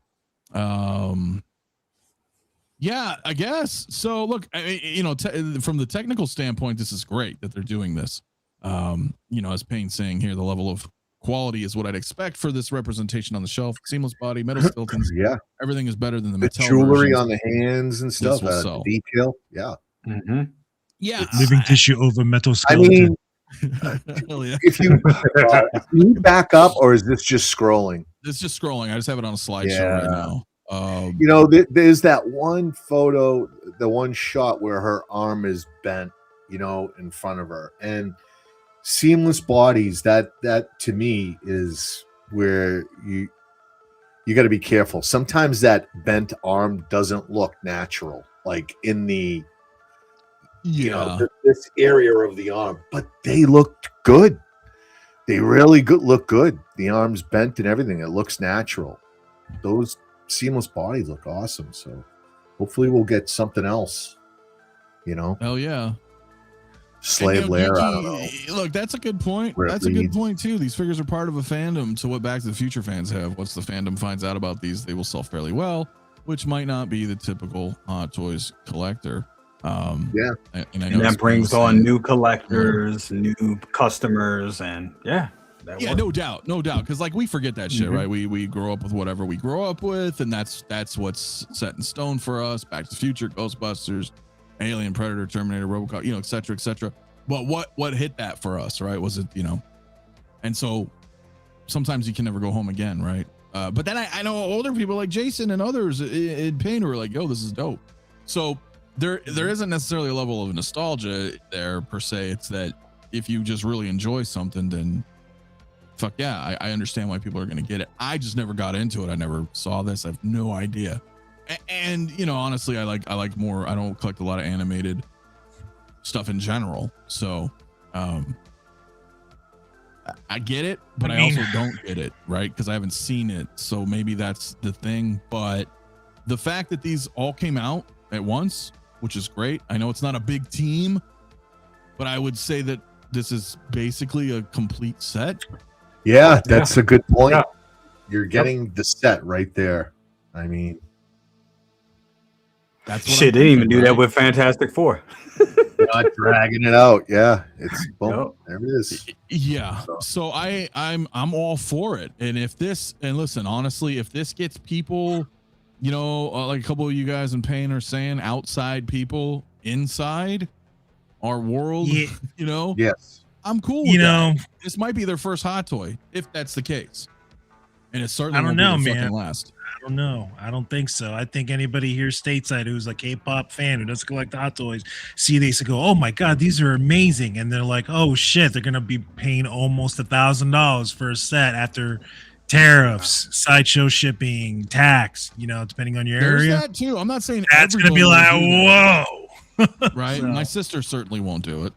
[SPEAKER 2] yeah, I guess so. Look, you know, from the technical standpoint, this is great that they're doing this. You know, as Payne's saying here, the level of quality is what I'd expect for this representation on the shelf. Seamless body, metal skeletons.
[SPEAKER 4] Yeah,
[SPEAKER 2] everything is better than the
[SPEAKER 4] Mattel jewelry on the hands and stuff. Detail. Yeah.
[SPEAKER 2] Yeah.
[SPEAKER 3] Living tissue over metal skeleton.
[SPEAKER 4] I mean, if you back up, or is this just scrolling?
[SPEAKER 2] It's just scrolling. I just have it on a slideshow right now.
[SPEAKER 4] You know, there's that one photo, the one shot where her arm is bent, you know, in front of her, and seamless bodies. That to me is where you got to be careful. Sometimes that bent arm doesn't look natural, like in the you know, this area of the arm, but they looked good. They really look good. The arm's bent and everything. It looks natural. Those seamless bodies look awesome. So hopefully we'll get something else. You know?
[SPEAKER 2] Hell yeah.
[SPEAKER 4] Slave Lair. I don't know.
[SPEAKER 2] Look, that's a good point. That's a good point too. These figures are part of a fandom. So what Back to the Future fans have? Once the fandom finds out about these, they will sell fairly well, which might not be the typical Hot Toys collector. And
[SPEAKER 5] that brings on new collectors, new customers, and
[SPEAKER 2] no doubt, because like we forget that shit, right? We grow up with whatever we grow up with, and that's what's set in stone for us. Back to the Future, Ghostbusters, Alien, Predator, Terminator, RoboCop, you know, etc. But what hit that for us, right? Was it, you know? And so sometimes you can never go home again, right? But then I know older people like Jason and others in Payne who are like, yo, this is dope. So there isn't necessarily a level of nostalgia there per se. It's that if you just really enjoy something, then fuck yeah, I understand why people are going to get it. I just never got into it. I never saw this. I have no idea. And you know, honestly, I like more. I don't collect a lot of animated stuff in general. So I get it, but I also don't get it, right? Because I haven't seen it. So maybe that's the thing. But the fact that these all came out at once, which is great. I know it's not a big team, but I would say that this is basically a complete set.
[SPEAKER 4] Yeah, that's a good point. Yeah. You're getting the set right there. I mean,
[SPEAKER 5] that's what shit. They didn't even do that with Fantastic Four.
[SPEAKER 4] Not dragging it out. Yeah, it's boom. There it is.
[SPEAKER 2] Yeah. So I'm all for it. And if this, and listen, honestly, if this gets people you know, like a couple of you guys in pain are saying, outside people inside our world,
[SPEAKER 3] Yeah.
[SPEAKER 2] you know,
[SPEAKER 4] Yes.
[SPEAKER 2] I'm cool
[SPEAKER 3] You
[SPEAKER 2] with
[SPEAKER 3] know,
[SPEAKER 2] that. This might be their first hot toy, if that's the case. And it certainly
[SPEAKER 3] I don't
[SPEAKER 2] won't
[SPEAKER 3] know,
[SPEAKER 2] be their
[SPEAKER 3] man.
[SPEAKER 2] fucking last.
[SPEAKER 3] I don't know. I don't think so. I think anybody here stateside who's a K-pop fan who doesn't collect hot toys see these and go, "Oh my god, these are amazing!" And they're like, "Oh shit, they're gonna be paying almost $1,000 for a set after tariffs, sideshow shipping, tax. You know, depending on your
[SPEAKER 2] There's
[SPEAKER 3] area."
[SPEAKER 2] that too. I'm not saying
[SPEAKER 3] That's gonna be
[SPEAKER 2] everyone
[SPEAKER 3] like,
[SPEAKER 2] will do that,
[SPEAKER 3] "Whoa!"
[SPEAKER 2] right?
[SPEAKER 3] So-
[SPEAKER 2] My sister certainly won't do it.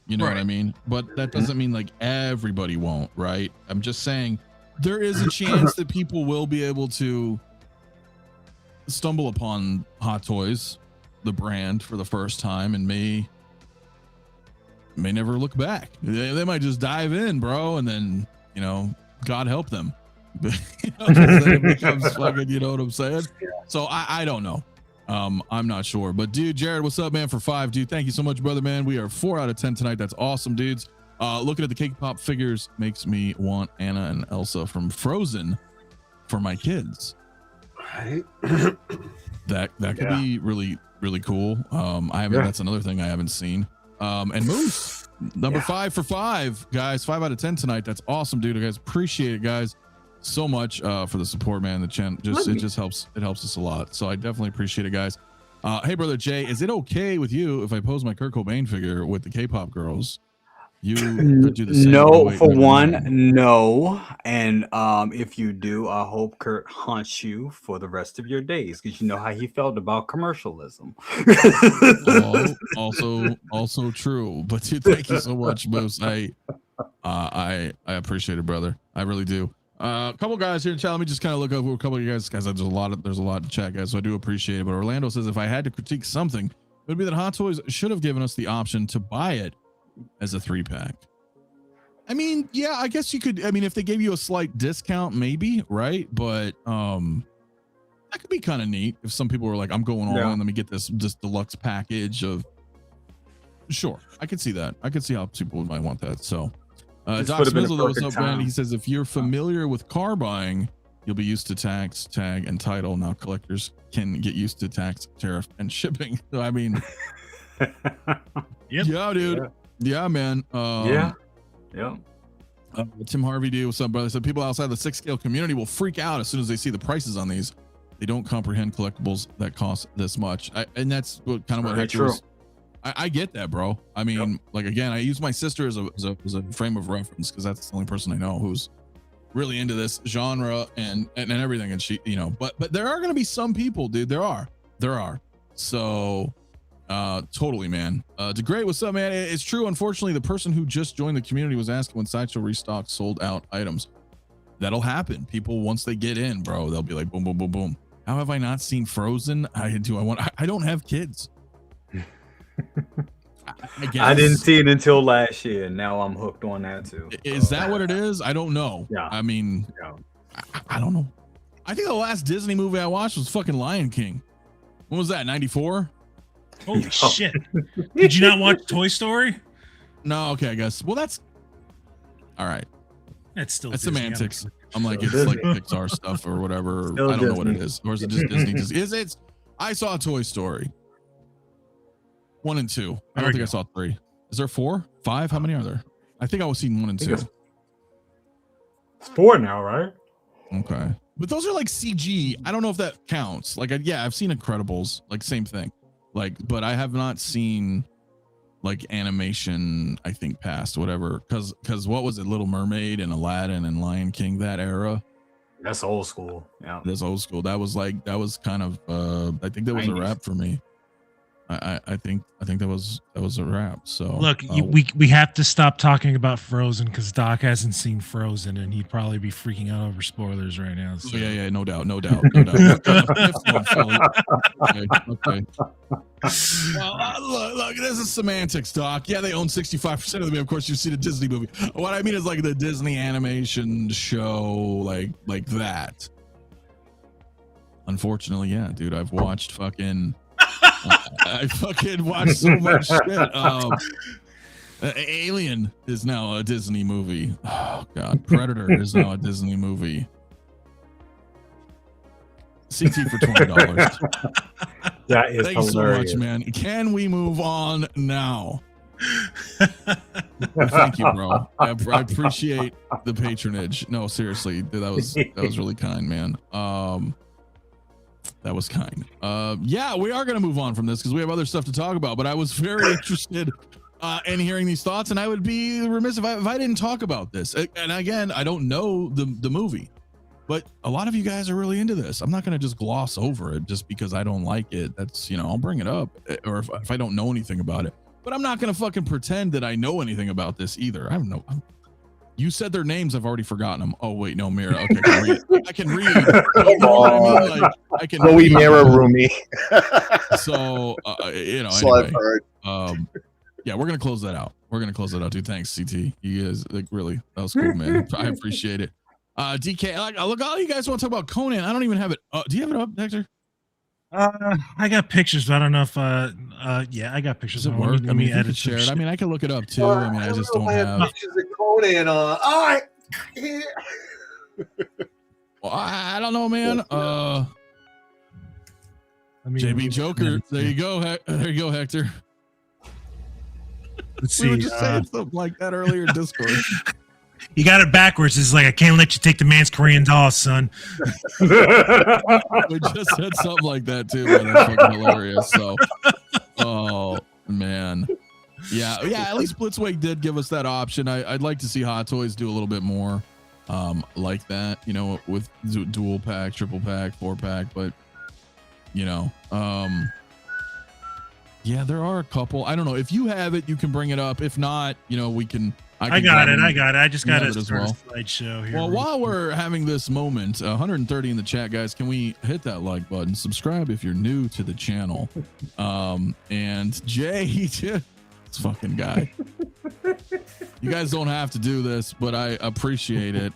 [SPEAKER 2] You know what
[SPEAKER 3] Right.
[SPEAKER 2] I mean? But that doesn't mean like everybody won't, right? I'm just saying there is a chance that people will be able to stumble upon Hot Toys, the brand, for the first time, and may never look back. They might just dive in, bro, and then, you know, God help them. You know, then it becomes fucking, you know what I'm saying? So I don't know. I'm not sure, but dude, Jared, what's up, man? For 5, dude, thank you so much, brother, man. We are 4 out of 10 tonight. That's awesome, dudes. Looking at the K-pop figures makes me want Anna and Elsa from Frozen for my kids.
[SPEAKER 4] Right.
[SPEAKER 2] That could be really, really cool. I haven't. That's another thing I haven't seen. And Moose, number 5 for 5, guys. 5 out of 10 tonight. That's awesome, dude. Guys, appreciate it, guys, so much for the support, man. The channel just helps. It helps us a lot. So I definitely appreciate it, guys. Hey, brother Jay, is it okay with you if I pose my Kurt Cobain figure with the K-pop girls? You could do the same.
[SPEAKER 5] No, for one, no. And if you do, I hope Kurt haunts you for the rest of your days, because you know how he felt about commercialism.
[SPEAKER 2] Also true. But dude, thank you so much, Moose. I appreciate it, brother. I really do. A couple guys here in chat. Let me just kind of look over a couple of you guys. There's a lot to chat, guys. So I do appreciate it. But Orlando says, if I had to critique something, it would be that Hot Toys should have given us the option to buy it as a 3-pack. I mean, yeah, I guess you could. I mean, if they gave you a slight discount, maybe, right? But that could be kind of neat if some people were like, I'm going all in, let me get this deluxe package of. Sure, I could see that. I could see how people might want that. So Doc Smizzle, what's up, man? He says, if you're familiar with car buying, you'll be used to tax, tag, and title. Now collectors can get used to tax, tariff, and shipping. So I mean, yeah, dude. Yeah, man. Tim Harvey, dude, what's up, brother? So people outside the 6 scale community will freak out as soon as they see the prices on these. They don't comprehend collectibles that cost this much. And that's what Hector was. I get that, bro. I mean, like, again, I use my sister as a frame of reference because that's the only person I know who's really into this genre and everything. And she, you know, but there are going to be some people, dude. There are. So totally, man. DeGray, what's up, man? It's true. Unfortunately, the person who just joined the community was asking when Sideshow restocks sold out items. That'll happen. People, once they get in, bro, they'll be like, boom, boom, boom, boom. How have I not seen Frozen? I don't have kids. I guess.
[SPEAKER 5] I didn't see it until last year. Now I'm hooked on that too.
[SPEAKER 2] Is that what it is? I don't know.
[SPEAKER 5] Yeah.
[SPEAKER 2] I mean, I don't know. I think the last Disney movie I watched was fucking Lion King. When was that? 94?
[SPEAKER 3] Holy shit. Did you not watch Toy Story?
[SPEAKER 2] No, okay, I guess. Well, that's all right.
[SPEAKER 3] That's
[SPEAKER 2] semantics. I'm like, it's like Pixar stuff or whatever. I don't know what it is. Or is it just Disney? It's I saw Toy Story 1 and 2. I don't think I saw 3. Is there 4? 5? How many are there? I think I was seeing 1 and 2.
[SPEAKER 5] It's 4 now, right?
[SPEAKER 2] Okay. But those are like CG. I don't know if that counts. Like, yeah, I've seen Incredibles, like same thing. Like, but I have not seen like animation, I think, past whatever. Cause what was it? Little Mermaid and Aladdin and Lion King, that era.
[SPEAKER 5] That's old school. Yeah.
[SPEAKER 2] That's old school. That was kind of I think that was 90s. A wrap for me. I think that was a wrap. So
[SPEAKER 3] look, we have to stop talking about Frozen because Doc hasn't seen Frozen and he'd probably be freaking out over spoilers right now. So.
[SPEAKER 2] Yeah, no doubt. Okay. Well, look, this is semantics, Doc. Yeah, they own 65% of them. Of course, you've seen a Disney movie. What I mean is like the Disney animation show, like that. Unfortunately, yeah, dude, I've watched fucking. I fucking watched so much shit. Alien is now a Disney movie. Oh god, Predator is now a Disney movie. CT for $20.
[SPEAKER 5] That is
[SPEAKER 2] Thanks so
[SPEAKER 5] hilarious.
[SPEAKER 2] much, man. Can we move on now? Well, thank you, bro. I appreciate the patronage. No, seriously, that was really kind, man. That was kind. Yeah, we are gonna move on from this because we have other stuff to talk about. But I was very interested in hearing these thoughts, and I would be remiss if I didn't talk about this. And again, I don't know the movie, but a lot of you guys are really into this. I'm not gonna just gloss over it just because I don't like it. That's, you know, I'll bring it up, or if I don't know anything about it. But I'm not gonna fucking pretend that I know anything about this either. I have no. You said their names. I've already forgotten them. Oh wait, no, Mira. Okay, I can read. You know what I mean? Like, I can.
[SPEAKER 4] Chloe Mira Rumi.
[SPEAKER 2] So you know.
[SPEAKER 4] So
[SPEAKER 2] Anyway,
[SPEAKER 4] I've heard.
[SPEAKER 2] Yeah, we're gonna close that out. We're gonna close that out, dude. Thanks, CT. You guys, like, really, that was cool, man. I appreciate it. DK, look, all you guys want to talk about Conan. I don't even have it. Do you have it up, Hector?
[SPEAKER 3] I got pictures, but I don't know if yeah, I got pictures.
[SPEAKER 2] Does it work?
[SPEAKER 3] Let me
[SPEAKER 2] if you
[SPEAKER 3] edit
[SPEAKER 2] could share it.
[SPEAKER 3] some
[SPEAKER 2] I mean, I can look it up too. I mean, I just don't have.
[SPEAKER 4] Pictures of Conan on. I can't.
[SPEAKER 2] Well, I don't know, man.
[SPEAKER 3] Let me-
[SPEAKER 2] JB Joker. There you go. There you go, Hector.
[SPEAKER 3] Let's
[SPEAKER 2] We were
[SPEAKER 3] see.
[SPEAKER 2] just saying something like that earlier in Discord.
[SPEAKER 3] You got it backwards. It's like I can't let you take the man's Korean doll, son.
[SPEAKER 2] We just said something like that too, man. That's fucking hilarious. So, oh man, yeah. At least Blitzwake did give us that option. I'd like to see Hot Toys do a little bit more, like that. You know, with dual pack, triple pack, 4-pack. But you know, yeah, there are a couple. I don't know if you have it, you can bring it up. If not, you know, we can.
[SPEAKER 3] I got it. I just got
[SPEAKER 2] have
[SPEAKER 3] to
[SPEAKER 2] it as
[SPEAKER 3] start
[SPEAKER 2] well.
[SPEAKER 3] a slideshow here.
[SPEAKER 2] Well, while we're having this moment, 130 in the chat, guys, can we hit that like button? Subscribe if you're new to the channel. And Jay, this fucking guy. You guys don't have to do this, but I appreciate it.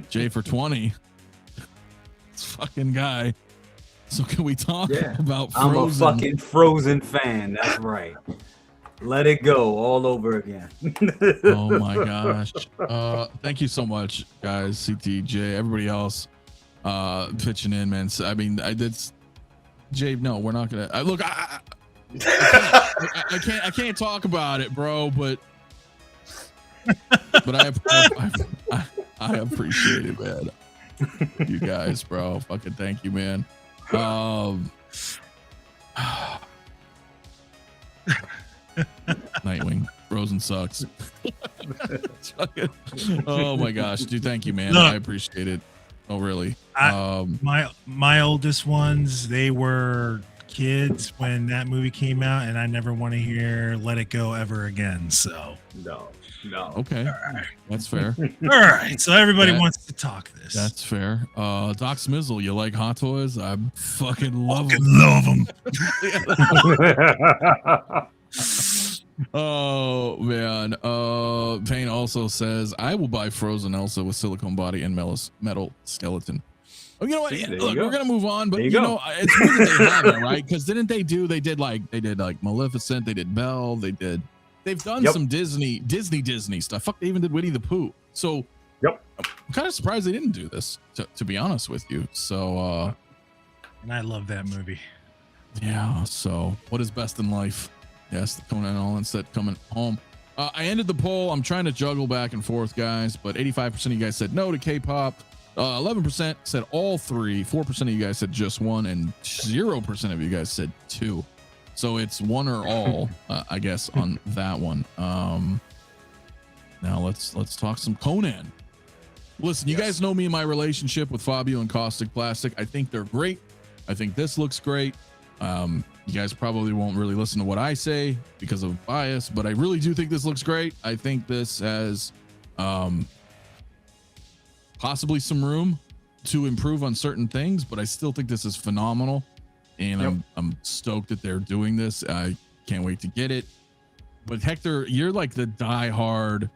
[SPEAKER 2] Jay for 20. This fucking guy. So can we talk about Frozen?
[SPEAKER 5] I'm a fucking Frozen fan. That's right. Let it go all over again.
[SPEAKER 2] Oh my gosh. Thank you so much, guys. CTJ, everybody else pitching in, man. I mean, I did. Jay, no, we're not gonna look. I can't talk about it, bro. But I appreciate it, man. You guys, bro. Fucking thank you, man. Nightwing, Frozen sucks. Oh my gosh, dude, thank you, man.
[SPEAKER 3] Look,
[SPEAKER 2] I appreciate it. Oh really?
[SPEAKER 3] My oldest ones, they were kids when that movie came out, and I never want to hear "Let It Go" ever again. So
[SPEAKER 5] No.
[SPEAKER 2] Okay, that's fair.
[SPEAKER 3] all right, so everybody wants to talk this.
[SPEAKER 2] That's fair. Doc Smizzle, you like Hot Toys? I fucking love them.
[SPEAKER 3] Love them.
[SPEAKER 2] Oh man. Payne also says I will buy Frozen Elsa with silicone body and metal skeleton. Oh, you know what? Look, we're gonna move on, but you know, it's weird that they have it, right? Because they did like Maleficent, they did Belle, they've done some Disney stuff. Fuck, they even did Winnie the Pooh. So I'm kind of surprised they didn't do this, to be honest with you. So
[SPEAKER 3] and I love that movie.
[SPEAKER 2] Yeah. So what is best in life? Yes, the Conan All set coming home. I ended the poll. I'm trying to juggle back and forth, guys, but 85% of you guys said no to K-pop. 11% said all three. 4% of you guys said just one, and 0% of you guys said two. So it's one or all, I guess, on that one. Now let's talk some Conan. Listen, you guys know me and my relationship with Fabio and Caustic Plastic. I think they're great. I think this looks great. You guys probably won't really listen to what I say because of bias, but I really do think this looks great. I think this has possibly some room to improve on certain things, but I still think this is phenomenal. And I'm stoked that they're doing this. I can't wait to get it. But Hector, you're like the die-hard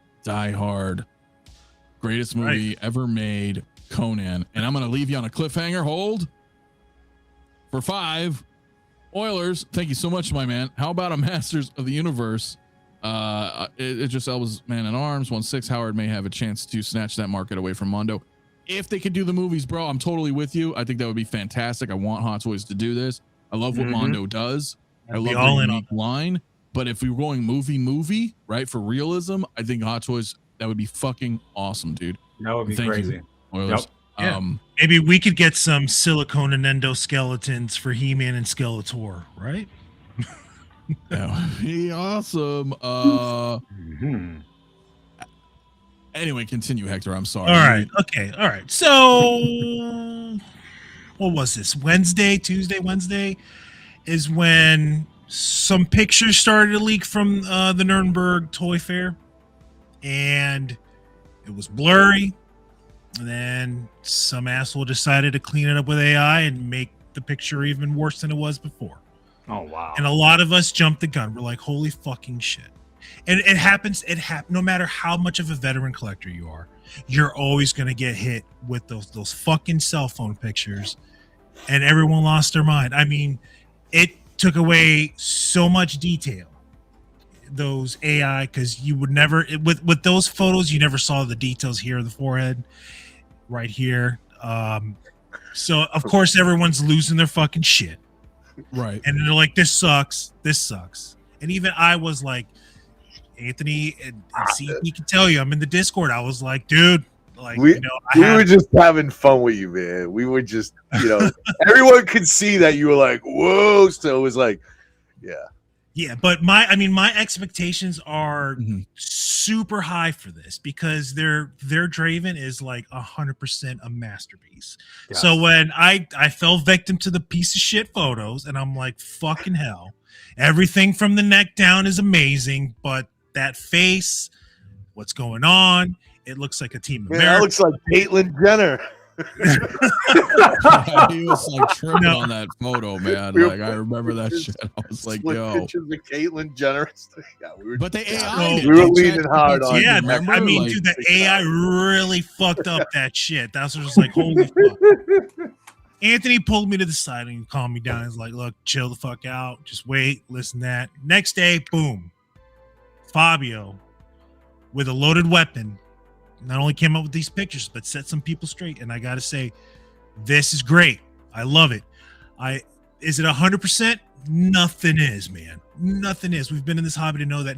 [SPEAKER 2] greatest movie ever made, Conan. And I'm going to leave you on a cliffhanger. Hold for 5. Oilers, thank you so much, my man. How about a Masters of the Universe? Idris Elba's Man at Arms, 1/6. Howard may have a chance to snatch that market away from Mondo. if they could do the movies, bro, I'm totally with you. I think that would be fantastic. I want Hot Toys to do this. I love what Mondo does. I love their unique line. But if we were going movie, right, for realism, I think Hot Toys, that would be fucking awesome, dude.
[SPEAKER 5] That would be crazy.
[SPEAKER 2] Yep.
[SPEAKER 3] Yeah. Maybe we could get some silicone and endoskeletons for He-Man and Skeletor, right?
[SPEAKER 2] That would be awesome. Anyway, continue, Hector. I'm sorry.
[SPEAKER 3] All right. Okay. All right. So, what was this? Wednesday is when some pictures started to leak from the Nuremberg Toy Fair, and it was blurry. And then some asshole decided to clean it up with AI and make the picture even worse than it was before.
[SPEAKER 5] Oh wow!
[SPEAKER 3] And a lot of us jumped the gun. We're like, "Holy fucking shit!" And it happens. No matter how much of a veteran collector you are, you're always gonna get hit with those fucking cell phone pictures, and everyone lost their mind. I mean, it took away so much detail, those AI, because you would never with those photos, you never saw the details here in the forehead, right here. So of course everyone's losing their fucking shit,
[SPEAKER 2] right?
[SPEAKER 3] And they're like, this sucks, and even I was like, Anthony, and see, he can tell you, I'm in the Discord, I was like, dude, like,
[SPEAKER 4] we were just having fun with you, man. We were just, everyone could see that you were like, whoa. So it was like, yeah.
[SPEAKER 3] But my expectations are super high for this, because their Draven is like 100% a masterpiece. Yes. So when I fell victim to the piece of shit photos, and I'm like, fucking hell, everything from the neck down is amazing, but that face, what's going on? It looks like a Team America.
[SPEAKER 4] That looks like Caitlyn Jenner.
[SPEAKER 2] He was like tripping on that photo, man. Like, I remember that shit. I was like, yo,
[SPEAKER 4] pictures of Caitlyn Jenner. Yeah,
[SPEAKER 2] but the AI,
[SPEAKER 4] we were leaning hard on.
[SPEAKER 3] Yeah, I mean, like, dude, the AI really fucked up that shit. That's just like, holy fuck. Anthony pulled me to the side and calmed me down. He's like, look, chill the fuck out. Just wait, listen to that. Next day, boom. Fabio, with a loaded weapon, not only came up with these pictures, but set some people straight. And I got to say, this is great. I love it. Is it 100%? Nothing is, man. Nothing is. We've been in this hobby to know that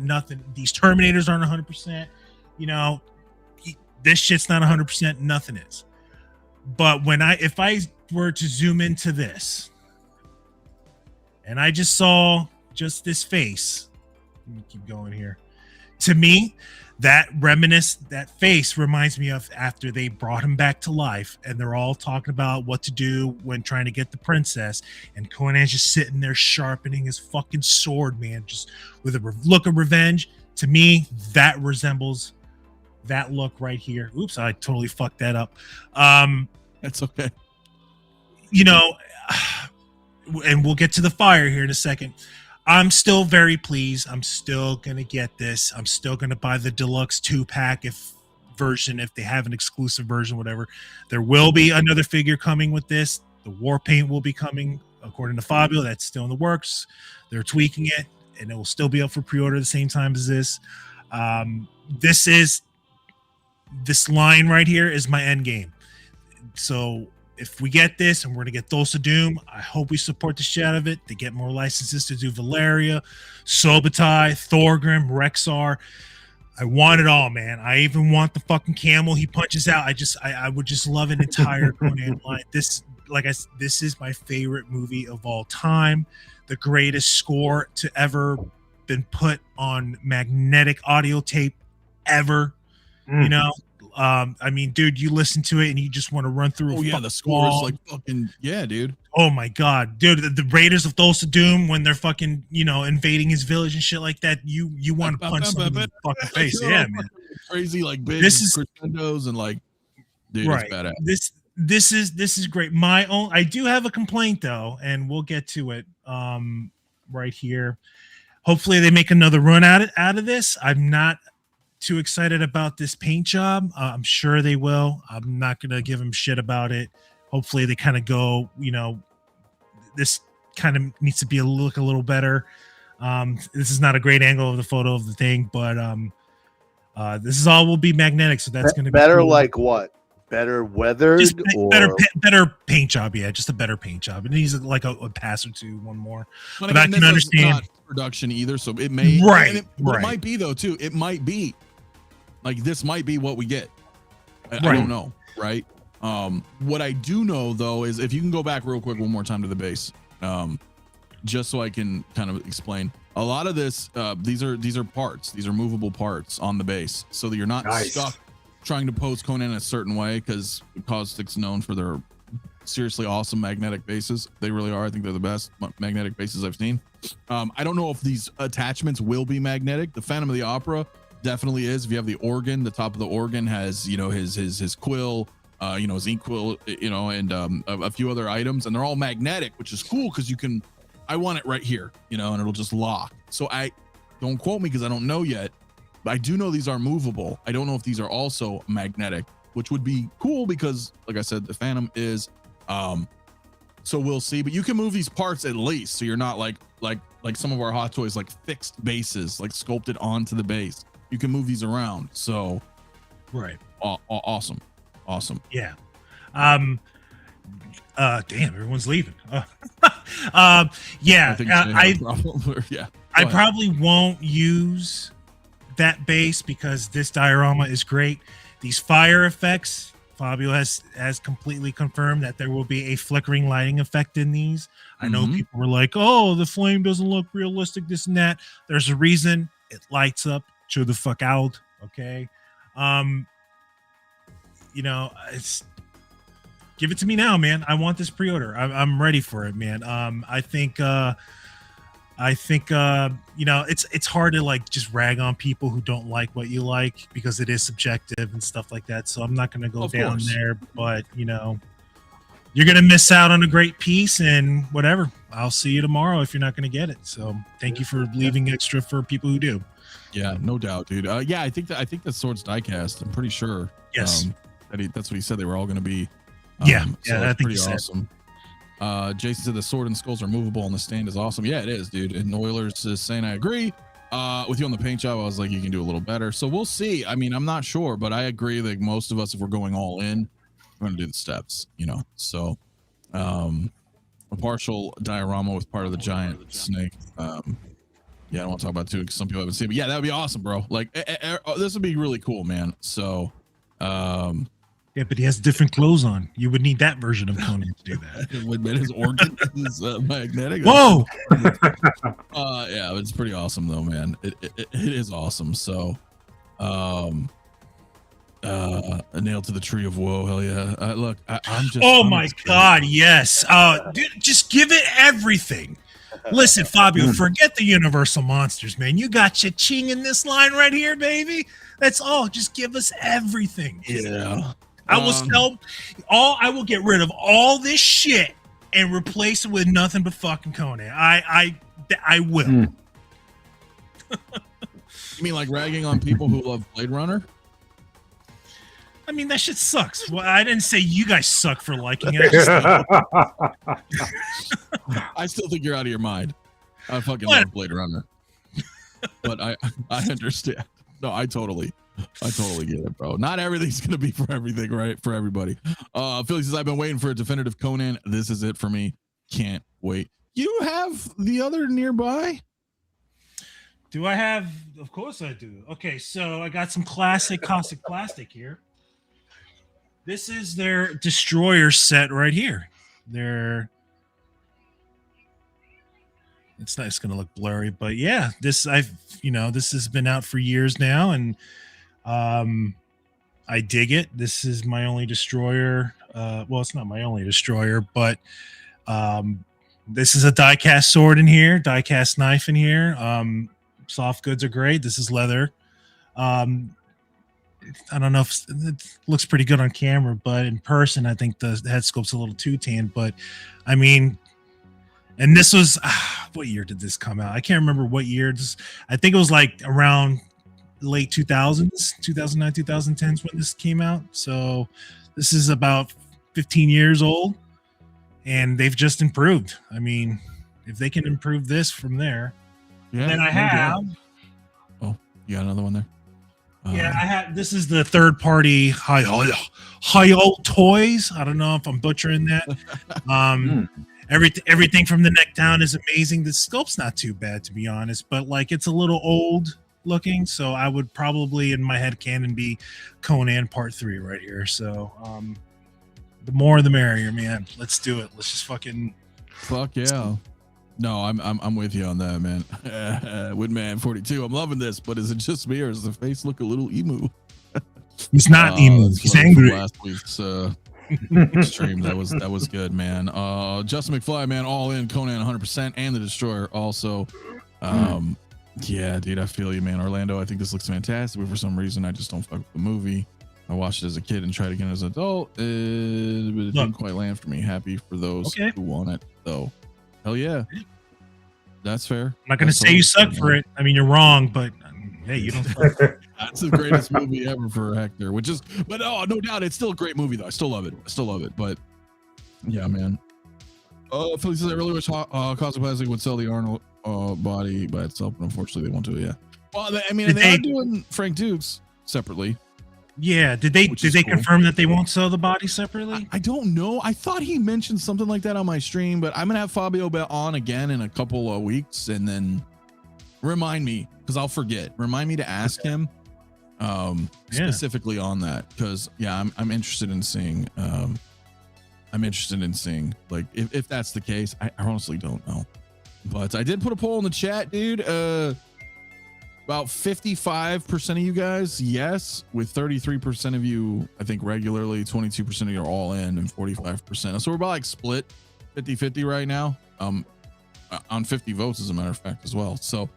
[SPEAKER 3] these Terminators aren't 100%. This shit's not 100%. Nothing is. But if I were to zoom into this, and I just saw this face, let me keep going here. To me, that face reminds me of after they brought him back to life, and they're all talking about what to do when trying to get the princess, and Conan's just sitting there sharpening his fucking sword, man, just with a look of revenge. To me, that resembles that look right here. Oops, I totally fucked that up.
[SPEAKER 2] That's okay.
[SPEAKER 3] And we'll get to the fire here in a second. I'm still very pleased. I'm still going to get this. I'm still going to buy the deluxe 2-pack if they have an exclusive version, whatever. There will be another figure coming with this. The war paint will be coming, according to Fabio. That's still in the works. They're tweaking it, and it will still be up for pre-order at the same time as this. This line right here is my end game. So if we get this, and we're going to get Thulsa Doom, I hope we support the shit out of it. They get more licenses to do Valeria, Subotai, Thorgrim, Rexar. I want it all, man. I even want the fucking camel he punches out. I would just love an entire Conan line. This is my favorite movie of all time. The greatest score to ever been put on magnetic audio tape ever. I mean, dude, you listen to it and you just want to run through.
[SPEAKER 2] Oh yeah, the score is like fucking dude.
[SPEAKER 3] Oh my god, dude, the Raiders of Thulsa Doom, when they're fucking invading his village and shit like that, you want to punch someone in the fucking face. Yeah, man.
[SPEAKER 2] Crazy like big crescendos and like, dude, right. It's badass.
[SPEAKER 3] This is great. I do have a complaint though, and we'll get to it right here. Hopefully they make another run out of this. I'm not too excited about this paint job. I'm sure they will. I'm not gonna give them shit about it. Hopefully they kind of go, this kind of needs to look a little better. This is not a great angle of the photo of the thing, but this is all will be magnetic, so that's gonna be
[SPEAKER 4] better.
[SPEAKER 3] Cool.
[SPEAKER 4] Like what? better weathered
[SPEAKER 3] Just
[SPEAKER 4] or
[SPEAKER 3] better paint job, yeah, just a better paint job. It needs like a pass or two, one more.
[SPEAKER 2] But
[SPEAKER 3] But I
[SPEAKER 2] again,
[SPEAKER 3] can
[SPEAKER 2] this is
[SPEAKER 3] understand
[SPEAKER 2] not production either, so it may
[SPEAKER 3] Right,
[SPEAKER 2] and it
[SPEAKER 3] right.
[SPEAKER 2] might be though too. It might be like this might be what we get. I
[SPEAKER 3] Right.
[SPEAKER 2] don't know, right? What I do know though is if you can go back real quick one more time to the base, just so I can kind of explain. A lot of this, these are parts. These are movable parts on the base, so that you're not stuck trying to pose Conan a certain way, because Caustic's known for their seriously awesome magnetic bases. They really are. I think they're the best magnetic bases I've seen. I don't know if these attachments will be magnetic. The Phantom of the Opera definitely is. If you have the organ, the top of the organ has, you know, his quill, you know, his ink quill, you know, and a few other items, and they're all magnetic, which is cool because you can, I want it right here, you know, and it'll just lock. So I don't quote me because I don't know yet, but I do know these are movable. I don't know if these are also magnetic, which would be cool because, like I said, the Phantom is. So we'll see. But you can move these parts at least, so you're not like some of our Hot Toys, like fixed bases, like sculpted onto the base. You can move these around. So,
[SPEAKER 3] right,
[SPEAKER 2] awesome.
[SPEAKER 3] yeah. Damn, everyone's leaving. Yeah, I probably won't use that base because this diorama is great. These fire effects, Fabio has completely confirmed that there will be a flickering lighting effect in these. I know people were like, "Oh, the flame doesn't look realistic, this and that." There's a reason it lights up. Chill the fuck out, okay? You know, it's. Give it to me now, man. I want this pre-order. I'm ready for it, man. I think you know, it's hard to like just rag on people who don't like what you like because it is subjective and stuff like that. So I'm not going to go down there, but you know, you're going to miss out on a great piece and whatever. I'll see you tomorrow if you're not going to get it. So thank you for leaving extra for people who do.
[SPEAKER 2] Yeah, no doubt, dude. Yeah, I think that Sword's diecast. I'm pretty sure.
[SPEAKER 3] Yes.
[SPEAKER 2] That's what he said. They were all going to be.
[SPEAKER 3] Yeah,
[SPEAKER 2] so
[SPEAKER 3] I think
[SPEAKER 2] pretty awesome. Jason said the sword and skulls are movable on the stand is awesome. Yeah, it is, dude. And Oilers is saying I agree with you on the paint job. I was like, you can do a little better. So we'll see. I mean, I'm not sure, but I agree that most of us, if we're going all in, we're going to do the steps, you know. So a partial diorama with part of the giant snake. Yeah, I don't want to talk about it too because some people haven't seen it. But yeah, that would be awesome, bro. Like this would be really cool, man. So
[SPEAKER 3] yeah, but he has different clothes on. You would need that version of Conan to do that.
[SPEAKER 2] His organ is magnetic.
[SPEAKER 3] Whoa!
[SPEAKER 2] Yeah, it's pretty awesome though, man. It is awesome. So, a nail to the tree of woe. Hell yeah! Look, I'm just.
[SPEAKER 3] Oh my God! Yes. Dude, just give it everything. Listen, Fabio, forget the Universal Monsters, man. You got cha-ching in this line right here, baby. That's all. Just give us everything.
[SPEAKER 2] Yeah.
[SPEAKER 3] I will sell all. I will get rid of all this shit and replace it with nothing but fucking Conan. I will.
[SPEAKER 2] You mean like ragging on people who love Blade Runner?
[SPEAKER 3] I mean, that shit sucks. Well, I didn't say you guys suck for liking it.
[SPEAKER 2] I still think you're out of your mind. I fucking love Blade Runner, but I understand. No, I totally get it, bro. Not everything's gonna be for everything, right? For everybody. Philly says, I've been waiting for a definitive Conan. This is it for me. Can't wait. You have the other nearby?
[SPEAKER 3] Do I have? Of course I do. Okay, so I got some classic caustic plastic here. This is their Destroyer set right here. It's not gonna look blurry, but yeah, this has been out for years now, and I dig it. This is my only Destroyer. Well, it's not my only Destroyer, but this is a die-cast sword in here, die-cast knife in here. Soft goods are great. This is leather. I don't know if it looks pretty good on camera, but in person, I think the head sculpt's a little too tan. But I mean, and this was what year did this come out? I can't remember what year. I think it was like around late 2000s, 2009, 2010s when this came out. So this is about 15 years old, and they've just improved. I mean, if they can improve this from there,
[SPEAKER 2] yeah.
[SPEAKER 3] then I have.
[SPEAKER 2] Oh, you got another one there.
[SPEAKER 3] Yeah, I had. This is the third party Hayao Toys. I don't know if I'm butchering that. Everything from the neck down is amazing. The sculpt's not too bad, to be honest, but like it's a little old looking, so I would probably in my head canon be Conan Part 3 right here. So the more the merrier, man. Let's do it. Let's just fucking
[SPEAKER 2] fuck yeah. No, I'm with you on that, man. Woodman 42. I'm loving this, but is it just me or does the face look a little emu?
[SPEAKER 3] He's not emu. He's angry.
[SPEAKER 2] Last week's stream that was good, man. Justin McFly, man, all in Conan 100% and the Destroyer also. Yeah, dude, I feel you, man. Orlando, I think this looks fantastic, but for some reason I just don't fuck with the movie. I watched it as a kid and tried again as an adult, but it didn't quite land for me. Happy for those who want it, though. Hell yeah, that's fair.
[SPEAKER 3] I'm not gonna say you suck for it. I mean, you're wrong, but hey, you don't suck.
[SPEAKER 2] That's the greatest movie ever for Hector. But no doubt, it's still a great movie though. I still love it. But yeah, man. Philly says I really wish Cosmic Plastic would sell the Arnold body by itself, but unfortunately they won't do it. Yeah. Well, I mean, they are doing Frank Dukes separately.
[SPEAKER 3] Yeah, did they cool. confirm that they won't sell the body separately?
[SPEAKER 2] I don't know. I thought he mentioned something like that on my stream, but I'm gonna have Fabio on again in a couple of weeks, and then remind me because I'll forget. Remind me to ask him specifically on that because I'm interested in seeing. I'm interested in seeing like if that's the case. I honestly don't know, but I did put a poll in the chat, dude. About 55% of you guys, yes, with 33% of you, I think regularly, 22% of you are all in, and 45%. So we're about like split 50-50 right now. On 50 votes, as a matter of fact, as well. So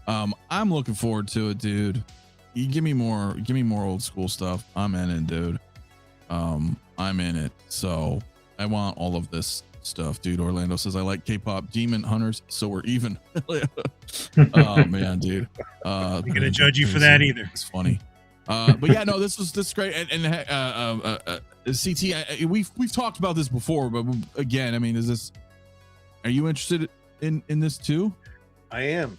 [SPEAKER 2] I'm looking forward to it, dude. You give me more old school stuff. I'm in it, dude. I'm in it. So I want all of this stuff, dude. Orlando says I like K-pop Demon Hunters, so we're even. Oh man, dude.
[SPEAKER 3] I'm gonna judge you for that either.
[SPEAKER 2] It's funny. But yeah, no, this is great. And CT, we've talked about this before, but again, I mean, are you interested in this too?
[SPEAKER 4] I am.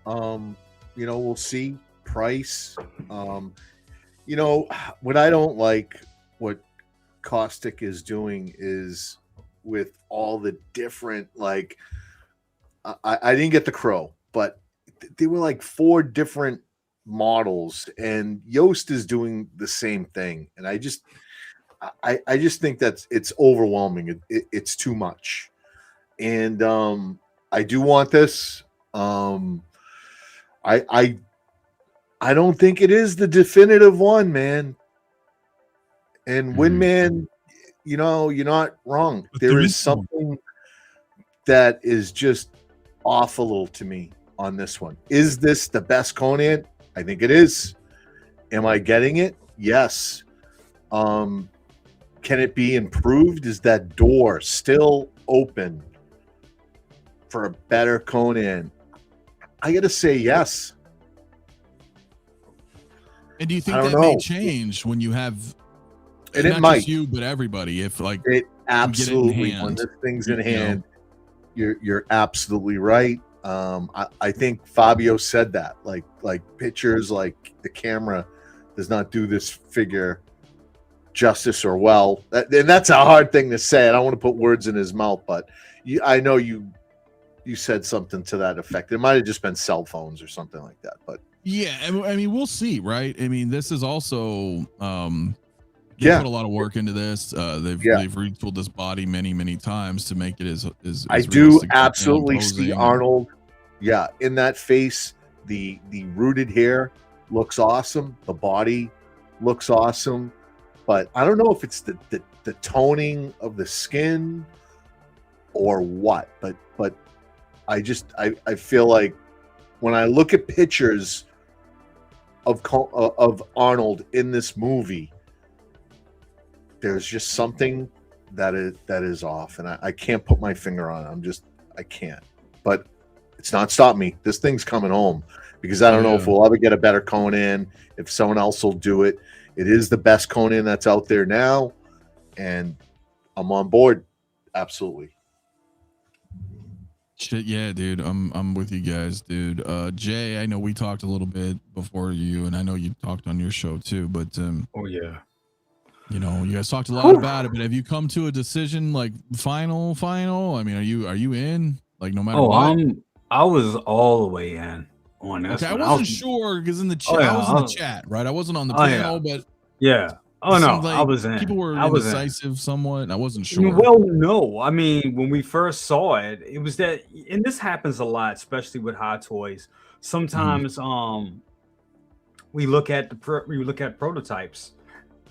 [SPEAKER 4] We'll see price. What I don't like what Caustic is doing is with all the different, like, I didn't get the Crow, but they were like 4 different models, and Yoast is doing the same thing. And I just think that it's overwhelming. It's too much. And I do want this. I don't think it is the definitive one, man. And Windman, you're not wrong. There is something that is just off a little to me on this one. Is this the best Conan? I think it is. Am I getting it? Yes. Can it be improved? Is that door still open for a better Conan? I got to say yes.
[SPEAKER 2] And do you think that may change when you have,
[SPEAKER 4] and
[SPEAKER 2] not
[SPEAKER 4] it might,
[SPEAKER 2] just you, but everybody? If like
[SPEAKER 4] it absolutely, when this thing's in hand, you're absolutely right. I think Fabio said that, like pictures, like the camera does not do this figure justice or well. And that's a hard thing to say. I don't want to put words in his mouth, but I know you said something to that effect. It might have just been cell phones or something like that, but
[SPEAKER 2] yeah, I mean, we'll see, right? I mean, this is also they put a lot of work into this. They've retooled this body many times to make it as
[SPEAKER 4] I do absolutely see Arnold. Yeah, in that face, the rooted hair looks awesome. The body looks awesome, but I don't know if it's the toning of the skin or what. But I feel like when I look at pictures of Arnold in this movie, there's just something that is off, and I can't put my finger on it. I can't. But it's not stopping me. This thing's coming home because I don't know if we'll ever get a better Conan, if someone else will do it. It is the best Conan that's out there now, and I'm on board. Absolutely.
[SPEAKER 2] Shit, yeah, dude. I'm with you guys, dude. Jay, I know we talked a little bit before you, and I know you talked on your show too, but
[SPEAKER 5] Oh yeah.
[SPEAKER 2] you know, you guys talked a lot about it, but have you come to a decision like final? I mean, are you in? Like no matter what?
[SPEAKER 5] I was all the way in on this.
[SPEAKER 2] Okay, I
[SPEAKER 5] one.
[SPEAKER 2] wasn't sure because in the chat, I was in the chat, right? I wasn't on the panel, but
[SPEAKER 5] yeah. Oh
[SPEAKER 2] it
[SPEAKER 5] no,
[SPEAKER 2] seemed like
[SPEAKER 5] I was in.
[SPEAKER 2] people were
[SPEAKER 5] I was
[SPEAKER 2] indecisive somewhat, and I wasn't sure.
[SPEAKER 5] Well, no. I mean, when we first saw it, it was that, and this happens a lot, especially with Hot Toys. Sometimes, we look at prototypes,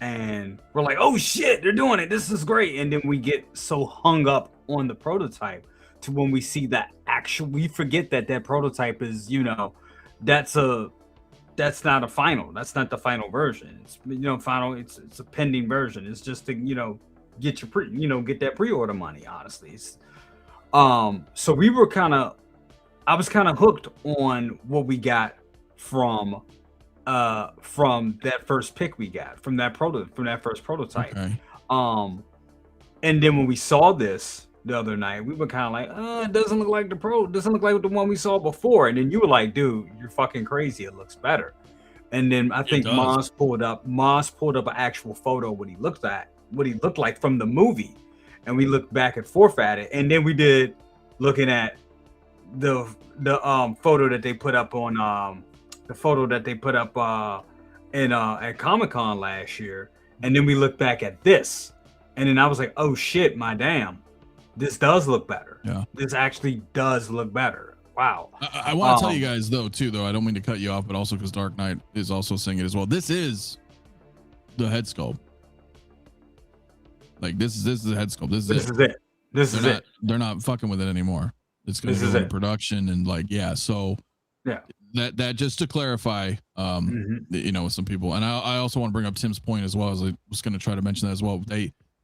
[SPEAKER 5] and we're like, "Oh shit, they're doing it! This is great!" And then we get so hung up on the prototype to when we see that actual, we forget that prototype is, that's not a final. That's not the final version. It's final. It's a pending version. It's just to get your get that pre-order money. Honestly, so we were I was kind of hooked on what we got from that first pick we got from that first prototype.
[SPEAKER 2] Okay.
[SPEAKER 5] And then when we saw this the other night, we were kind of like, it doesn't look like doesn't look like the one we saw before. And then you were like, dude, you're fucking crazy. It looks better. And then I think Moz pulled up an actual photo of what he looked like from the movie. And we looked back and forth at it. And then we did looking at the photo that they put up on at Comic-Con last year. And then we looked back at this. And then I was like, oh shit, my damn. This does look better.
[SPEAKER 2] Yeah.
[SPEAKER 5] This actually does look better. Wow.
[SPEAKER 2] I want to tell you guys though, I don't mean to cut you off, but also because Dark Knight is also saying it as well. This is the head sculpt. Like this is the head sculpt. This is it. They're not fucking with it anymore. It's going to go into production and so
[SPEAKER 5] yeah.
[SPEAKER 2] That just to clarify, with some people, and I also want to bring up Tim's point as well, as I was going to try to mention that as well.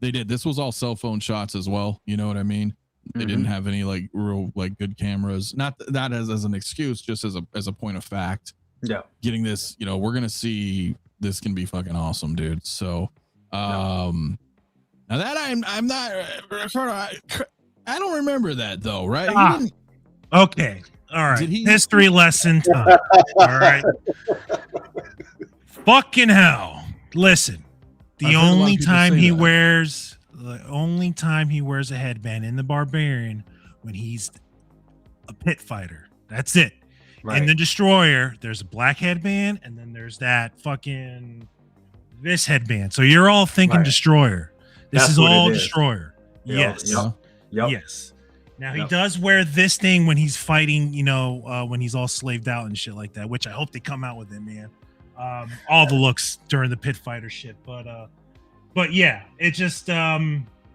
[SPEAKER 2] They did. This was all cell phone shots as well. You know what I mean? They didn't have any real good cameras. Not that as an excuse, just as a point of fact.
[SPEAKER 5] Yeah.
[SPEAKER 2] Getting this, we're gonna see this can be fucking awesome, dude. So, now that I'm not. I don't remember that though, right?
[SPEAKER 3] Okay. All right. History lesson time. All right. Fucking hell. Listen. The only time he wears a headband in the Barbarian when he's a pit fighter. That's it. Right. In the Destroyer, there's a black headband, and then there's that this headband. So you're all thinking Destroyer. This is all Destroyer. Yes.
[SPEAKER 5] Yep.
[SPEAKER 3] Yes. Now he does wear this thing when he's fighting, when he's all slaved out and shit like that, which I hope they come out with it, man. All the looks during the pit fighter shit, but yeah, it just
[SPEAKER 2] what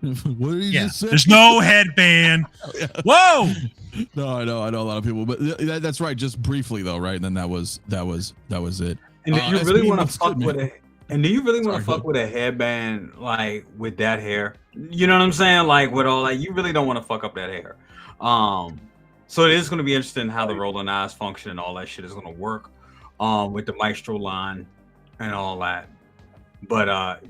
[SPEAKER 2] did you just say?
[SPEAKER 3] There's no headband. Whoa!
[SPEAKER 2] No, I know a lot of people, but that's right. Just briefly though, right? And then that was it.
[SPEAKER 5] And do you really want to fuck with it? And do you really want to fuck with a headband with that hair? You know what I'm saying? With all you really don't want to fuck up that hair. So it is going to be interesting how the rolling eyes function and all that shit is going to work. With the Maestro line and all that. But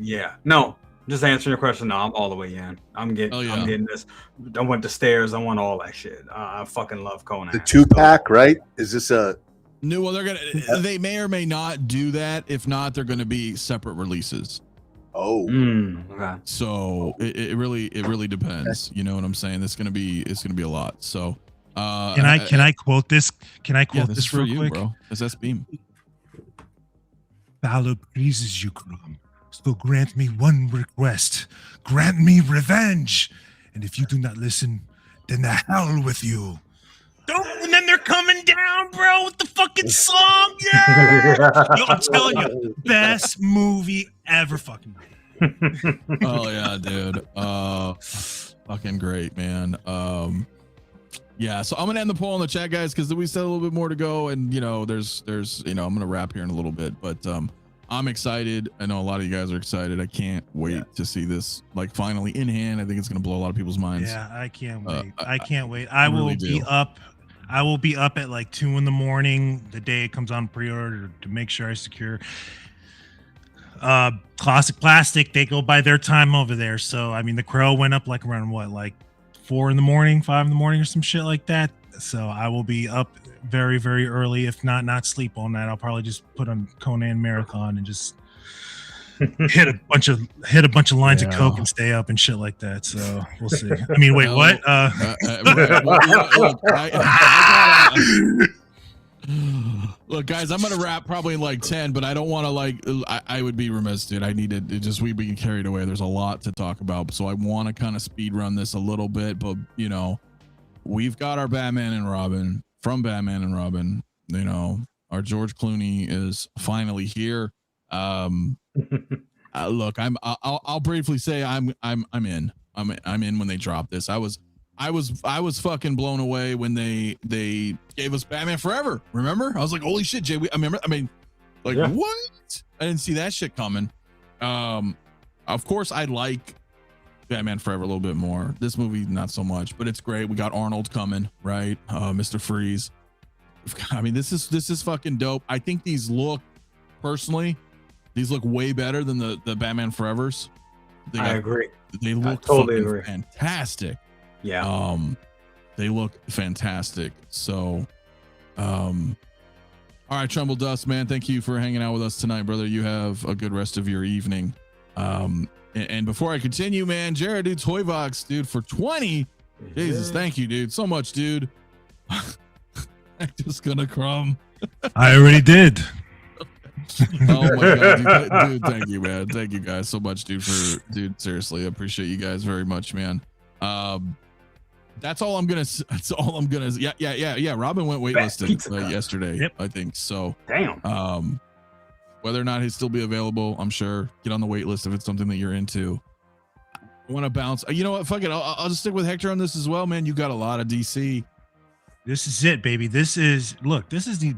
[SPEAKER 5] just answering your question. No, I'm all the way in. I'm getting this. I went the stairs. I want all that shit. I fucking love Conan.
[SPEAKER 4] The 2-pack, right? Is this a
[SPEAKER 2] no? Well, they may or may not do that. If not, they're gonna be separate releases.
[SPEAKER 4] Oh,
[SPEAKER 5] okay.
[SPEAKER 2] So it really depends. You know what I'm saying? It's gonna be a lot. So
[SPEAKER 3] can I quote this? Can I quote this real quick,
[SPEAKER 2] bro? SS Beam.
[SPEAKER 3] Valor pleases you, Krum. So grant me one request. Grant me revenge. And if you do not listen, then the hell with you. And then they're coming down, bro, with the fucking song. Yeah. Yo, I'm telling you, best movie ever fucking made.
[SPEAKER 2] Oh yeah, dude. Fucking great, man. Yeah, so I'm gonna end the poll in the chat, guys, because we still have a little bit more to go, and there's I'm gonna wrap here in a little bit, but I'm excited. I know a lot of you guys are excited. I can't wait to see this finally in hand. I think it's gonna blow a lot of people's minds.
[SPEAKER 3] Yeah, I can't wait. I can't wait. I will be up. I will be up at 2 a.m. the day it comes on pre-order to make sure I secure. Classic Plastic, they go by their time over there. So I mean, the Crow went up around 4 in the morning, 5 in the morning, or some shit like that. So I will be up very, very early. If not sleep all night. I'll probably just put on Conan marathon and just hit a bunch of lines of coke and stay up and shit like that. So we'll see. I mean, wait, what?
[SPEAKER 2] Look, guys, I'm gonna wrap probably in like 10, but I don't want to I would be remiss, dude. I needed it, just we'd be carried away. There's a lot to talk about, so I want to kind of speed run this a little bit. But you know, we've got our Batman and Robin from Batman and Robin. You know, our George Clooney is finally here. Look, I'll briefly say I'm in when they drop this. I was fucking blown away when they gave us Batman Forever. Remember? I was like, holy shit, Jay. What? I didn't see that shit coming. Of course, I like Batman Forever a little bit more. This movie, not so much, but it's great. We got Arnold coming, right? Mr. Freeze. I mean, this is fucking dope. I think these look way better than the Batman Forevers. I agree. They look totally fantastic. Yeah. They look fantastic. So, all right, Trumbull Dust, man. Thank you for hanging out with us tonight, brother. You have a good rest of your evening. And before I continue, man, Jared, dude, Toybox, dude, for 20. Jesus, thank you, dude. So much, dude. I'm just gonna crumb.
[SPEAKER 3] I already did.
[SPEAKER 2] Oh my god, dude, thank you, man. Thank you guys so much, dude. Seriously, I appreciate you guys very much, man. That's all I'm gonna. Yeah. Robin went waitlisted yesterday. Yep. I think so.
[SPEAKER 5] Damn.
[SPEAKER 2] Whether or not he'll still be available, I'm sure. Get on the wait list if it's something that you're into. I want to bounce. You know what? Fuck it. I'll just stick with Hector on this as well, man. You got a lot of DC.
[SPEAKER 3] This is it, baby. This is the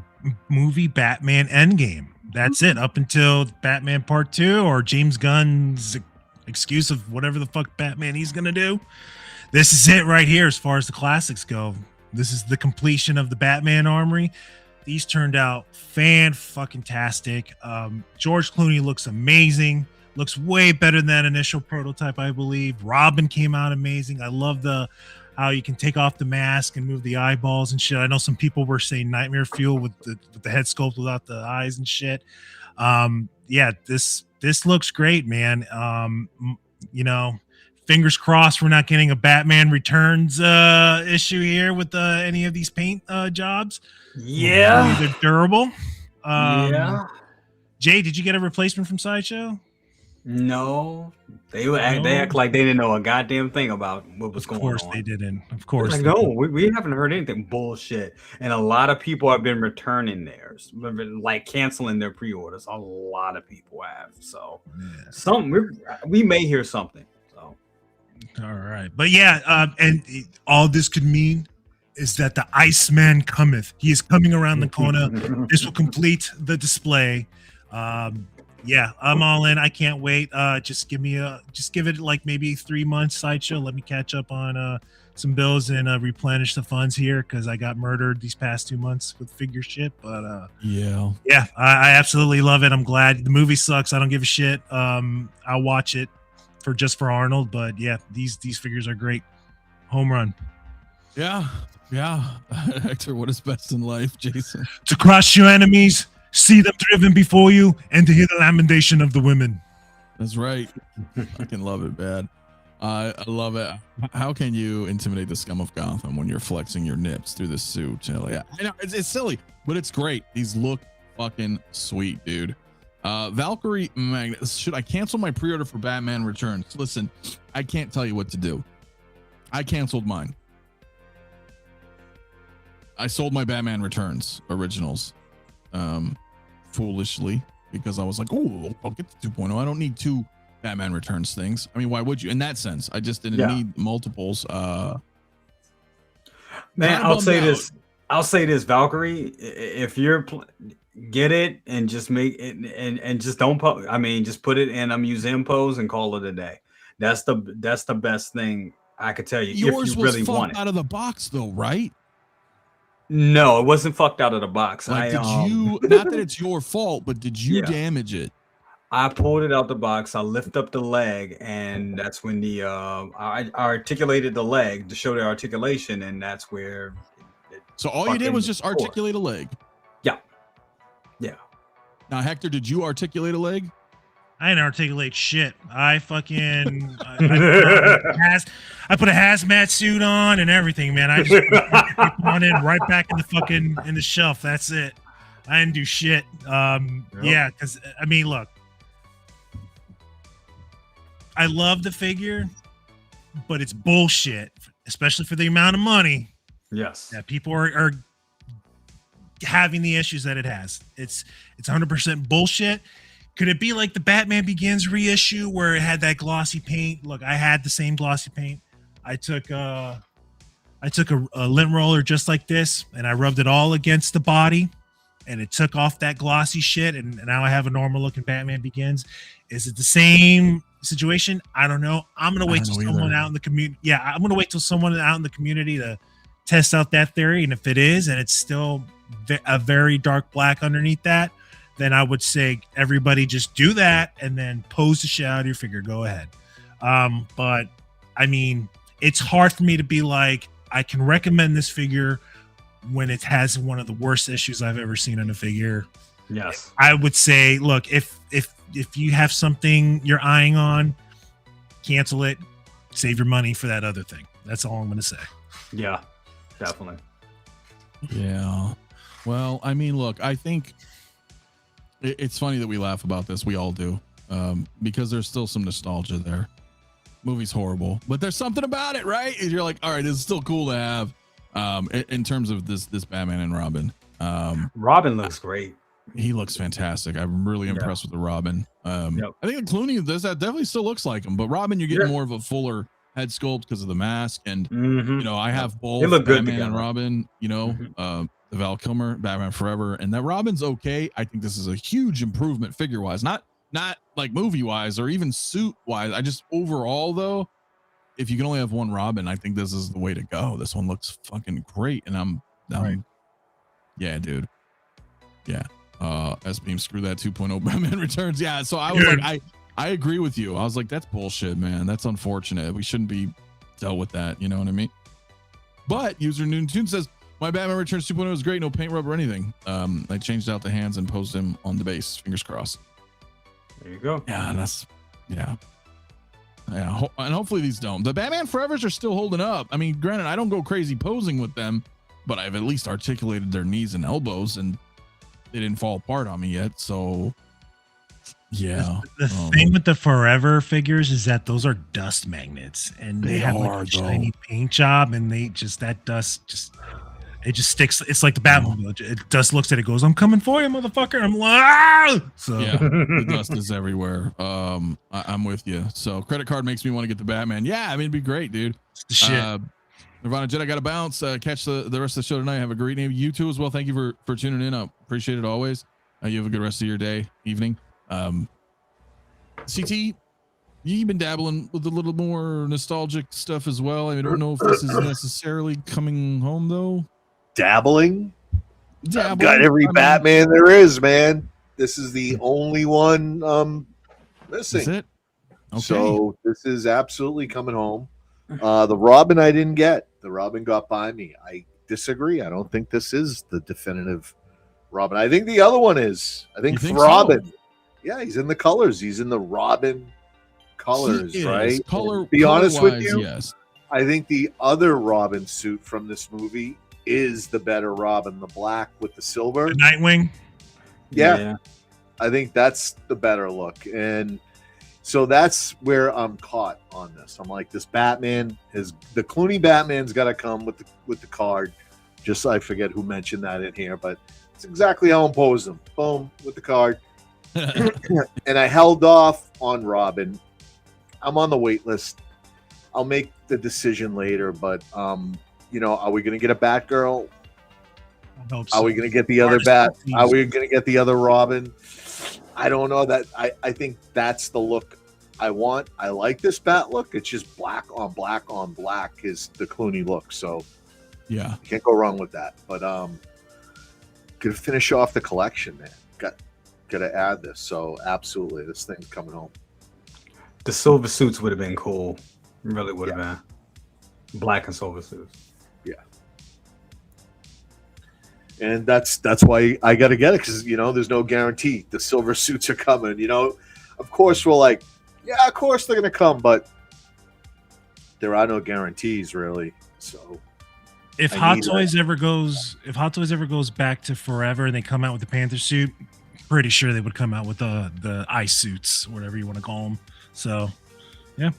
[SPEAKER 3] movie Batman Endgame. That's it. Up until Batman Part 2 or James Gunn's excuse of whatever the fuck Batman he's gonna do. This is it right here as far as the classics go. This is the completion of the Batman armory. These turned out fan-fucking-tastic. George Clooney looks amazing. Looks way better than that initial prototype, I believe. Robin came out amazing. I love how you can take off the mask and move the eyeballs and shit. I know some people were saying nightmare fuel with the head sculpt without the eyes and shit. Yeah, this looks great, man. You know, fingers crossed we're not getting a Batman Returns issue here with any of these paint jobs.
[SPEAKER 5] Yeah,
[SPEAKER 3] they're durable.
[SPEAKER 5] Yeah.
[SPEAKER 3] Jay, did you get a replacement from Sideshow?
[SPEAKER 5] No, they act like they didn't know a goddamn thing about what was going on.
[SPEAKER 3] Of course they didn't. Of course.
[SPEAKER 5] Like, no, we haven't heard anything. Bullshit. And a lot of people have been returning theirs, like canceling their pre-orders. A lot of people have. So we may hear something. So
[SPEAKER 3] all right. But yeah, and all this could mean is that the Iceman cometh. He is coming around the corner. This will complete the display. Yeah, I'm all in. I can't wait. Just give it like maybe 3 months, Sideshow. Let me catch up on some bills and replenish the funds here because I got murdered these past 2 months with figure shit. But yeah, I absolutely love it. I'm glad. The movie sucks. I don't give a shit. I'll watch it for Arnold. But yeah, these figures are great. Home run.
[SPEAKER 2] Yeah. Hector, what is best in life, Jason?
[SPEAKER 3] To crush your enemies, see them driven before you, and to hear the lamentation of the women.
[SPEAKER 2] That's right. I can love it, man. I love it. How can you intimidate the scum of Gotham when you're flexing your nips through the suit? You know, like, I know it's silly, but it's great. These look fucking sweet, dude. Valkyrie Magnus. Should I cancel my pre-order for Batman Returns? Listen, I can't tell you what to do. I canceled mine. I sold my Batman Returns originals. Foolishly, because I was like, oh, I'll get the 2.0. I don't need 2 Batman Returns things. I mean, why would you? In that sense, I just didn't need multiples.
[SPEAKER 5] Man, I'll say this, Valkyrie, if you're get it and just make it and just don't just put it in a museum pose and call it a day. That's the best thing I could tell you.
[SPEAKER 2] Yours
[SPEAKER 5] if you really
[SPEAKER 2] was
[SPEAKER 5] want it
[SPEAKER 2] out of the box though, right?
[SPEAKER 5] No, it wasn't fucked out of the box.
[SPEAKER 2] Like, did you? Not that it's your fault, but did you damage it?
[SPEAKER 5] I pulled it out the box. I lift up the leg, and that's when I articulated the leg to show the articulation, and that's where.
[SPEAKER 2] So all you did was just articulate a leg.
[SPEAKER 5] Yeah. Yeah.
[SPEAKER 2] Now, Hector, did you articulate a leg?
[SPEAKER 3] I didn't articulate shit. I fucking I put a hazmat suit on and everything, man. I just on in right back in the shelf. That's it. I didn't do shit. Yeah, because I mean, look, I love the figure, but it's bullshit, especially for the amount of money.
[SPEAKER 5] Yes.
[SPEAKER 3] That people are having the issues that it has. It's 100% bullshit. Could it be like the Batman Begins reissue where it had that glossy paint? Look, I had the same glossy paint. I took a lint roller just like this, and I rubbed it all against the body, and it took off that glossy shit, and now I have a normal looking Batman Begins. Is it the same situation? I don't know. I'm gonna wait till someone out in the community. Yeah, I'm gonna wait till someone out in the community to test out that theory, and if it is, and it's still a very dark black underneath that, then I would say everybody just do that and then pose the shit out of your figure. Go ahead. But I mean, it's hard for me to be like, I can recommend this figure when it has one of the worst issues I've ever seen in a figure.
[SPEAKER 5] Yes.
[SPEAKER 3] I would say, look, if you have something you're eyeing on, cancel it, save your money for that other thing. That's all I'm going to say.
[SPEAKER 5] Yeah, definitely.
[SPEAKER 2] Yeah. Well, I mean, look, I think it's funny that we laugh about this. We all do, because there's still some nostalgia there. Movie's horrible, but there's something about it, right? And you're like, all right, it's still cool to have. In terms of this Batman and Robin,
[SPEAKER 5] Robin looks great.
[SPEAKER 2] He looks fantastic. I'm really impressed with the Robin. I think the Clooney that definitely still looks like him, but Robin, you're getting more of a fuller head sculpt because of the mask, and you know, I have both
[SPEAKER 5] they look
[SPEAKER 2] Batman
[SPEAKER 5] good
[SPEAKER 2] and Robin. You know, the Val Kilmer, Batman Forever, and that Robin's okay. I think this is a huge improvement figure wise, not like movie wise or even suit wise. I just overall though, if you can only have one Robin, I think this is the way to go. This one looks fucking great, and I'm yeah, dude, yeah. S-Beam, screw that 2.0 Batman Returns. Yeah, so I was like, I agree with you. I was like, that's bullshit, man. That's unfortunate. We shouldn't be dealt with that. You know what I mean? But user Noon says, my Batman Returns 2.0 is great. No paint rub or anything. I changed out the hands and posed him on the base. Fingers crossed.
[SPEAKER 5] There you go.
[SPEAKER 2] Yeah, and hopefully these don't. The Batman Forevers are still holding up. I mean, granted, I don't go crazy posing with them, but I've at least articulated their knees and elbows, and they didn't fall apart on me yet. So yeah,
[SPEAKER 3] the thing with the Forever figures is that those are dust magnets, and they have like a shiny paint job, and they just, that dust it just sticks. It's like the Batmobile. It dust looks at it, goes, I'm coming for you, motherfucker. I'm like, so
[SPEAKER 2] yeah, the dust is everywhere. I'm with you. So credit card makes me want to get the Batman. Yeah, I mean, it'd be great, dude.
[SPEAKER 3] It's the shit.
[SPEAKER 2] Nirvana Jet, I gotta bounce. Catch the rest of the show tonight. Have a great name. You too as well. Thank you for tuning in. I appreciate it always. You have a good rest of your day, evening. CT, you've been dabbling with a little more nostalgic stuff as well. I don't know if this is necessarily coming home though.
[SPEAKER 4] Dabbling. I've got every Batman there is, man. This is the only one missing.
[SPEAKER 2] Is it? Okay.
[SPEAKER 4] So this is absolutely coming home. The Robin I didn't get. The Robin got by me. I disagree. I don't think this is the definitive Robin. I think the other one is. I think Robin. So? Yeah, he's in the colors. He's in the Robin colors, right? Be honest with you. Yes. I think the other Robin suit from this movie is the better Robin, the black with the silver.
[SPEAKER 3] The Nightwing.
[SPEAKER 4] Yeah. I think that's the better look. And so that's where I'm caught on this. I'm like, this Batman is the Clooney Batman's got to come with the card. Just I forget who mentioned that in here, but it's exactly how I'm posing them. Boom, with the card. And I held off on Robin. I'm on the wait list. I'll make the decision later, but you know, are we going to get a Batgirl?
[SPEAKER 3] I hope so.
[SPEAKER 4] Are we going to get the other Bat? Are we going to get the other Robin? I don't know. That I think that's the look I want. I like this Bat look. It's just black on black on black is the Clooney look. So
[SPEAKER 2] yeah,
[SPEAKER 4] you can't go wrong with that. But gonna finish off the collection, man. Gotta add this. So absolutely, this thing's coming home.
[SPEAKER 5] The silver suits would have been cool. It really would have been. Black and silver suits.
[SPEAKER 4] Yeah. And that's why I got to get it, because there's no guarantee the silver suits are coming. Of course we're like, yeah, of course they're gonna come, but there are no guarantees really. So
[SPEAKER 3] if Hot Toys ever goes back to forever and they come out with the Panther suit, pretty sure they would come out with the ice suits, whatever you want to call them. So yeah.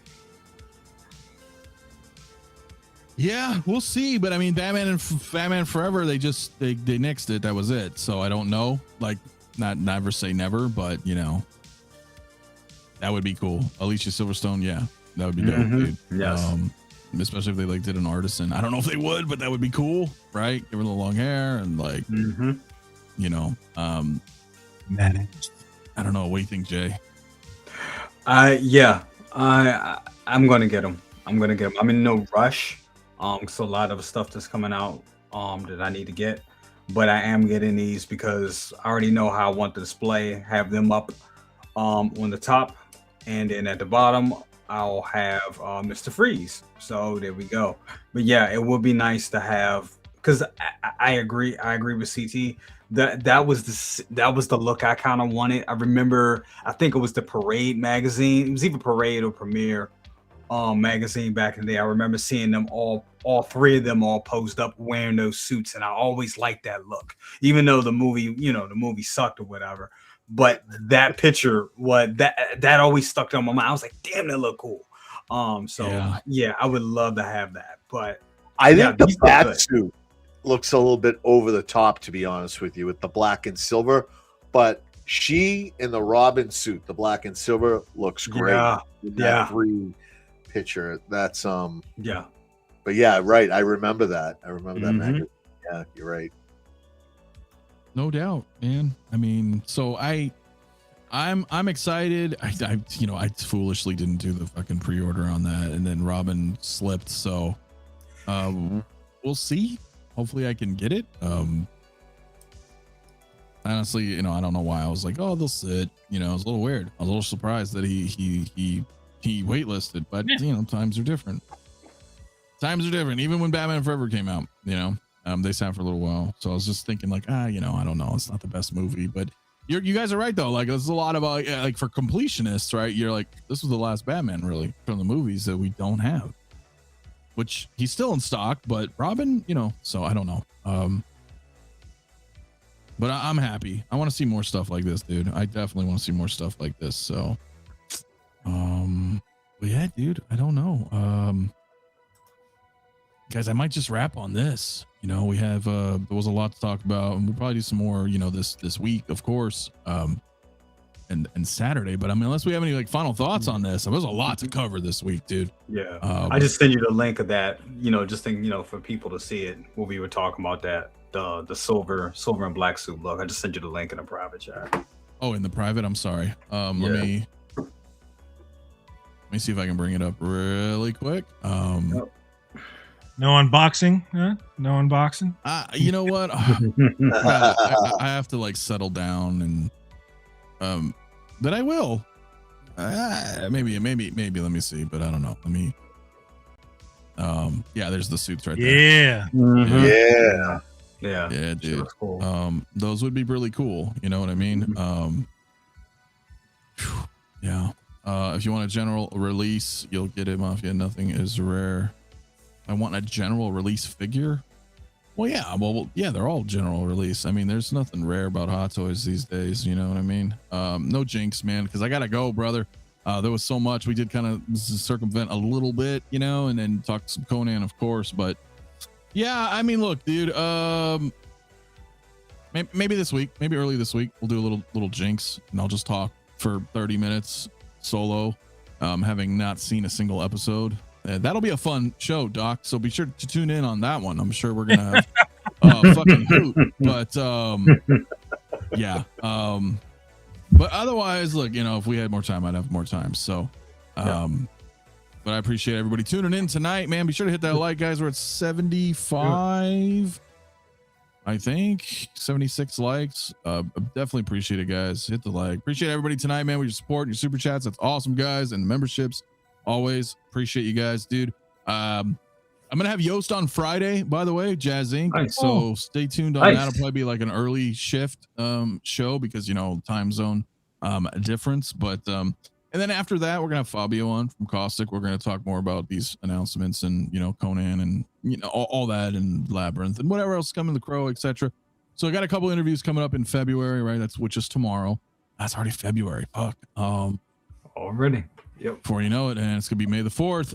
[SPEAKER 2] Yeah, we'll see. But I mean, Batman Forever, they nixed it. That was it. So I don't know. Like, not never say never, but that would be cool. Alicia Silverstone, yeah, that would be dope, dude.
[SPEAKER 5] Yes.
[SPEAKER 2] Especially if they did an artisan. I don't know if they would, but that would be cool, right? Give her the long hair and I don't know. What do you think, Jay?
[SPEAKER 5] Yeah, I'm gonna get them. I'm in no rush. So a lot of stuff that's coming out that I need to get, but I am getting these because I already know how I want the display. Have them up on the top, and then at the bottom I'll have Mr. Freeze. So there we go. But yeah, it would be nice to have, because I agree with CT. That was the look I kind of wanted. I remember, I think it was the Parade magazine. It was either Parade or Premiere magazine back in the day. I remember seeing them all three of them all posed up wearing those suits, and I always liked that look, even though the movie sucked or whatever. But that picture, that always stuck to my mind. I was like, damn, that look cool. Yeah, I would love to have that. But
[SPEAKER 4] I think the bat suit looks a little bit over the top, to be honest with you, with the black and silver. But she in the Robin suit, the black and silver, looks great.
[SPEAKER 5] Yeah.
[SPEAKER 4] Free picture. That's
[SPEAKER 5] yeah.
[SPEAKER 4] But yeah, right. I remember that. I remember that magazine. Yeah, you're right.
[SPEAKER 2] No doubt, man. I mean, so I'm excited. I foolishly didn't do the fucking pre-order on that, and then Robin slipped. So we'll see. Hopefully I can get it. Honestly, I don't know why I was like, oh, they'll sit. It was a little weird. I was a little surprised that he waitlisted, but times are different. Even when Batman Forever came out, they sat for a little while. So I was just thinking like, I don't know. It's not the best movie, but you guys are right though. Like, there's a lot of like for completionists, right? You're like, this was the last Batman really from the movies that we don't have, which he's still in stock, but Robin, so I don't know. But I'm happy. I want to see more stuff like this, dude. I definitely want to see more stuff like this. So, but yeah, dude, I don't know. Guys, I might just wrap on this. We have there was a lot to talk about, and we'll probably do some more, this week, of course, and Saturday. But I mean, unless we have any like final thoughts on this, there's a lot to cover this week, dude.
[SPEAKER 5] Yeah, I just sent you the link of that. Just think, for people to see it. When we were talking about that, the silver and black suit look. I just sent you the link in a private chat.
[SPEAKER 2] Oh, in the private. I'm sorry. Let me see if I can bring it up really quick.
[SPEAKER 3] No unboxing, huh? No unboxing.
[SPEAKER 2] You know what? I have to like settle down and but I will. Maybe. Let me see, but I don't know. Let me. Yeah, there's the suits right there.
[SPEAKER 3] Yeah.
[SPEAKER 2] Yeah, dude.
[SPEAKER 5] Cool.
[SPEAKER 2] Those would be really cool. You know what I mean? Yeah. If you want a general release, you'll get it. Mafia. Nothing is rare. I want a general release figure. Well, yeah, they're all general release. I mean, there's nothing rare about Hot Toys these days. You know what I mean? No jinx, man, because I gotta go, brother. There was so much we did kind of circumvent a little bit, and then talk some Conan, of course. But yeah, I mean, look, dude. Maybe this week, maybe early this week, we'll do a little jinx, and I'll just talk for 30 minutes solo, having not seen a single episode. That'll be a fun show, Doc. So be sure to tune in on that one. I'm sure we're gonna have fucking hoot. But yeah. But otherwise, look, if we had more time, I'd have more time. So, but I appreciate everybody tuning in tonight, man. Be sure to hit that like, guys. We're at 75. I think 76 likes. Definitely appreciate it, guys. Hit the like. Appreciate everybody tonight, man, with your support and your super chats. That's awesome, guys. And the memberships. Always appreciate you guys, dude. I'm gonna have Yost on Friday, by the way, Jazz Inc.
[SPEAKER 5] Nice.
[SPEAKER 2] So stay tuned on
[SPEAKER 5] Nice.
[SPEAKER 2] that. It'll probably be like an early shift show because time zone difference. But and then after that, we're gonna have Fabio on from Caustic. We're gonna talk more about these announcements and Conan and all that and Labyrinth and whatever else is coming, the Crow, etc. So I got a couple interviews coming up in February, right? Which is tomorrow. That's already February. Fuck.
[SPEAKER 5] Already. Yep.
[SPEAKER 2] Before you know it, and it's gonna be May the 4th.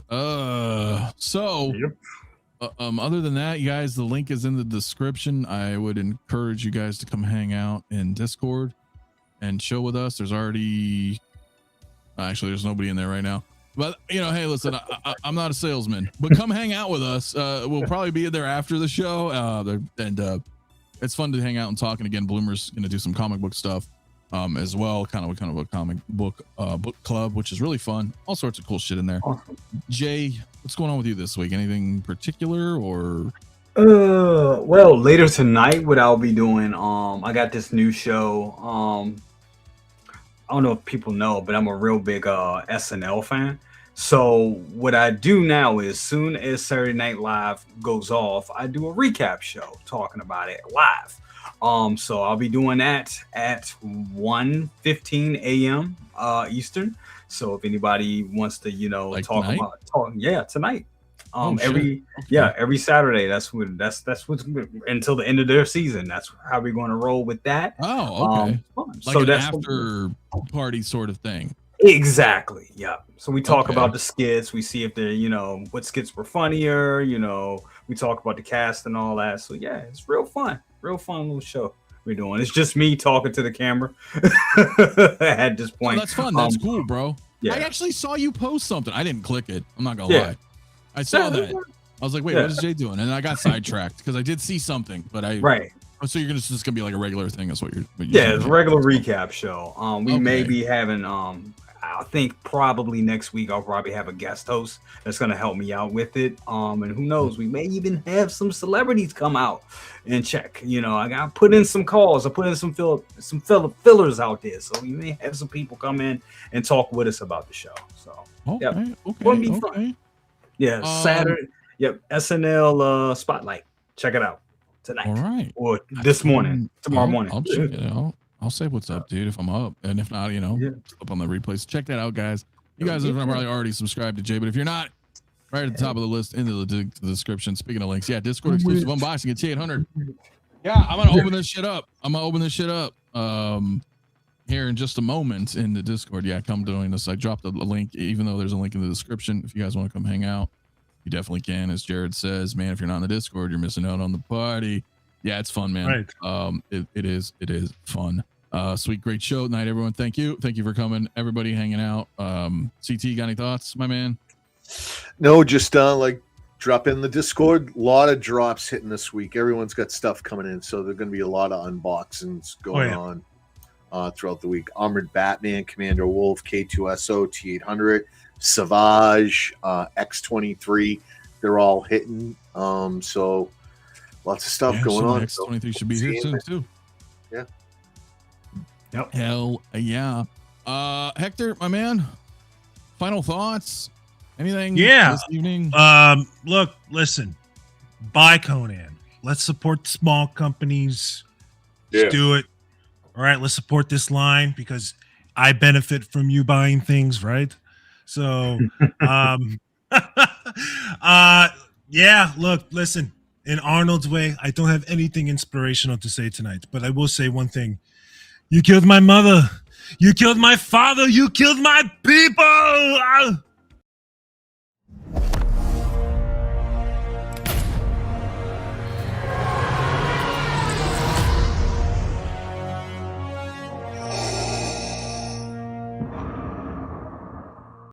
[SPEAKER 2] Other than that, you guys, the link is in the description. I would encourage you guys to come hang out in Discord and chill with us. There's already actually there's nobody in there right now, but hey, listen, I'm not a salesman, but come hang out with us. We'll probably be there after the show, and it's fun to hang out and talk. And again, Bloomer's gonna do some comic book stuff as well, kind of a comic book club, which is really fun. All sorts of cool shit in there. Awesome. Jay, what's going on with you this week? Anything particular or?
[SPEAKER 5] Well, later tonight, what I'll be doing, I got this new show. I don't know if people know, but I'm a real big SNL fan. So what I do now is, soon as Saturday Night Live goes off, I do a recap show talking about it live. So I'll be doing that at 1:15 a.m. Eastern. So if anybody wants to, talk
[SPEAKER 2] tonight?
[SPEAKER 5] Tonight.
[SPEAKER 2] Okay.
[SPEAKER 5] Every Saturday. That's what's until the end of their season. That's how we're going to roll with that.
[SPEAKER 2] Oh, okay.
[SPEAKER 5] Like
[SPEAKER 2] so
[SPEAKER 5] an
[SPEAKER 2] that's after party sort of thing.
[SPEAKER 5] Exactly. Yeah. So we talk about the skits. We see if they're, what skits were funnier. We talk about the cast and all that. So yeah, it's real fun little show we're doing. It's just me talking to the camera at this point.
[SPEAKER 2] Oh, that's fun. That's cool, bro.
[SPEAKER 5] Yeah.
[SPEAKER 2] I actually saw you post something. I didn't click it. I'm not gonna lie. I saw that. I was like, wait, what is Jay doing? And then I got sidetracked because I did see something, but so you're just gonna be like a regular thing. That's what you're
[SPEAKER 5] it's a regular recap show. We may be having I think probably next week I'll probably have a guest host that's going to help me out with it. And who knows, we may even have some celebrities come out and check. I got put in some calls. I put in some fillers out there. So we may have some people come in and talk with us about the show. So it'll be fun. Yeah, Saturday. Yep, SNL Spotlight. Check it out tonight.
[SPEAKER 2] All right.
[SPEAKER 5] Or this morning, tomorrow morning.
[SPEAKER 2] I'll check it out. I'll say what's up, dude, if I'm up. And if not, up on the replays. Check that out, guys. You guys are probably already subscribed to Jay, but if you're not, right at the top of the list, into the description. Speaking of links, Discord exclusive unboxing at T800. Yeah, I'm going to open this shit up. Here in just a moment in the Discord. Yeah, come doing this. I dropped a link, even though there's a link in the description. If you guys want to come hang out, you definitely can. As Jared says, man, if you're not in the Discord, you're missing out on the party. Yeah, it's fun, man. Right. It is fun. Sweet, great show tonight, everyone. Thank you for coming, everybody hanging out. CT, got any thoughts, my man?
[SPEAKER 4] No, just drop in the Discord. A lot of drops hitting this week. Everyone's got stuff coming in, so there's going to be a lot of unboxings going on throughout the week. Armored Batman, Commander Wolf, K2SO, T800, Savage, X23. They're all hitting. So lots of stuff going on.
[SPEAKER 2] X23 should be here soon too.
[SPEAKER 4] Yeah.
[SPEAKER 2] Yep. Hell yeah. Hector, my man, final thoughts? Anything this evening?
[SPEAKER 3] Look, listen. Buy Conan. Let's support the small companies. Let's do it. All right, let's support this line because I benefit from you buying things, right? So look, listen. In Arnold's way, I don't have anything inspirational to say tonight, but I will say one thing. You killed my mother. You killed my father. You killed my people.